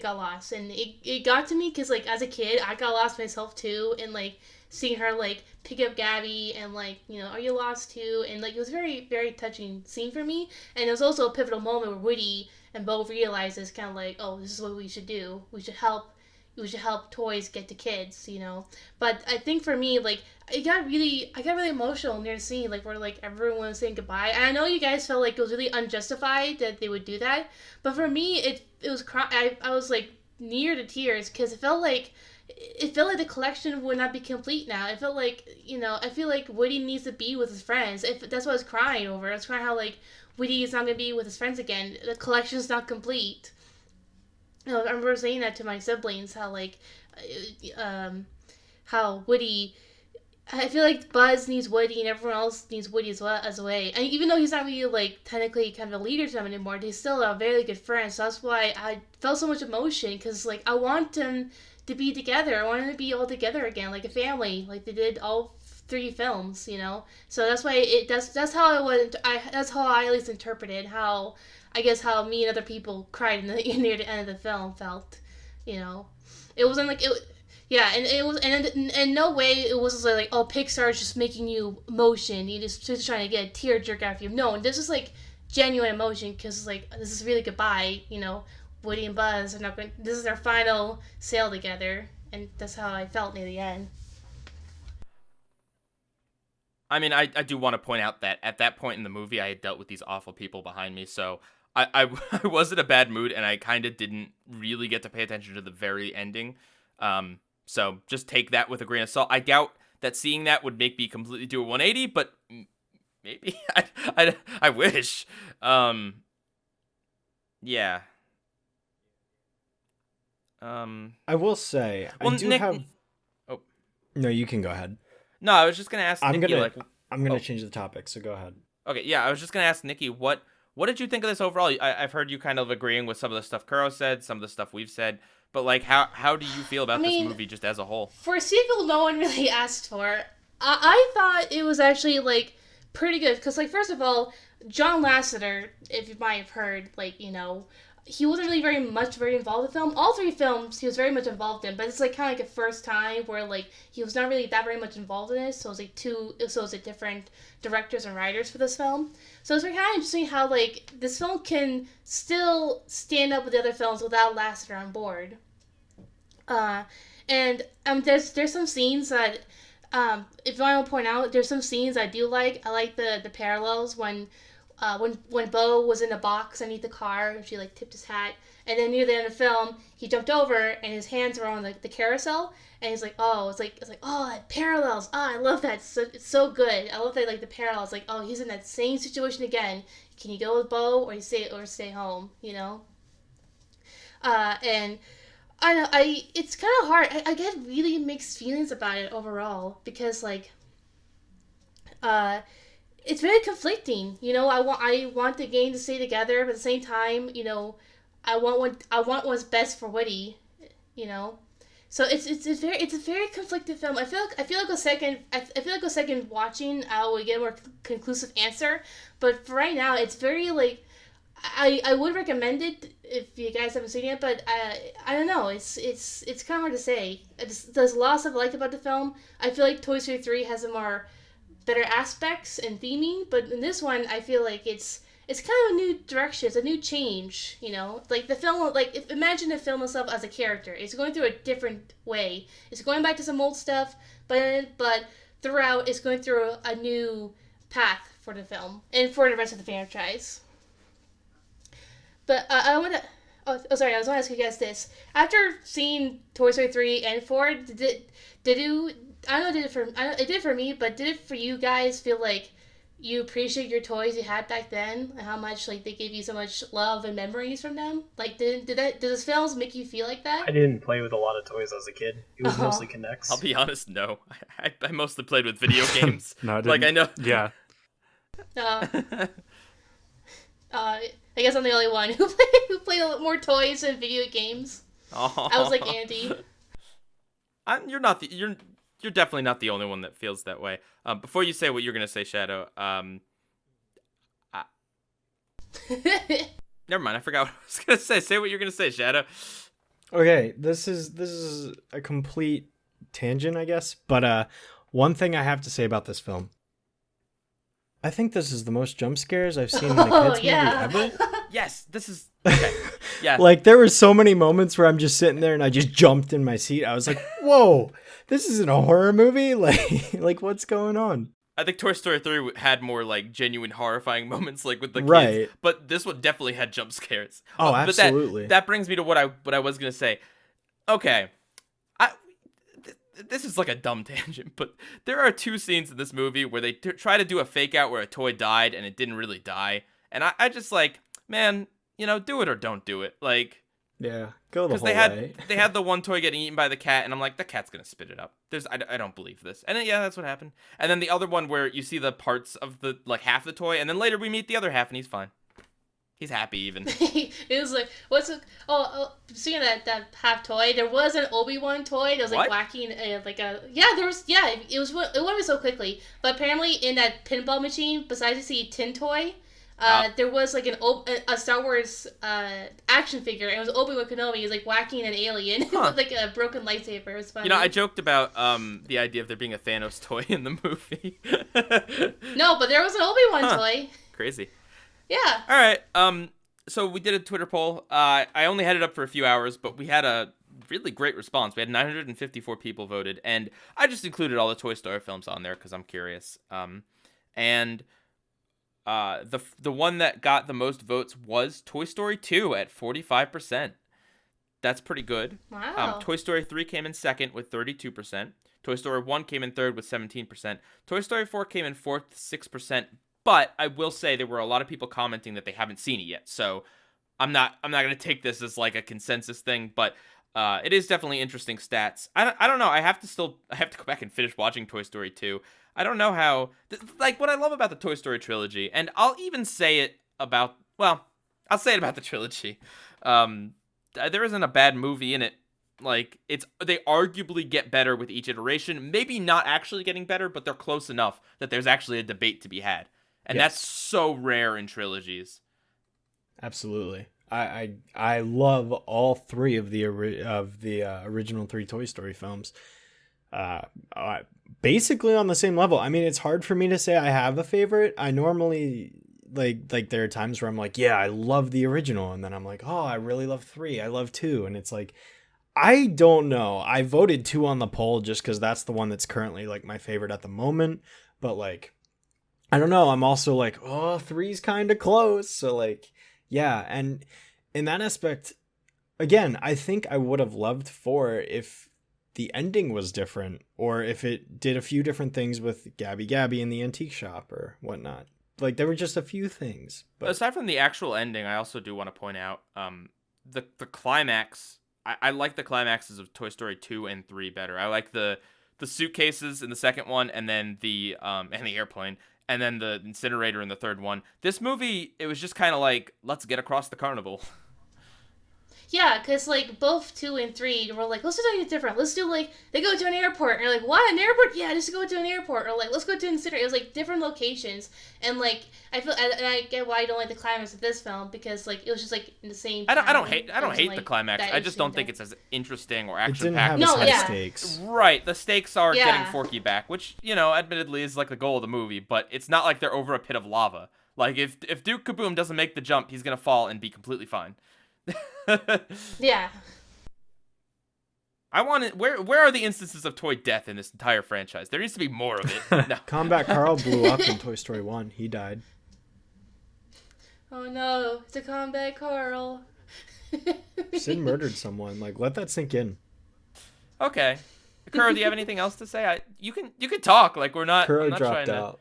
got lost, and it got to me because like as a kid, I got lost myself too, and like seeing her like pick up Gabby and like, you know, are you lost too? And like it was very, very touching scene for me. And it was also a pivotal moment where Woody and Bo realizes kind of like, oh, this is what we should do. We should help toys get to kids, you know. But I think for me, like I got really emotional near the scene, like where like everyone was saying goodbye. And I know you guys felt like it was really unjustified that they would do that, but for me, it was I was like near to tears because it felt like the collection would not be complete now. It felt like, you know, I feel like Woody needs to be with his friends. That's what I was crying over. I was crying how, like, Woody is not going to be with his friends again. The collection's not complete. You know, I remember saying that to my siblings, how, like, how Woody... I feel like Buzz needs Woody and everyone else needs Woody as well, as a way. And even though he's not really, like, technically kind of a leader to them anymore, he's still a very good friend. So that's why I felt so much emotion, because, like, I want them to be together. I want them to be all together again, like a family, like they did all 3 films, you know. So that's why that's how that's how I at least interpreted how, I guess, how me and other people cried near the end of the film felt, you know. It wasn't like it. Yeah, and it was, and in no way it was like, oh, Pixar is just making you emotion. You just trying to get a tear jerk out of you. No, this is like genuine emotion, because like this is really goodbye, you know. Woody and Buzz are not going. This is their final sail together, and that's how I felt near the end. I mean, I do want to point out that at that point in the movie, I had dealt with these awful people behind me, so I was in a bad mood, and I kind of didn't really get to pay attention to the very ending. So just take that with a grain of salt. I doubt that seeing that would make me completely do a 180, but maybe I wish. Yeah. I will say, well, I do Nick... have... Oh. No, you can go ahead. No, I was just going to ask Nikki, I'm gonna change the topic, so go ahead. Okay, yeah, I was just going to ask Nikki, what did you think of this overall? I've heard you kind of agreeing with some of the stuff Kuro said, some of the stuff we've said, but like, how do you feel about this movie just as a whole? For a sequel no one really asked for, I thought it was actually, like, pretty good, because, like, first of all, John Lasseter, if you might have heard, like, you know, he wasn't really very involved in the film. All 3 films he was very much involved in, but it's like kind of like a first time where like he was not really that very much involved in it. So it was like different directors and writers for this film. So it's kind of interesting how like this film can still stand up with the other films without Lasseter on board. And there's some scenes that if I want to point out, there's some scenes I do like. I like the parallels when Bo was in a box underneath the car and she like tipped his hat, and then near the end of the film he jumped over and his hands were on the carousel, and he's like, oh, it's like oh, that parallels, I love that, it's so good. I love that, like the parallels, like, oh, he's in that same situation again, can you go with Bo or stay home, you know. And it's kind of hard. I get really mixed feelings about it overall, because like it's very conflicting, you know. I want the game to stay together, but at the same time, you know, I want what's best for Woody, you know. So it's a very conflicted film. I feel like a second watching I will get a more conclusive answer, but for right now it's very like I would recommend it if you guys haven't seen it, but I don't know. It's kind of hard to say. There's a lot of stuff I like about the film. I feel like Toy Story 3 has a more better aspects and theming, but in this one I feel like it's kind of a new direction. It's a new change, you know. Like the film, like imagine the film itself as a character. It's going through a different way. It's going back to some old stuff, but throughout it's going through a new path for the film and for the rest of the franchise. But I want to. Oh, sorry. I was going to ask you guys this. After seeing Toy Story 3 and 4, did you? I don't know. It did for me, but did it for you guys feel like you appreciate your toys you had back then and how much like they gave you so much love and memories from them? Like, did those films make you feel like that? I didn't play with a lot of toys as a kid. It was mostly Connects. I'll be honest, no. I mostly played with video games. No, I like, I know. Yeah. I guess I'm the only one who played a lot more toys and video games. Oh. I was like Andy. You're definitely not the only one that feels that way. Before you say what you're gonna say, Shadow, never mind. I forgot what I was gonna say. Say what you're gonna say, Shadow. Okay, this is a complete tangent, I guess. But one thing I have to say about this film, I think this is the most jump scares I've seen in a kids movie ever. Yes, this is okay. Yeah, Like, there were so many moments where I'm just sitting there and I just jumped in my seat. I was like, "Whoa, this isn't a horror movie! Like what's going on?" I think Toy Story 3 had more like genuine horrifying moments, like with the kids. Right. But this one definitely had jump scares. Oh, But absolutely. that brings me to what I was gonna say. Okay, this is like a dumb tangent, but there are two scenes in this movie where they try to do a fake out where a toy died and it didn't really die, and I just like, man, do it or don't do it, like. Yeah, go the Because whole they way. had the one toy getting eaten by the cat, and I'm like, the cat's gonna spit it up. I don't believe this. And then, yeah, that's what happened. And then the other one where you see the parts of the like half the toy, and then later we meet the other half, and he's fine. He's happy even. It was like, speaking of that half toy, there was an Obi-Wan toy that was like What? whacking it went so quickly. But apparently in that pinball machine, besides the tin toy, there was like a Star Wars action figure. And it was Obi-Wan Kenobi. He was like whacking an alien with like a broken lightsaber. It was funny. I joked about the idea of there being a Thanos toy in the movie. No, but there was an Obi-Wan toy. Crazy. Yeah. All right. So we did a Twitter poll. I only had it up for a few hours, but we had a really great response. We had 954 people voted, and I just included all the Toy Story films on there because I'm curious. And the one that got the most votes was Toy Story 2 at 45%. That's pretty good. Wow. Toy Story 3 came in second with 32%. Toy Story 1 came in third with 17%. Toy Story 4 came in fourth, 6%. But I will say there were a lot of people commenting that they haven't seen it yet. So I'm not going to take this as like a consensus thing, but it is definitely interesting stats. I don't know. I have to go back and finish watching Toy Story 2. I don't know how, like, what I love about the Toy Story trilogy, and I'll even say it about, well, I'll say it about the trilogy. There isn't a bad movie in it. Like, they arguably get better with each iteration. Maybe not actually getting better, but they're close enough that there's actually a debate to be had. And Yes. that's so rare in trilogies. Absolutely. I love all three of the original three Toy Story films. Basically on the same level. I mean, it's hard for me to say I have a favorite. I normally like there are times where I'm like, yeah, I love the original, and then I'm like, oh, I really love 3. I love 2, and it's like, I don't know. I voted 2 on the poll just because that's the one that's currently like my favorite at the moment. But like, I don't know. I'm also like, oh, 3's kind of close. So like, yeah. And in that aspect, again, I think I would have loved 4 if the ending was different, or if it did a few different things with Gabby in the antique shop or whatnot. Like, there were just a few things. But Aside from the actual ending, I also do want to point out the climax. I like the climaxes of Toy Story 2 and 3 better. I like the suitcases in the second one, and then the airplane, and then the incinerator in the third one. This movie, it was just kind of like, let's get across the carnival. Yeah, because, like, both 2 and 3 were like, let's do something different. Let's do, like, they go to an airport. And you're like, what? An airport? Yeah, just go to an airport. Or, like, let's go to an incinerator. It was, like, different locations. And, like, I get why I don't like the climax of this film, because, like, it was just, like, in the same I don't town. hate It wasn't, the like, climax. that I just don't interesting think to- it's as interesting or it action didn't have packed. as No, high yeah. stakes. Right, the stakes are Yeah. getting Forky back, which, admittedly is like the goal of the movie, but it's not like they're over a pit of lava. Like, if Duke Kaboom doesn't make the jump, he's gonna fall and be completely fine. Yeah. I want it. Where are the instances of toy death in this entire franchise? There needs to be more of it. No. Combat Carl blew up in Toy Story 1. He died. Oh no, it's a Combat Carl. Sid murdered someone. Like, let that sink in. Okay. Kuro, do you have anything else to say? You can talk. Like we're not. Kuro I'm not trying dropped to... out.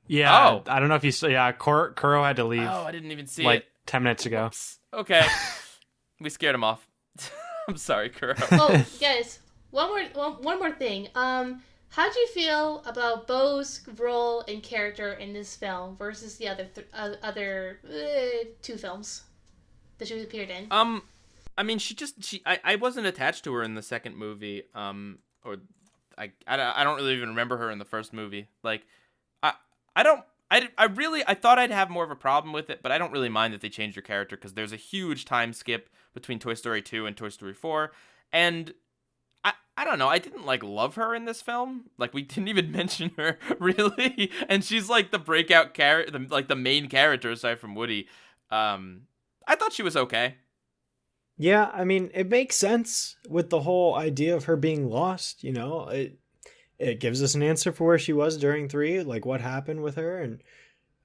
Yeah, Oh. I don't know if you saw. Yeah, Kuro had to leave Oh, I didn't even see like it. 10 minutes ago. Whoops. Okay. We scared him off. I'm sorry, Kuro. Oh, guys, one more thing. How'd you feel about Bo's role and character in this film versus the other two films that she appeared in? I mean, I wasn't attached to her in the second movie. Or I don't really even remember her in the first movie. Like, I thought I'd have more of a problem with it, but I don't really mind that they changed her character because there's a huge time skip between Toy Story 2 and Toy Story 4, and I don't know, I didn't like love her in this film. Like, we didn't even mention her really, and she's like the breakout character, like the main character aside from Woody. I thought she was okay. Yeah, I mean, it makes sense with the whole idea of her being lost, you know? It gives us an answer for where she was during 3, like what happened with her, and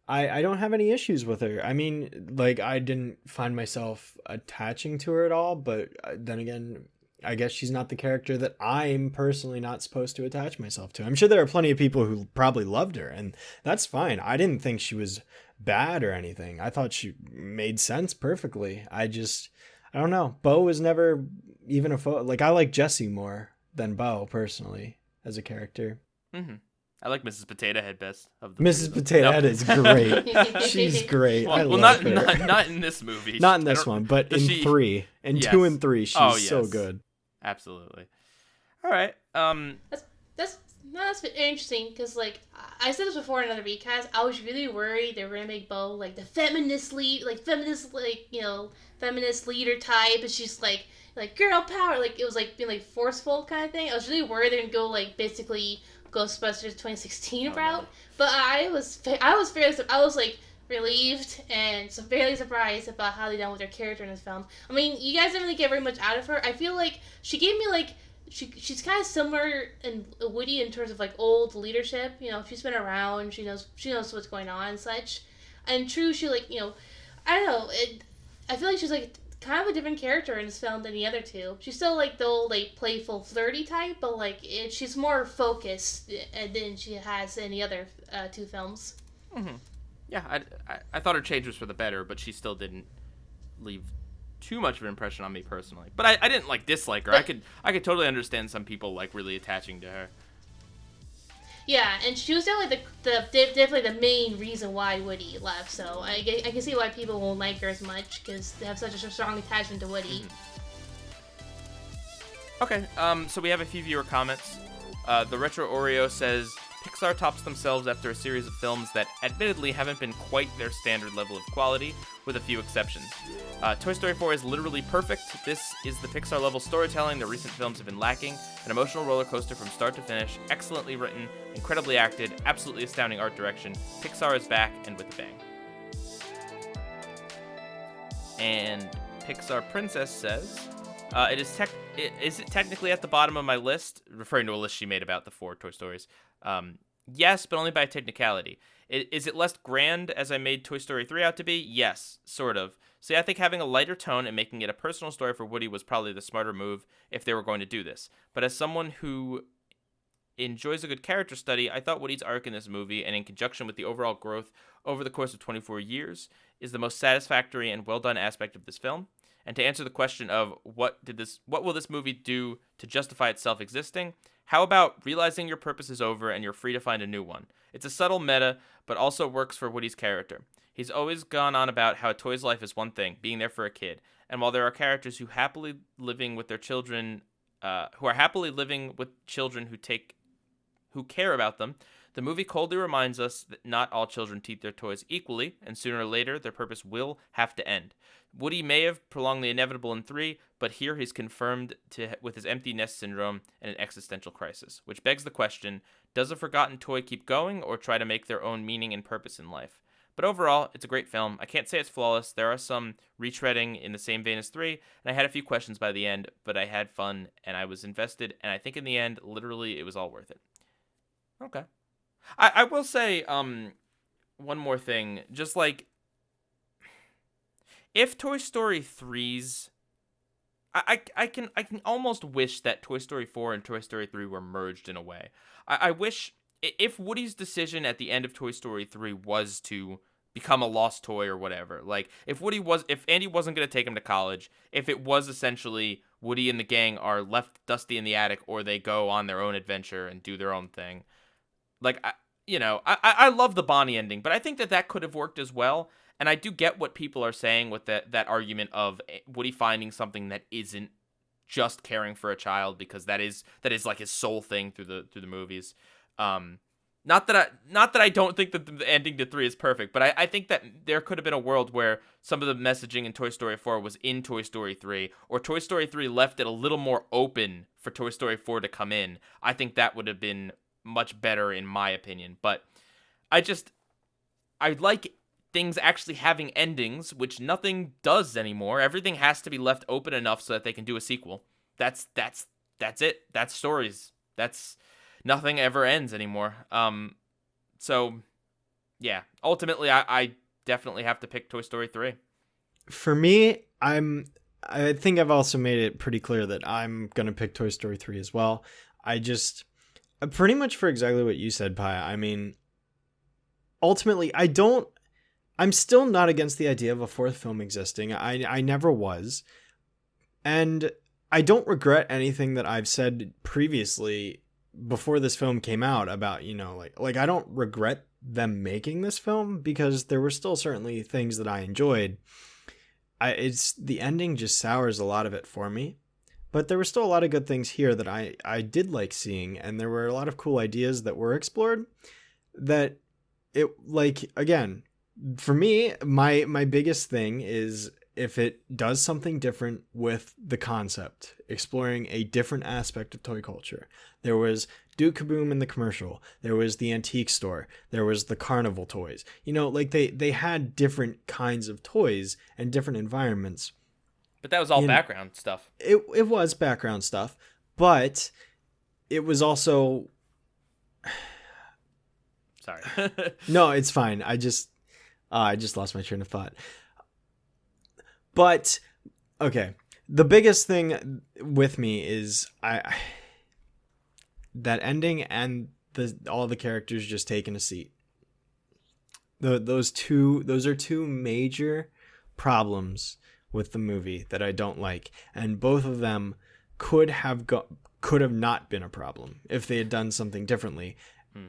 I don't have any issues with her. I mean, like, I didn't find myself attaching to her at all, but then again, I guess she's not the character that I'm personally not supposed to attach myself to. I'm sure there are plenty of people who probably loved her, and that's fine. I didn't think she was bad or anything. I thought she made sense perfectly. I don't know. Bo was never even like, I like Jessie more than Bo personally as a character. Mm-hmm. I like Mrs. Potato Head best of the Mrs. Potato Head is great. She's great. I love her. Not in this movie. Not in this one, but in 3 and Yes. 2 and 3, she's so yes. good. Absolutely. All right. That's interesting because, like, I said this before in another recast. I was really worried they were gonna make Bo like the feminist leader type, and she's like girl power. Like, it was like being like forceful kind of thing. I was really worried they're gonna go like basically Ghostbusters 2016 route. But I was like relieved and fairly surprised about how they done with her character in this film. I mean, you guys didn't really get very much out of her. I feel like she gave me like she's kind of similar in Woody in terms of like old leadership. You know, she's been around. She knows what's going on and such. And true, she like, you know, I don't know. I feel like she's like kind of a different character in this film than the other two. She's still like the old like playful flirty type, but like she's more focused than she has in the other two films. Mm-hmm. Yeah, I thought her change was for the better, but she still didn't leave too much of an impression on me personally. But I didn't like dislike her. I could totally understand some people like really attaching to her. Yeah, and she was definitely the main reason why Woody left. So I can see why people won't like her as much because they have such a strong attachment to Woody. Mm-hmm. Okay, so we have a few viewer comments. The Retro Oreo says, Pixar tops themselves after a series of films that admittedly haven't been quite their standard level of quality, with a few exceptions. Toy Story 4 is literally perfect. This is the Pixar level storytelling that recent films have been lacking. An emotional roller coaster from start to finish, excellently written, incredibly acted, absolutely astounding art direction. Pixar is back and with a bang. And Pixar Princess says, is it technically at the bottom of my list? Referring to a list she made about the 4 Toy Stories. Yes, but only by technicality. Is it less grand as I made Toy Story 3 out to be? Yes, sort of. See, I think having a lighter tone and making it a personal story for Woody was probably the smarter move if they were going to do this. But as someone who enjoys a good character study, I thought Woody's arc in this movie, and in conjunction with the overall growth over the course of 24 years, is the most satisfactory and well-done aspect of this film. And to answer the question of what will this movie do to justify itself existing, how about realizing your purpose is over and you're free to find a new one? It's a subtle meta, but also works for Woody's character. He's always gone on about how a toy's life is one thing, being there for a kid. And while there are characters who are happily living with children who care about them, the movie coldly reminds us that not all children treat their toys equally, and sooner or later their purpose will have to end. Woody may have prolonged the inevitable in 3, but here he's confirmed with his empty nest syndrome and an existential crisis, which begs the question, does a forgotten toy keep going or try to make their own meaning and purpose in life? But overall, it's a great film. I can't say it's flawless. There are some retreading in the same vein as 3, and I had a few questions by the end, but I had fun, and I was invested, and I think in the end, literally, it was all worth it. Okay. I will say one more thing. Just like, if Toy Story 3's... I can almost wish that Toy Story 4 and Toy Story 3 were merged in a way. I wish... If Woody's decision at the end of Toy Story 3 was to become a lost toy or whatever, like if Andy wasn't going to take him to college, if it was essentially Woody and the gang are left dusty in the attic or they go on their own adventure and do their own thing, like, I love the Bonnie ending, but I think that could have worked as well. And I do get what people are saying with that argument of Woody finding something that isn't just caring for a child, because that is like his sole thing through the movies. Not that I don't think that the ending to 3 is perfect, but I think that there could have been a world where some of the messaging in Toy Story 4 was in Toy Story 3, or Toy Story 3 left it a little more open for Toy Story 4 to come in. I think that would have been much better in my opinion. But I like things actually having endings, which nothing does anymore. Everything has to be left open enough so that they can do a sequel. That's it. That's stories. That's nothing ever ends anymore. So yeah, ultimately I definitely have to pick Toy Story 3. For me, I think I've also made it pretty clear that I'm going to pick Toy Story 3 as well. Pretty much for exactly what you said, Pi. I mean, ultimately, I'm still not against the idea of a fourth film existing. I never was. And I don't regret anything that I've said previously before this film came out about, like I don't regret them making this film, because there were still certainly things that I enjoyed. It's the ending just sours a lot of it for me. But there were still a lot of good things here that I did like seeing, and there were a lot of cool ideas that were explored that it, like, again, for me, my biggest thing is if it does something different with the concept, exploring a different aspect of toy culture. There was Duke Kaboom in the commercial. There was the antique store. There was the carnival toys. Like they had different kinds of toys and different environments. But that was all background stuff. It was background stuff, but it was also... Sorry. No, it's fine. I just lost my train of thought. But, okay. The biggest thing with me is that ending and all the characters just taking a seat. Those are two major problems with the movie that I don't like, and both of them could have not been a problem if they had done something differently,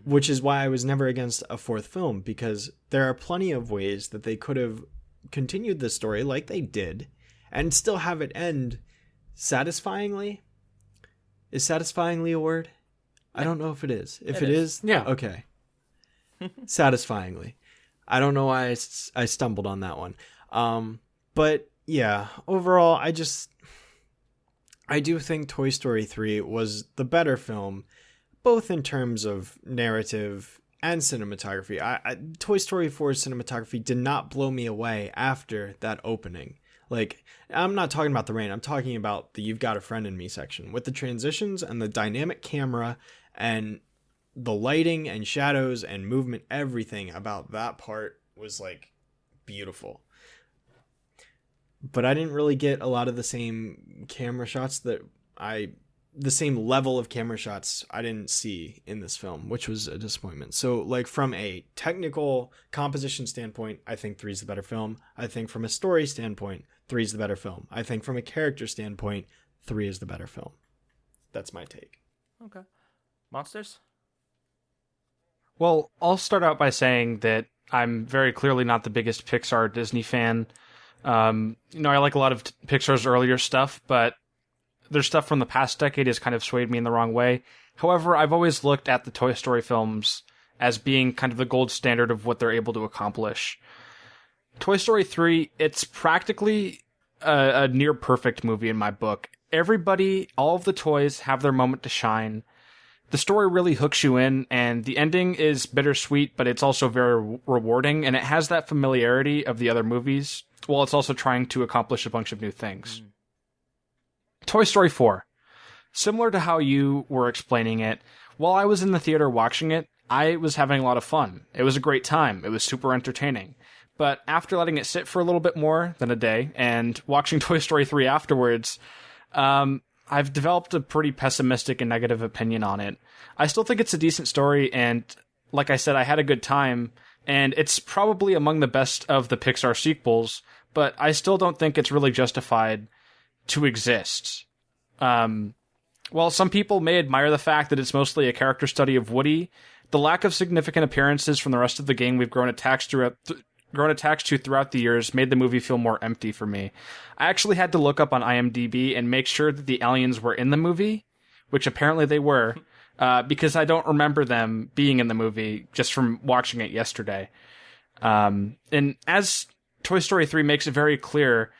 which is why I was never against a fourth film, because there are plenty of ways that they could have continued the story like they did and still have it end satisfyingly. Is satisfyingly a word? I don't know if it is. If it is, yeah. Okay. Satisfyingly. I don't know why I stumbled on that one. But yeah, overall, I do think Toy Story 3 was the better film, both in terms of narrative and cinematography. Toy Story 4's cinematography did not blow me away after that opening. Like, I'm not talking about the rain. I'm talking about the You've Got a Friend in Me section. With the transitions and the dynamic camera and the lighting and shadows and movement, everything about that part was, like, beautiful. But I didn't really get a lot of the same camera shots the same level of camera shots I didn't see in this film, which was a disappointment. So, like, from a technical composition standpoint, I think 3 is the better film. I think from a story standpoint, 3 is the better film. I think from a character standpoint, 3 is the better film. That's my take. Okay. Monsters? Well, I'll start out by saying that I'm very clearly not the biggest Pixar Disney fan. I like a lot of Pixar's earlier stuff, but their stuff from the past decade has kind of swayed me in the wrong way. However, I've always looked at the Toy Story films as being kind of the gold standard of what they're able to accomplish. Toy Story 3, it's practically a near perfect movie in my book. Everybody, all of the toys have their moment to shine. the story really hooks you in, and the ending is bittersweet, but it's also very rewarding, and it has that familiarity of the other movies, while it's also trying to accomplish a bunch of new things. Toy Story 4. Similar to how you were explaining it, while I was in the theater watching it, I was having a lot of fun. It was a great time. It was super entertaining. But after letting it sit for a little bit more than a day, and watching Toy Story 3 afterwards, I've developed a pretty pessimistic and negative opinion on it. I still think it's a decent story, and like I said, I had a good time, and it's probably among the best of the Pixar sequels, but I still don't think it's really justified to exist. While some people may admire the fact that it's mostly a character study of Woody, the lack of significant appearances from the rest of the gang we've grown attached to throughout the years made the movie feel more empty for me. I actually had to look up on IMDb and make sure that the aliens were in the movie, which apparently they were, because I don't remember them being in the movie just from watching it yesterday. And as Toy Story 3 makes it very clear,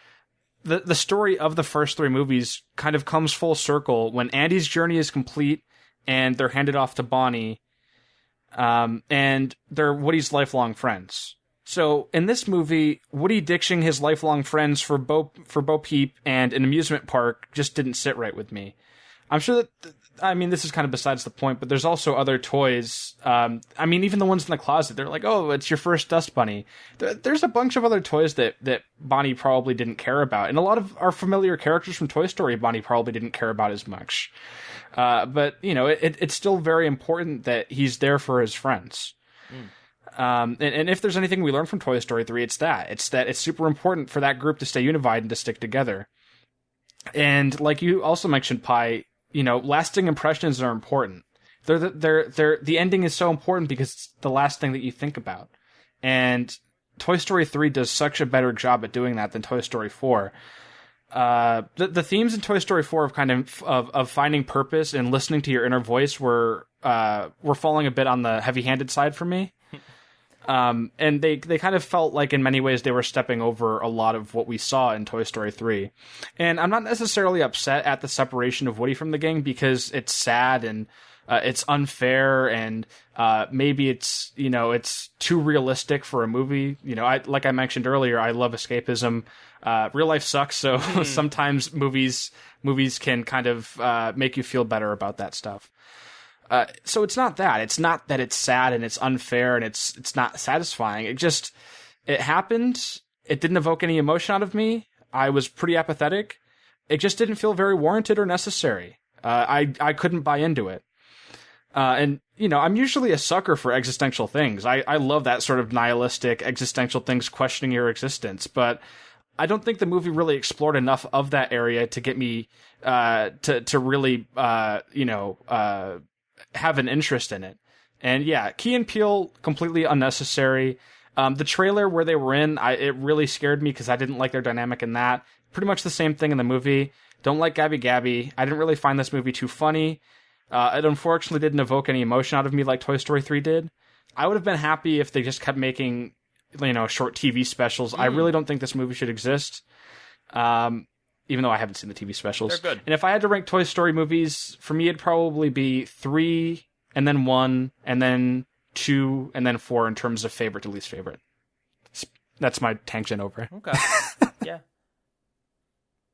the story of the first three movies kind of comes full circle when Andy's journey is complete and they're handed off to Bonnie, and they're Woody's lifelong friends. So in this movie, Woody ditching his lifelong friends for Bo Peep and an amusement park just didn't sit right with me. I'm sure that, this is kind of besides the point, but there's also other toys. Even the ones in the closet, they're like, oh, it's your first Dust Bunny. There's a bunch of other toys that Bonnie probably didn't care about. And a lot of our familiar characters from Toy Story, Bonnie probably didn't care about as much. But, it's still very important that he's there for his friends. And if there's anything we learn from Toy Story 3, it's that it's super important for that group to stay unified and to stick together. And like you also mentioned, Pi, lasting impressions are important. The ending is so important because it's the last thing that you think about. And Toy Story 3 does such a better job at doing that than Toy Story 4. The themes in Toy Story 4 of finding purpose and listening to your inner voice were falling a bit on the heavy-handed side for me. And they kind of felt like in many ways they were stepping over a lot of what we saw in Toy Story 3. And I'm not necessarily upset at the separation of Woody from the gang because it's sad and it's unfair and maybe it's too realistic for a movie. Like I mentioned earlier, I love escapism. Real life sucks, so sometimes movies can kind of make you feel better about that stuff. So it's not that. It's not that it's sad and it's unfair and it's not satisfying. It happened. It didn't evoke any emotion out of me. I was pretty apathetic. It just didn't feel very warranted or necessary. I couldn't buy into it. And I'm usually a sucker for existential things. I love that sort of nihilistic existential things questioning your existence, but I don't think the movie really explored enough of that area to get me to really have an interest in it. And yeah, Key and Peele, completely unnecessary. The trailer where they were in, it really scared me because I didn't like their dynamic in that. Pretty much the same thing in the movie. Don't like Gabby Gabby. I didn't really find this movie too funny. It unfortunately didn't evoke any emotion out of me like Toy Story 3 did. I would have been happy if they just kept making, short TV specials. I really don't think this movie should exist. Even though I haven't seen the TV specials. They're good. And if I had to rank Toy Story movies, for me it'd probably be 3, and then 1, and then 2, and then 4 in terms of favorite to least favorite. That's my tangent over. Okay. Yeah.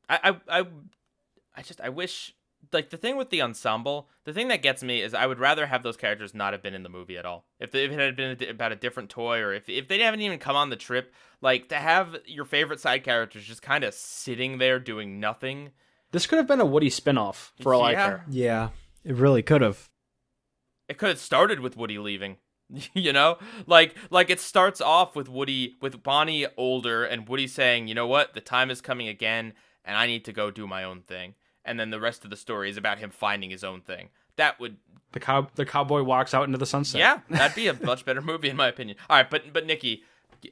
I wish, like, the thing with the ensemble, the thing that gets me is I would rather have those characters not have been in the movie at all. If it had been about a different toy, or if they haven't even come on the trip, like, to have your favorite side characters just kind of sitting there doing nothing. This could have been a Woody spinoff, for all I care. Yeah, it really could have. It could have started with Woody leaving. Like it starts off with Bonnie older, and Woody saying, you know what, the time is coming again, and I need to go do my own thing. And then the rest of the story is about him finding his own thing. That would... The cowboy walks out into the sunset. Yeah, that'd be a much better movie in my opinion. All right, but Nikki, do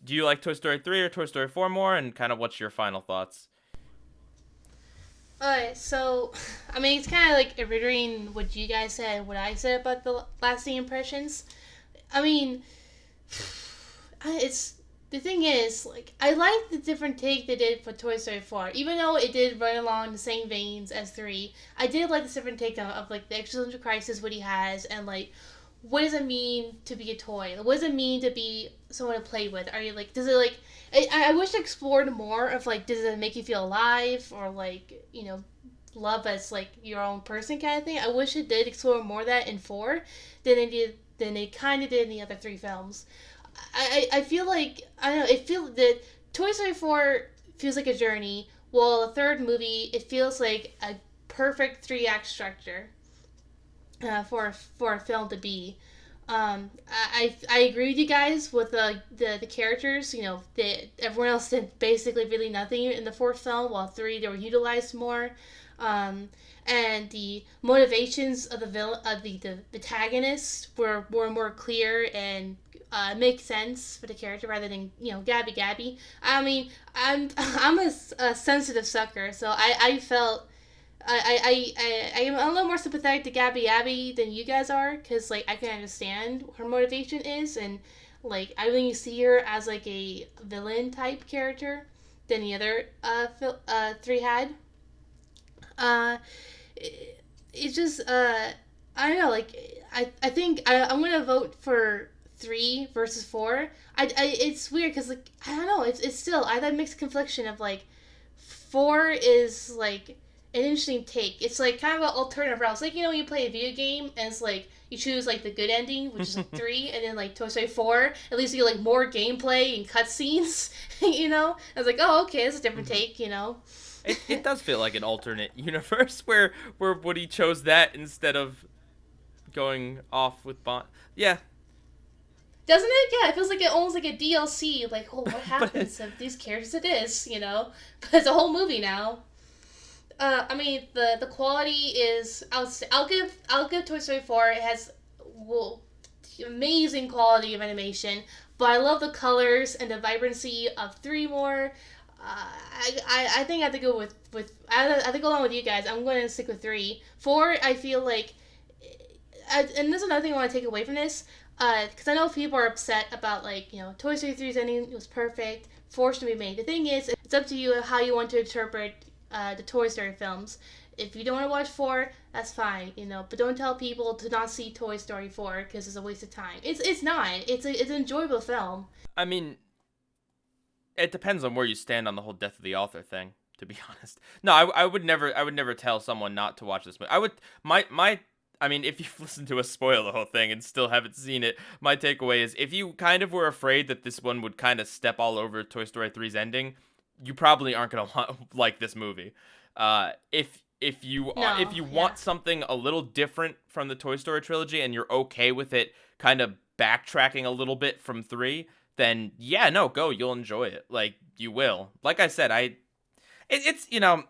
you like Toy Story 3 or Toy Story 4 more, and kind of what's your final thoughts? Alright, so, it's kind of like reiterating what you guys said and what I said about the lasting impressions. the thing is, like, I like the different take they did for Toy Story 4. Even though it did run along the same veins as 3, I did like the different take of like, the existential crisis Woody has, and, like, what does it mean to be a toy? What does it mean to be someone to play with? Are you, like, does it, like... I wish I explored more of, like, does it make you feel alive? Or, like, you know, love as, like, your own person kind of thing. I wish it did explore more of that in 4 than it kind of did in the other 3 films. I feel like, I don't know, it feels that Toy Story 4 feels like a journey, while the third movie, it feels like a perfect 3-act structure for a film to be. I agree with you guys with the characters. You know, everyone else did basically really nothing in the fourth film, while 3 they were utilized more. And the motivations of the protagonist were more clear and make sense for the character rather than, you know, Gabby. I mean, I'm a sensitive sucker, so I felt I am a little more sympathetic to Gabby than you guys are, because, like, I can understand what her motivation is, and, like, I really see her as, like, a villain type character than the other 3 had. It's just I don't know, like, I think I'm gonna vote for 3 versus 4. It's weird because, like, I don't know, it's still, I have that mixed confliction of, like, 4 is, like, an interesting take. It's, like, kind of an alternative route. It's like, you know, when you play a video game and it's like you choose, like, the good ending, which is, like, 3, and then, like, Toy Story 4, at least you get, like, more gameplay and cutscenes, you know? I was like, oh, okay, that's a different take, you know? It does feel like an alternate universe where Woody chose that instead of going off with Bond. Yeah. Doesn't it? Yeah, it feels like it almost like a DLC. Like, oh, what happens if these characters it is, you know? But it's a whole movie now. I mean, the quality is... I'll give Toy Story 4. It has amazing quality of animation. But I love the colors and the vibrancy of 3 more. I think I have to go with I have to go along with you guys. I'm going to stick with 3. 4, I feel like, and this is another thing I want to take away from this, because I know people are upset about, like, you know, Toy Story 3's ending was perfect, 4 should be made. The thing is, it's up to you how you want to interpret the Toy Story films. If you don't want to watch 4, that's fine, you know, but don't tell people to not see Toy Story 4 because it's a waste of time. It's not. It's an enjoyable film. I mean, it depends on where you stand on the whole death of the author thing, to be honest. No, I would never tell someone not to watch this movie. I would, I mean, if you've listened to us spoil the whole thing and still haven't seen it, my takeaway is, if you kind of were afraid that this one would kind of step all over Toy Story 3's ending, you probably aren't going to like this movie. If you want something a little different from the Toy Story trilogy and you're okay with it kind of backtracking a little bit from 3, then yeah, no, go. You'll enjoy it. Like, you will. Like I said, it's, you know,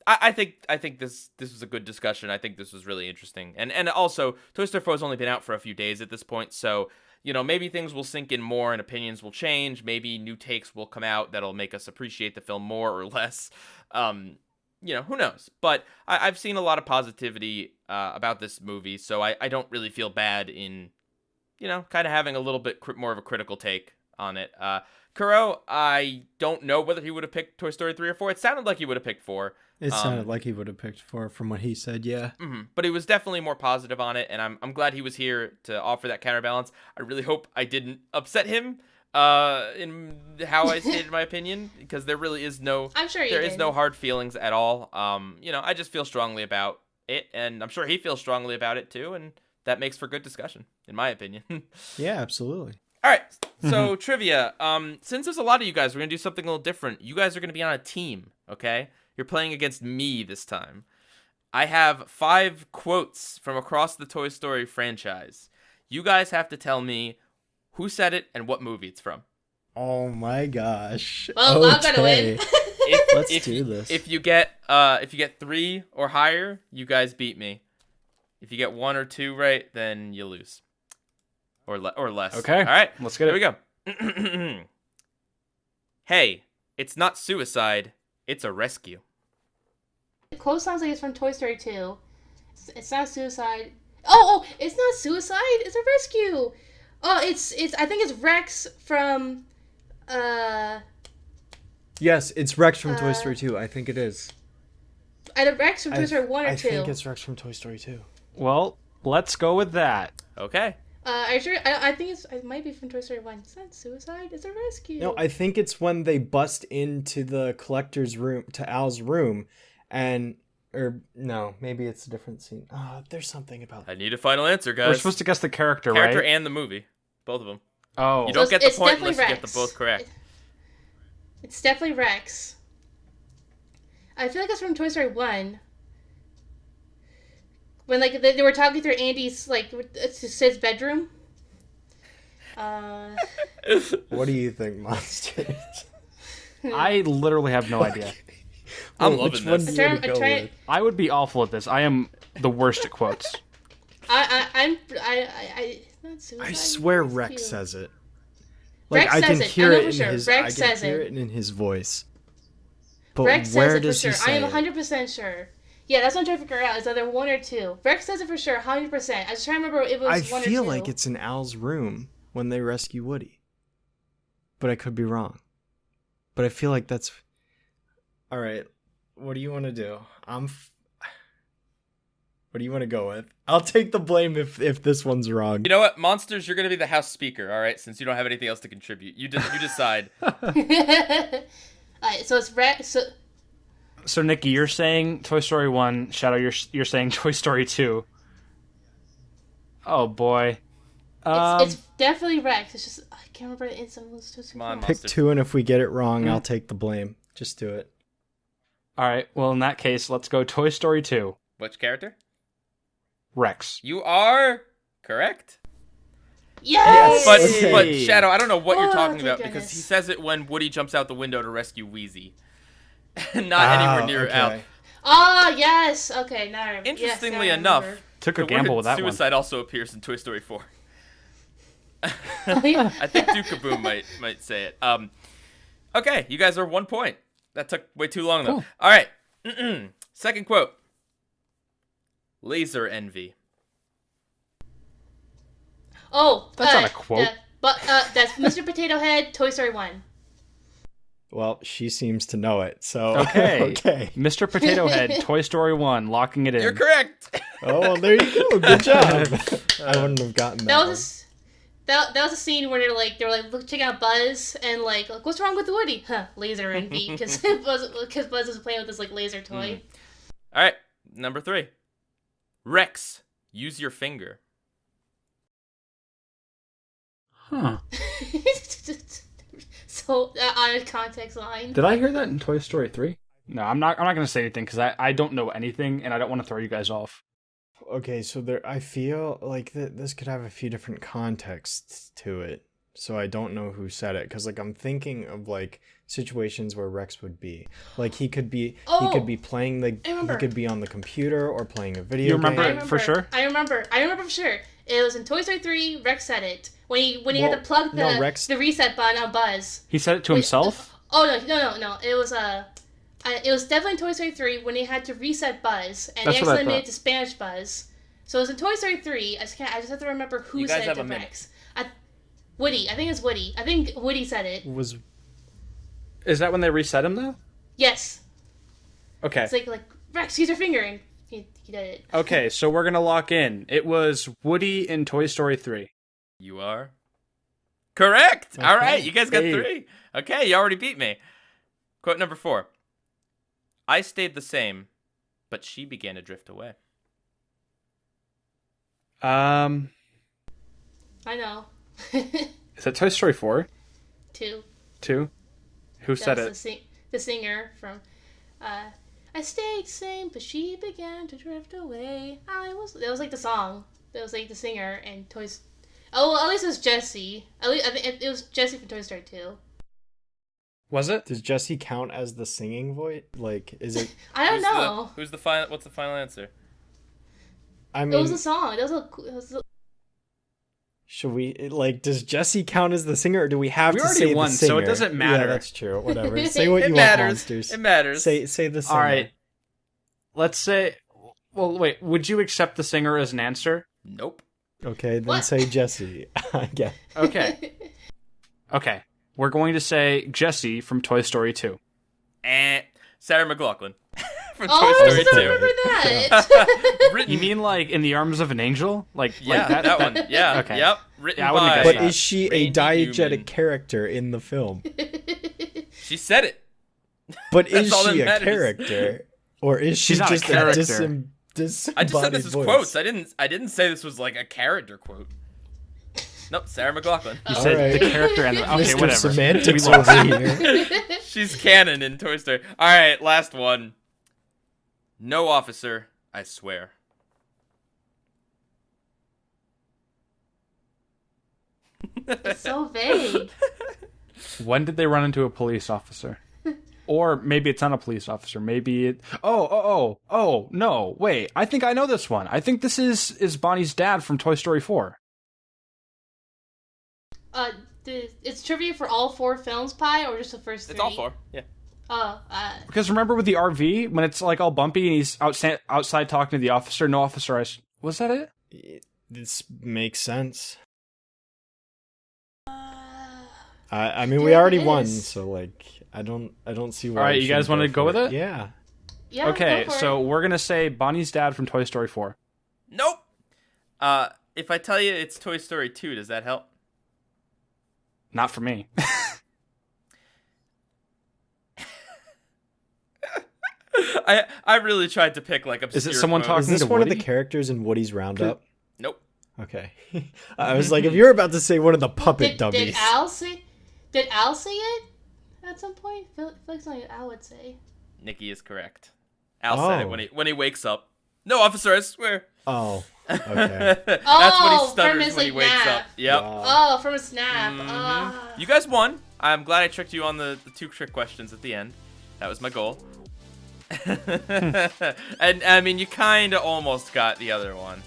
I think this was a good discussion. I think this was really interesting. And also, Toy Story 4 has only been out for a few days at this point, so, you know, maybe things will sink in more and opinions will change. Maybe new takes will come out that'll make us appreciate the film more or less. You know, who knows? But I've seen a lot of positivity about this movie, so I don't really feel bad in, you know, kind of having a little bit more of a critical take on it. Kuro, I don't know whether he would have picked Toy Story 3 or 4. It sounded like he would have picked 4. It sounded like he would have picked 4 from what he said, yeah. Mm-hmm. But he was definitely more positive on it, and I'm glad he was here to offer that counterbalance. I really hope I didn't upset him in how I stated my opinion, because there really is no... I'm sure there is no hard feelings at all. You know, I just feel strongly about it, and I'm sure he feels strongly about it too, and that makes for good discussion, in my opinion. Yeah, absolutely. All right, so trivia. Since there's a lot of you guys, we're going to do something a little different. You guys are going to be on a team, okay? You're playing against me this time. I have 5 quotes from across the Toy Story franchise. You guys have to tell me who said it and what movie it's from. Oh my gosh. Well, I'm going to win. Let's do this. If you get 3 or higher, you guys beat me. If you get 1 or 2 right, then you lose. Or less. Okay. All right. Let's get it. Here we go. Hey, it's not suicide. It's a rescue. The quote sounds like it's from Toy Story 2. It's not suicide. Oh, it's not suicide. It's a rescue. Oh, it's. I think it's Rex from Yes, it's Rex from Toy Uh, Story 2. I think it is. Either Rex from Toy Story 1 or I 2. think it's Rex from Toy Story 2. Well, let's go with that. Okay. Are you sure? I think it might be from Toy Story 1. It's not suicide, it's a rescue. No, I think it's when they bust into the collector's room, to Al's room, no, maybe it's a different scene. There's something about I need a final answer, guys. We're supposed to guess the character, Character right? and the movie. Both of them. Oh. You don't So get the it's point definitely unless you get Rex. them both correct. It's definitely Rex. I feel like it's from Toy Story 1. When like they were talking through Andy's Sid's bedroom. What do you think, Monsters? I literally have no idea. I'm Which loving one this. do you want to I'm go trying- with? I would be awful at this. I am the worst at quotes. Not suicide, I swear rescue. Rex says it. Like Rex I can says it. hear I know it for in sure. his. Rex I can says hear it. it in his voice. But Rex where says it for does sure. he I say am it? 100% sure. Yeah, that's what I'm trying to figure out. Is either 1 or 2. Rex says it for sure, 100%. I was trying to remember if it was I 1 or 2. feel like it's in Al's room when they rescue Woody. But I could be wrong. But I feel like that's... Alright, what do you want to do? What do you want to go with? I'll take the blame if this one's wrong. You know what, Monsters, you're gonna be the house speaker, all right? Since you don't have anything else to contribute, you decide. Alright, so it's Rex. So, Nikki, you're saying Toy Story 1. Shadow, you're saying Toy Story 2. Oh, boy. It's definitely Rex. It's just I can't remember the instant. Come on, Pick Monster. 2, and if we get it wrong, I'll take the blame. Just do it. All right. Well, in that case, let's go Toy Story 2. Which character? Rex. You are correct. Yes. But Okay. but Shadow, I don't know what you're Oh, talking thank about because goodness. he says it when Woody jumps out the window to rescue Wheezy. Not anywhere near Al. Oh yes. Okay. Now I remember. Interestingly yes, now I enough, remember. Took a the gamble word with that suicide also appears in Toy Story 4. Oh, yeah. I think Duke Kaboom might say it. Okay, you guys are 1 point. That took way too long though. Cool. All right. Second quote. Laser envy. Oh, That's not a quote. That's Mr. Potato Head, Toy Story 1. Well, she seems to know it, so... Okay. Okay. Mr. Potato Head, Toy Story 1, locking it in. You're correct. Oh, well, there you go. Good job. I wouldn't have gotten that That one. was that was a scene where they were like checking out Buzz and like what's wrong with Woody? Huh, laser envy because Buzz was playing with this like laser toy. All right, number 3. Rex, use your finger. Huh. So out of context line. Did I hear that in Toy Story 3? No, I'm not going to say anything because I don't know anything and I don't want to throw you guys off. Okay, so I feel like this could have a few different contexts to it. So I don't know who said it because I'm thinking of situations where Rex would be. Like he could be playing I remember. he could be on the computer or playing a video You remember game. it for sure? I remember for sure. It was in Toy Story 3. Rex said it when he had to plug the reset button on Buzz. He said it to himself? Oh no! It was definitely in Toy Story 3 when he had to reset Buzz, and That's he what I accidentally made it thought. to Spanish Buzz. So it was in Toy Story 3. I just have to remember who You guys said it have to a minute. Rex. Woody. I think it's Woody. I think Woody said it. Was Is that when they reset him, though? Yes. Okay. It's like Rex, use your finger, and he did it. Okay, so we're going to lock in. It was Woody in Toy Story 3. You are correct. All Okay. right, you guys got Hey. 3. Okay, you already beat me. Quote number 4. I stayed the same, but she began to drift away. I know. Is that Toy Story 4? 2. 2? Who said That it? was the singer from. I stayed the same, but she began to drift away. That was like the song. That was like the singer and Toys. Oh, well, at least it was Jessie. At least I think it was Jessie from Toy Story 2. Was it? does Jesse count as the singing voice? Like, is it? I don't know. Who's the final? What's the final answer? I It mean, was a song. It was a should we does Jesse count as the singer, or do we have We to already say won, the so it singer? doesn't matter. Yeah, that's true. Whatever. Say what It you matters. want, monsters. It matters. Say the singer. All right. Let's say... Well, wait. Would you accept the singer as an answer? Nope. Okay, then What? say Jesse. Yeah. Okay. Okay. we're going to say Jessie from Toy Story 2. And Sarah McLachlan from Oh, Toy I Story still 2. remember that. Written, You mean like In the Arms of an Angel? Like that one. Yeah. Okay. Yep. Written Yeah, I wouldn't by. have But guessed that. is she a Randy diegetic Newman. character in the film? She said it. But is That's all that she a matters. character, or is she She's not a just character. I just said disembodied this is voice? quotes. I didn't say this was like a character quote. Nope, Sarah McLachlan. You All said right. the character and okay, Mr. whatever. Semantics We lost. over here. She's canon in Toy Story. All right, last one. No, officer, I swear. It's so vague. When did they run into a police officer? Or maybe it's not a police officer. Maybe it. Oh! No, wait. I think I know this one. I think this is Bonnie's dad from Toy Story 4. It's trivia for all 4 films, Pi, or just the first 3? It's all 4. Yeah. Oh, Because remember with the RV when it's like all bumpy and he's outside talking to the officer. No, officer, was that it? This makes sense. I mean, we already won, so like, I don't see why. All right, we you guys shouldn't want to go for with it? Yeah. yeah. Okay, go for so it. we're gonna say Bonnie's dad from Toy Story 4. Nope. If I tell you it's Toy Story 2, does that help? Not for me. I really tried to pick like obscure. Is it someone quotes. talking Is this to one of Woody? the characters in Woody's Roundup? Nope. Okay. I was like, if you're about to say one of the puppet Did dummies. Al say? Did Al say it at some point? I feel like something Al would say. Nikki is correct. Al said it Oh. when he wakes up. No, officer, I swear. Oh. Okay. That's when he Oh, from stutters his, when he like, wakes nap. up. Yep. Wow. Oh, from a snap. Mhm. Ah. You guys won. I'm glad I tricked you on the 2 trick questions at the end. That was my goal. And I mean, you kind of almost got the other one.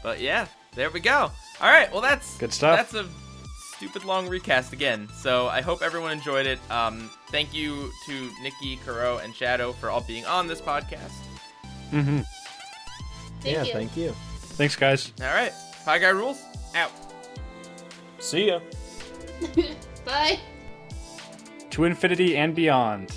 But yeah, there we go. All right, well that's Good stuff. That's a stupid long recast again. So I hope everyone enjoyed it. Thank you to Nikki, Kuro, and Shadow for all being on this podcast. Mm-hmm. Thank you. Thank you. Thanks, guys. All right, Pie Guy rules out. See ya. Bye. To infinity and beyond.